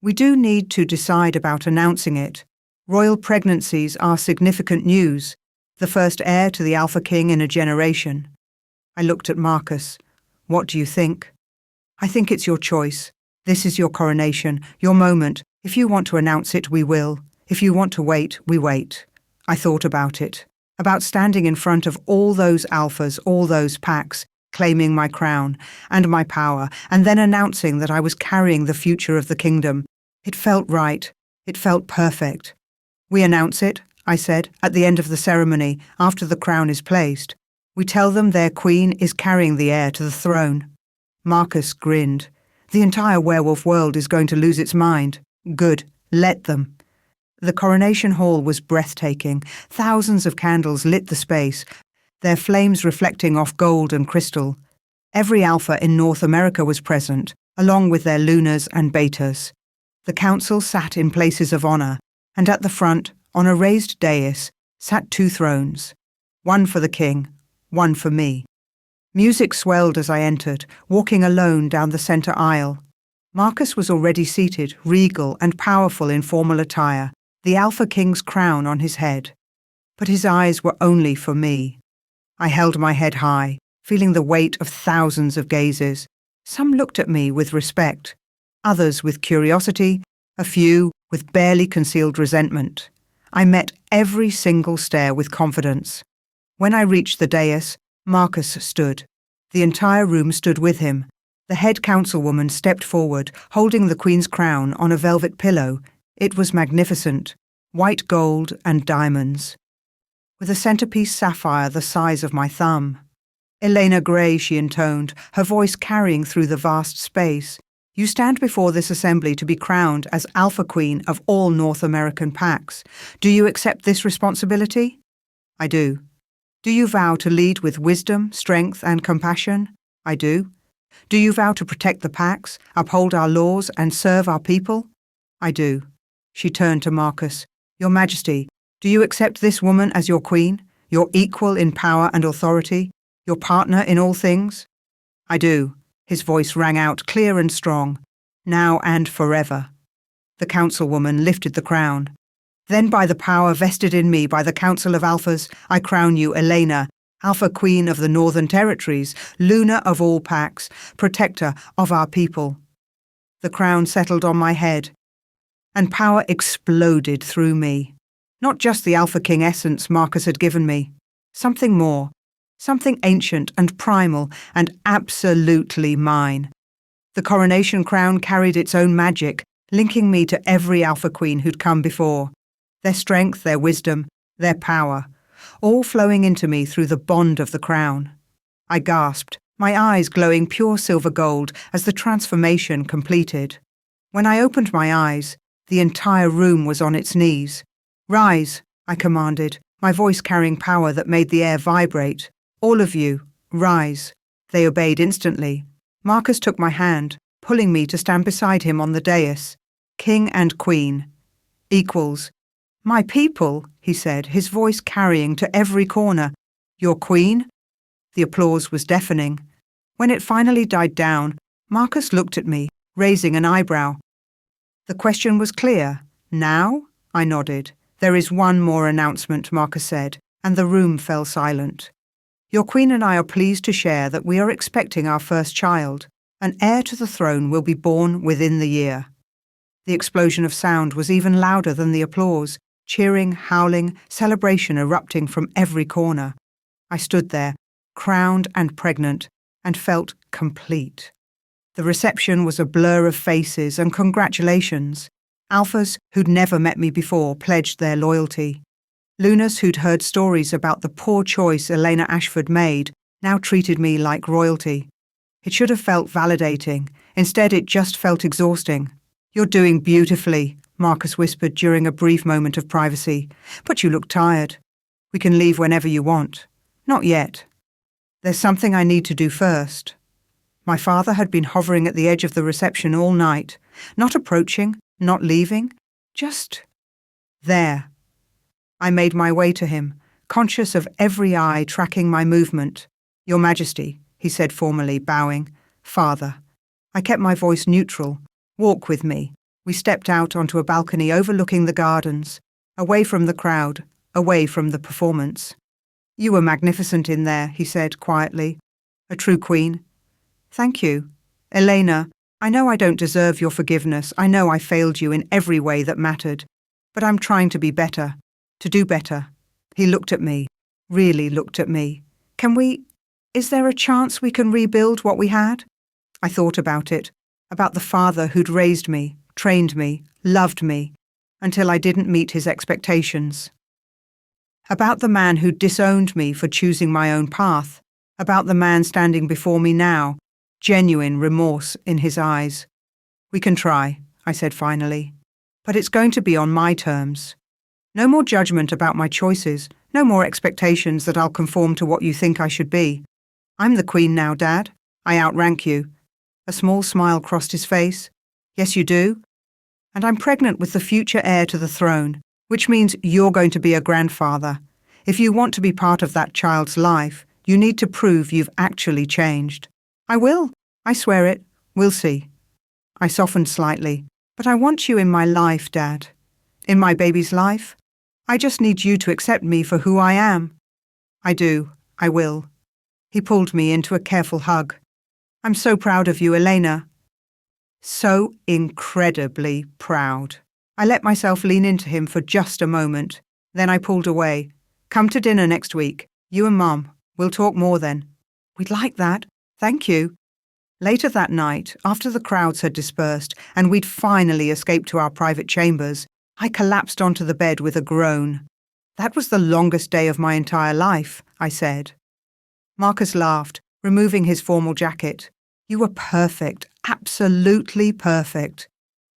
we do need to decide about announcing it. Royal pregnancies are significant news, the first heir to the Alpha King in a generation. I looked at Marcus. What do you think? I think it's your choice. This is your coronation, your moment. If you want to announce it, we will. If you want to wait, we wait. I thought about it, about standing in front of all those alphas, all those packs, claiming my crown and my power, and then announcing that I was carrying the future of the kingdom. It felt right. It felt perfect. We announce it, I said, at the end of the ceremony, after the crown is placed. We tell them their queen is carrying the heir to the throne. Marcus grinned. The entire werewolf world is going to lose its mind. Good. Let them. The coronation hall was breathtaking. Thousands of candles lit the space, their flames reflecting off gold and crystal. Every alpha in North America was present, along with their lunas and betas. The council sat in places of honor, and at the front, on a raised dais, sat 2 thrones. One for the king, one for me. Music swelled as I entered, walking alone down the center aisle. Marcus was already seated, regal and powerful in formal attire, the Alpha King's crown on his head. But his eyes were only for me. I held my head high, feeling the weight of thousands of gazes. Some looked at me with respect, others with curiosity, a few with barely concealed resentment. I met every single stare with confidence. When I reached the dais, Marcus stood. The entire room stood with him. The head councilwoman stepped forward, holding the Queen's crown on a velvet pillow. It was magnificent, white gold and diamonds, with a centerpiece sapphire the size of my thumb. Elena Gray, she intoned, her voice carrying through the vast space. You stand before this assembly to be crowned as Alpha Queen of all North American packs. Do you accept this responsibility? I do. Do you vow to lead with wisdom, strength, and compassion? I do. Do you vow to protect the packs, uphold our laws, and serve our people? I do. She turned to Marcus. Your Majesty, do you accept this woman as your queen, your equal in power and authority, your partner in all things? I do. His voice rang out clear and strong. Now and forever. The councilwoman lifted the crown. Then by the power vested in me by the Council of Alphas, I crown you Elena, Alpha Queen of the Northern Territories, Luna of all packs, protector of our people. The crown settled on my head, and power exploded through me. Not just the Alpha King essence Marcus had given me. Something more. Something ancient and primal and absolutely mine. The coronation crown carried its own magic, linking me to every Alpha Queen who'd come before. Their strength, their wisdom, their power, all flowing into me through the bond of the crown. I gasped, my eyes glowing pure silver gold as the transformation completed. When I opened my eyes, the entire room was on its knees. Rise, I commanded, my voice carrying power that made the air vibrate. All of you, rise. They obeyed instantly. Marcus took my hand, pulling me to stand beside him on the dais. King and Queen. Equals. My people, he said, his voice carrying to every corner. Your queen? The applause was deafening. When it finally died down, Marcus looked at me, raising an eyebrow. The question was clear. Now? I nodded. There is one more announcement, Marcus said, and the room fell silent. Your queen and I are pleased to share that we are expecting our first child. An heir to the throne will be born within the year. The explosion of sound was even louder than the applause, cheering, howling, celebration erupting from every corner. I stood there, crowned and pregnant, and felt complete. The reception was a blur of faces and congratulations. Alphas who'd never met me before pledged their loyalty. Lunas who'd heard stories about the poor choice Elena Ashford made now treated me like royalty. It should have felt validating. Instead, it just felt exhausting. You're doing beautifully, Marcus whispered during a brief moment of privacy. But you look tired. We can leave whenever you want. Not yet. There's something I need to do first. My father had been hovering at the edge of the reception all night, not approaching, not leaving, just there. I made my way to him, conscious of every eye tracking my movement. Your Majesty, he said formally, bowing. Father. I kept my voice neutral. Walk with me. We stepped out onto a balcony overlooking the gardens, away from the crowd, away from the performance. You were magnificent in there, he said quietly. A true queen. Thank you. Elena, I know I don't deserve your forgiveness. I know I failed you in every way that mattered. But I'm trying to be better, to do better. He looked at me, really looked at me. Is there a chance we can rebuild what we had? I thought about it, about the father who'd raised me, trained me, loved me, until I didn't meet his expectations. About the man who'd disowned me for choosing my own path, about the man standing before me now, genuine remorse in his eyes. We can try, I said finally, but it's going to be on my terms. No more judgment about my choices, no more expectations that I'll conform to what you think I should be. I'm the queen now, Dad. I outrank you. A small smile crossed his face. Yes, you do. And I'm pregnant with the future heir to the throne, which means you're going to be a grandfather. If you want to be part of that child's life, you need to prove you've actually changed. I will. I swear it. We'll see. I softened slightly. But I want you in my life, Dad. In my baby's life. I just need you to accept me for who I am. I do. I will. He pulled me into a careful hug. I'm so proud of you, Elena. So incredibly proud. I let myself lean into him for just a moment. Then I pulled away. Come to dinner next week. You and Mum. We'll talk more then. We'd like that. Thank you. Later that night, after the crowds had dispersed and we'd finally escaped to our private chambers, I collapsed onto the bed with a groan. That was the longest day of my entire life, I said. Marcus laughed, removing his formal jacket. You were perfect, absolutely perfect.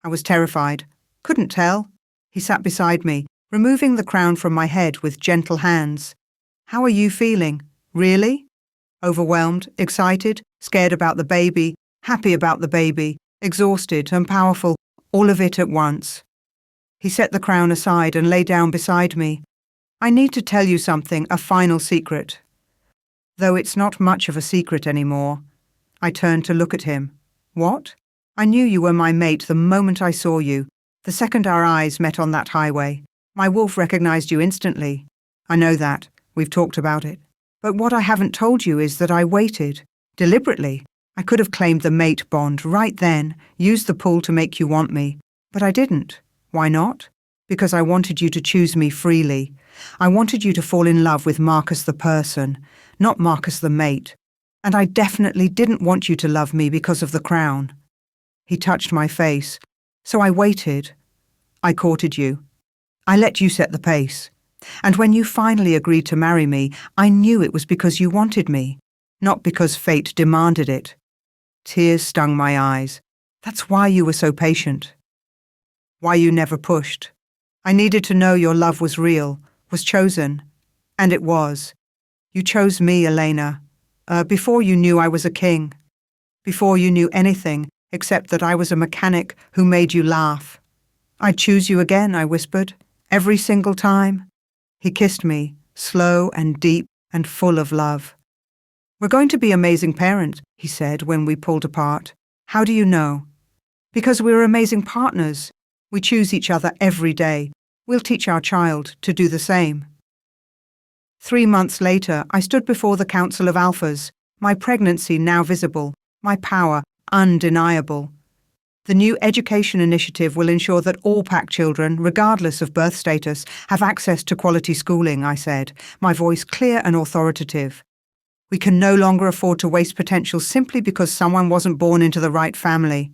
I was terrified. Couldn't tell. He sat beside me, removing the crown from my head with gentle hands. How are you feeling? Really? Overwhelmed, excited, scared about the baby, happy about the baby, exhausted and powerful, all of it at once. He set the crown aside and lay down beside me. I need to tell you something, a final secret. Though it's not much of a secret anymore. I turned to look at him. What? I knew you were my mate the moment I saw you, the second our eyes met on that highway. My wolf recognized you instantly. I know that. We've talked about it. But what I haven't told you is that I waited. Deliberately. I could have claimed the mate bond right then, used the pull to make you want me. But I didn't. Why not? Because I wanted you to choose me freely. I wanted you to fall in love with Marcus the person, not Marcus the mate. And I definitely didn't want you to love me because of the crown. He touched my face. So I waited. I courted you. I let you set the pace. And when you finally agreed to marry me, I knew it was because you wanted me, not because fate demanded it. Tears stung my eyes. That's why you were so patient. Why you never pushed. I needed to know your love was real, was chosen. And it was. You chose me, Elena, before you knew I was a king. Before you knew anything except that I was a mechanic who made you laugh. "I'd choose you again," I whispered. "Every single time." He kissed me, slow and deep and full of love. "We're going to be amazing parents," he said when we pulled apart. "How do you know?" "Because we're amazing partners. We choose each other every day. We'll teach our child to do the same." 3 months later, I stood before the Council of Alphas, my pregnancy now visible, my power undeniable. The new education initiative will ensure that all PAC children, regardless of birth status, have access to quality schooling, I said, my voice clear and authoritative. We can no longer afford to waste potential simply because someone wasn't born into the right family.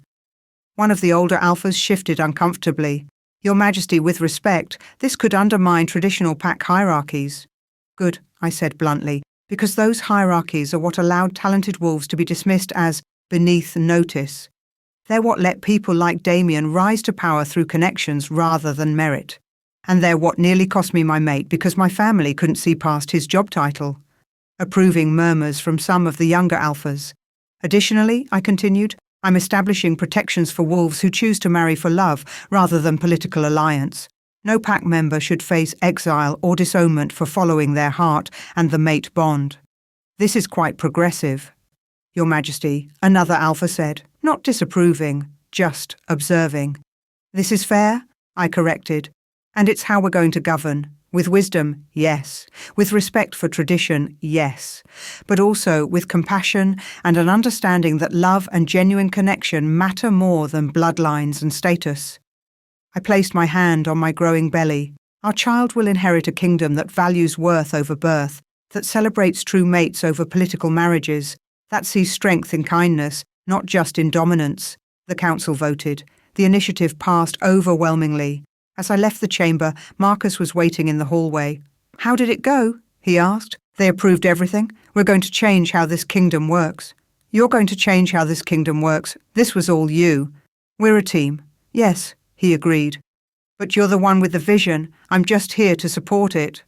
One of the older alphas shifted uncomfortably. "Your Majesty, with respect, this could undermine traditional PAC hierarchies." "Good," I said bluntly, because those hierarchies are what allowed talented wolves to be dismissed as beneath notice. They're what let people like Damien rise to power through connections rather than merit. And they're what nearly cost me my mate because my family couldn't see past his job title. Approving murmurs from some of the younger alphas. Additionally, I continued, I'm establishing protections for wolves who choose to marry for love rather than political alliance. No PAC member should face exile or disownment for following their heart and the mate bond. This is quite progressive. Your Majesty, another alpha said, not disapproving, just observing. This is fair, I corrected, and it's how we're going to govern. With wisdom, yes. With respect for tradition, yes. But also with compassion and an understanding that love and genuine connection matter more than bloodlines and status. I placed my hand on my growing belly. Our child will inherit a kingdom that values worth over birth, that celebrates true mates over political marriages, that sees strength in kindness, not just in dominance. The council voted. The initiative passed overwhelmingly. As I left the chamber, Marcus was waiting in the hallway. How did it go? He asked. They approved everything. We're going to change how this kingdom works. You're going to change how this kingdom works. This was all you. We're a team. Yes, he agreed. But you're the one with the vision. I'm just here to support it.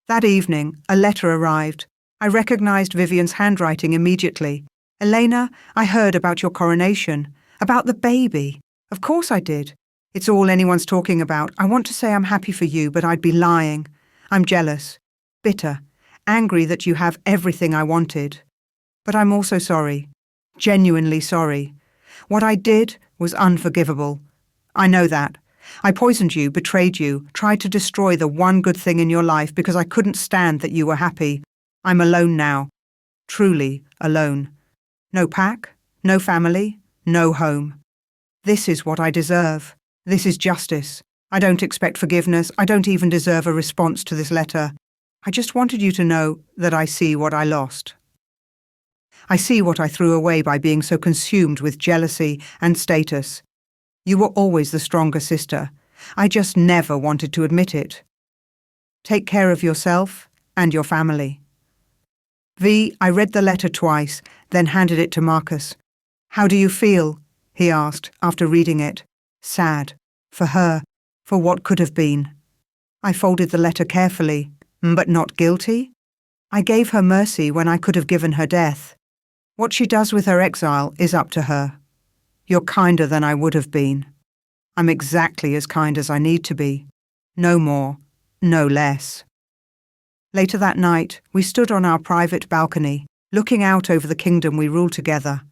That evening, a letter arrived. I recognized Vivian's handwriting immediately. Elena, I heard about your coronation. About the baby. Of course I did. It's all anyone's talking about. I want to say I'm happy for you, but I'd be lying. I'm jealous, bitter, angry that you have everything I wanted. But I'm also sorry. Genuinely sorry. What I did was unforgivable. I know that. I poisoned you, betrayed you, tried to destroy the one good thing in your life because I couldn't stand that you were happy. I'm alone now. Truly alone. No PAC, no family, no home. This is what I deserve. This is justice. I don't expect forgiveness. I don't even deserve a response to this letter. I just wanted you to know that I see what I lost. I see what I threw away by being so consumed with jealousy and status. You were always the stronger sister. I just never wanted to admit it. Take care of yourself and your family. V, I read the letter twice, then handed it to Marcus. How do you feel? He asked after reading it. Sad. For her. For what could have been. I folded the letter carefully. But not guilty? I gave her mercy when I could have given her death. What she does with her exile is up to her. You're kinder than I would have been. I'm exactly as kind as I need to be. No more, no less. Later that night, we stood on our private balcony, looking out over the kingdom we rule together.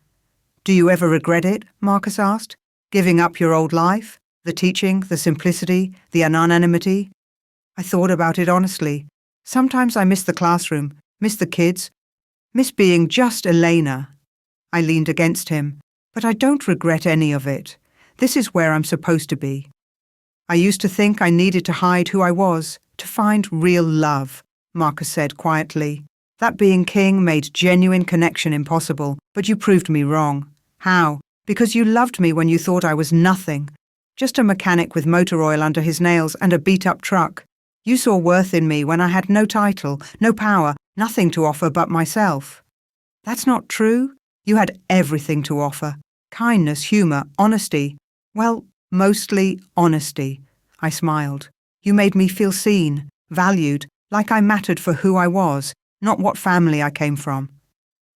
Do you ever regret it? Marcus asked. Giving up your old life? The teaching, the simplicity, the anonymity? I thought about it honestly. Sometimes I miss the classroom, miss the kids, miss being just Elena. I leaned against him. But I don't regret any of it. This is where I'm supposed to be. I used to think I needed to hide who I was, to find real love, Marcus said quietly. That being king made genuine connection impossible, but you proved me wrong. How? Because you loved me when you thought I was nothing. Just a mechanic with motor oil under his nails and a beat-up truck. You saw worth in me when I had no title, no power, nothing to offer but myself. That's not true. You had everything to offer. Kindness, humour, honesty. Well, mostly honesty. I smiled. You made me feel seen, valued, like I mattered for who I was, not what family I came from.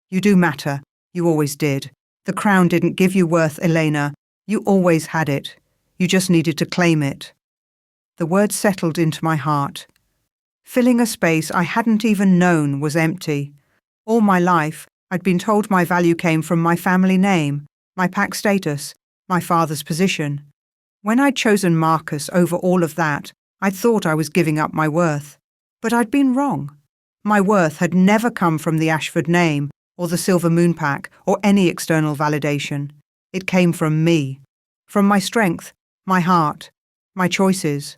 You do matter. You always did. The crown didn't give you worth, Elena. You always had it. You just needed to claim it. The words settled into my heart, filling a space I hadn't even known was empty. All my life, I'd been told my value came from my family name, my pack status, my father's position. When I'd chosen Marcus over all of that, I'd thought I was giving up my worth. But I'd been wrong. My worth had never come from the Ashford name, or the Silver Moon Pack, or any external validation. It came from me, from my strength, my heart, my choices.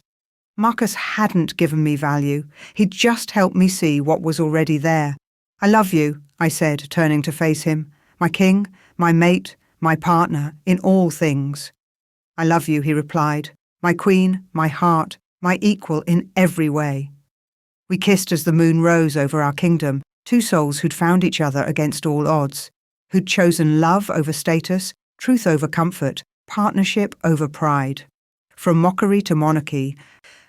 Marcus hadn't given me value. He'd just helped me see what was already there. I love you, I said, turning to face him. My king, my mate, my partner, in all things. I love you, he replied. My queen, my heart, my equal in every way. We kissed as the moon rose over our kingdom, two souls who'd found each other against all odds, who'd chosen love over status, truth over comfort, partnership over pride. From mockery to monarchy,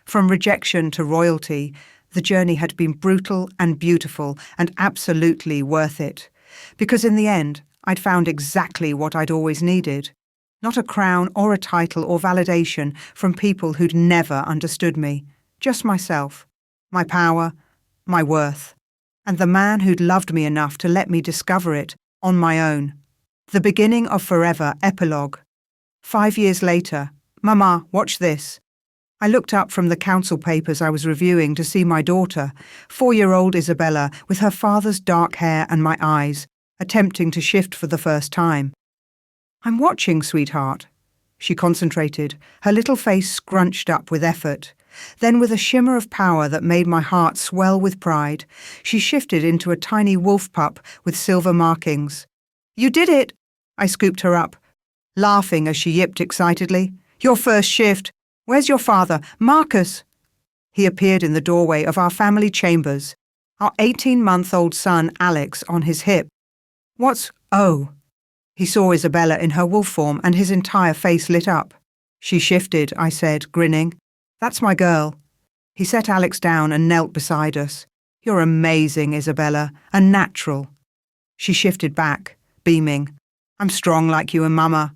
from rejection to royalty, the journey had been brutal and beautiful and absolutely worth it. Because in the end, I'd found exactly what I'd always needed. Not a crown or a title or validation from people who'd never understood me. Just myself, my power, my worth, and the man who'd loved me enough to let me discover it on my own. The beginning of forever epilogue. 5 years later, Mama, watch this. I looked up from the council papers I was reviewing to see my daughter, 4-year-old Isabella, with her father's dark hair and my eyes, attempting to shift for the first time. I'm watching, sweetheart. She concentrated, her little face scrunched up with effort. Then, with a shimmer of power that made my heart swell with pride, she shifted into a tiny wolf pup with silver markings. You did it! I scooped her up, laughing as she yipped excitedly. Your first shift. Where's your father? Marcus! He appeared in the doorway of our family chambers, our 18-month-old son Alex on his hip. Oh! He saw Isabella in her wolf form and his entire face lit up. She shifted, I said, grinning. That's my girl. He set Alex down and knelt beside us. You're amazing, Isabella. A natural. She shifted back, beaming. I'm strong like you and Mama.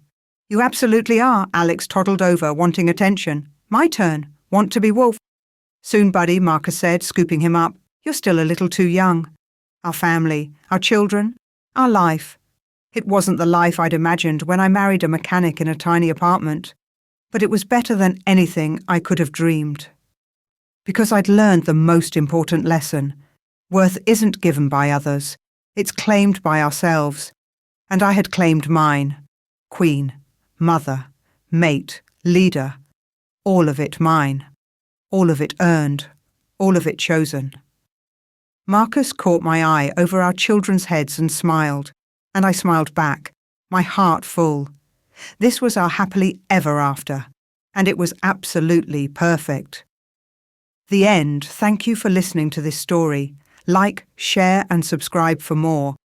You absolutely are, Alex toddled over, wanting attention. My turn. Want to be wolf. Soon, buddy, Marcus said, scooping him up. You're still a little too young. Our family, our children, our life. It wasn't the life I'd imagined when I married a mechanic in a tiny apartment, but it was better than anything I could have dreamed. Because I'd learned the most important lesson. Worth isn't given by others. It's claimed by ourselves. And I had claimed mine. Queen, mother, mate, leader. All of it mine. All of it earned. All of it chosen. Marcus caught my eye over our children's heads and smiled. And I smiled back, my heart full. This was our happily ever after, and it was absolutely perfect. The end. Thank you for listening to this story. Like, share and subscribe for more.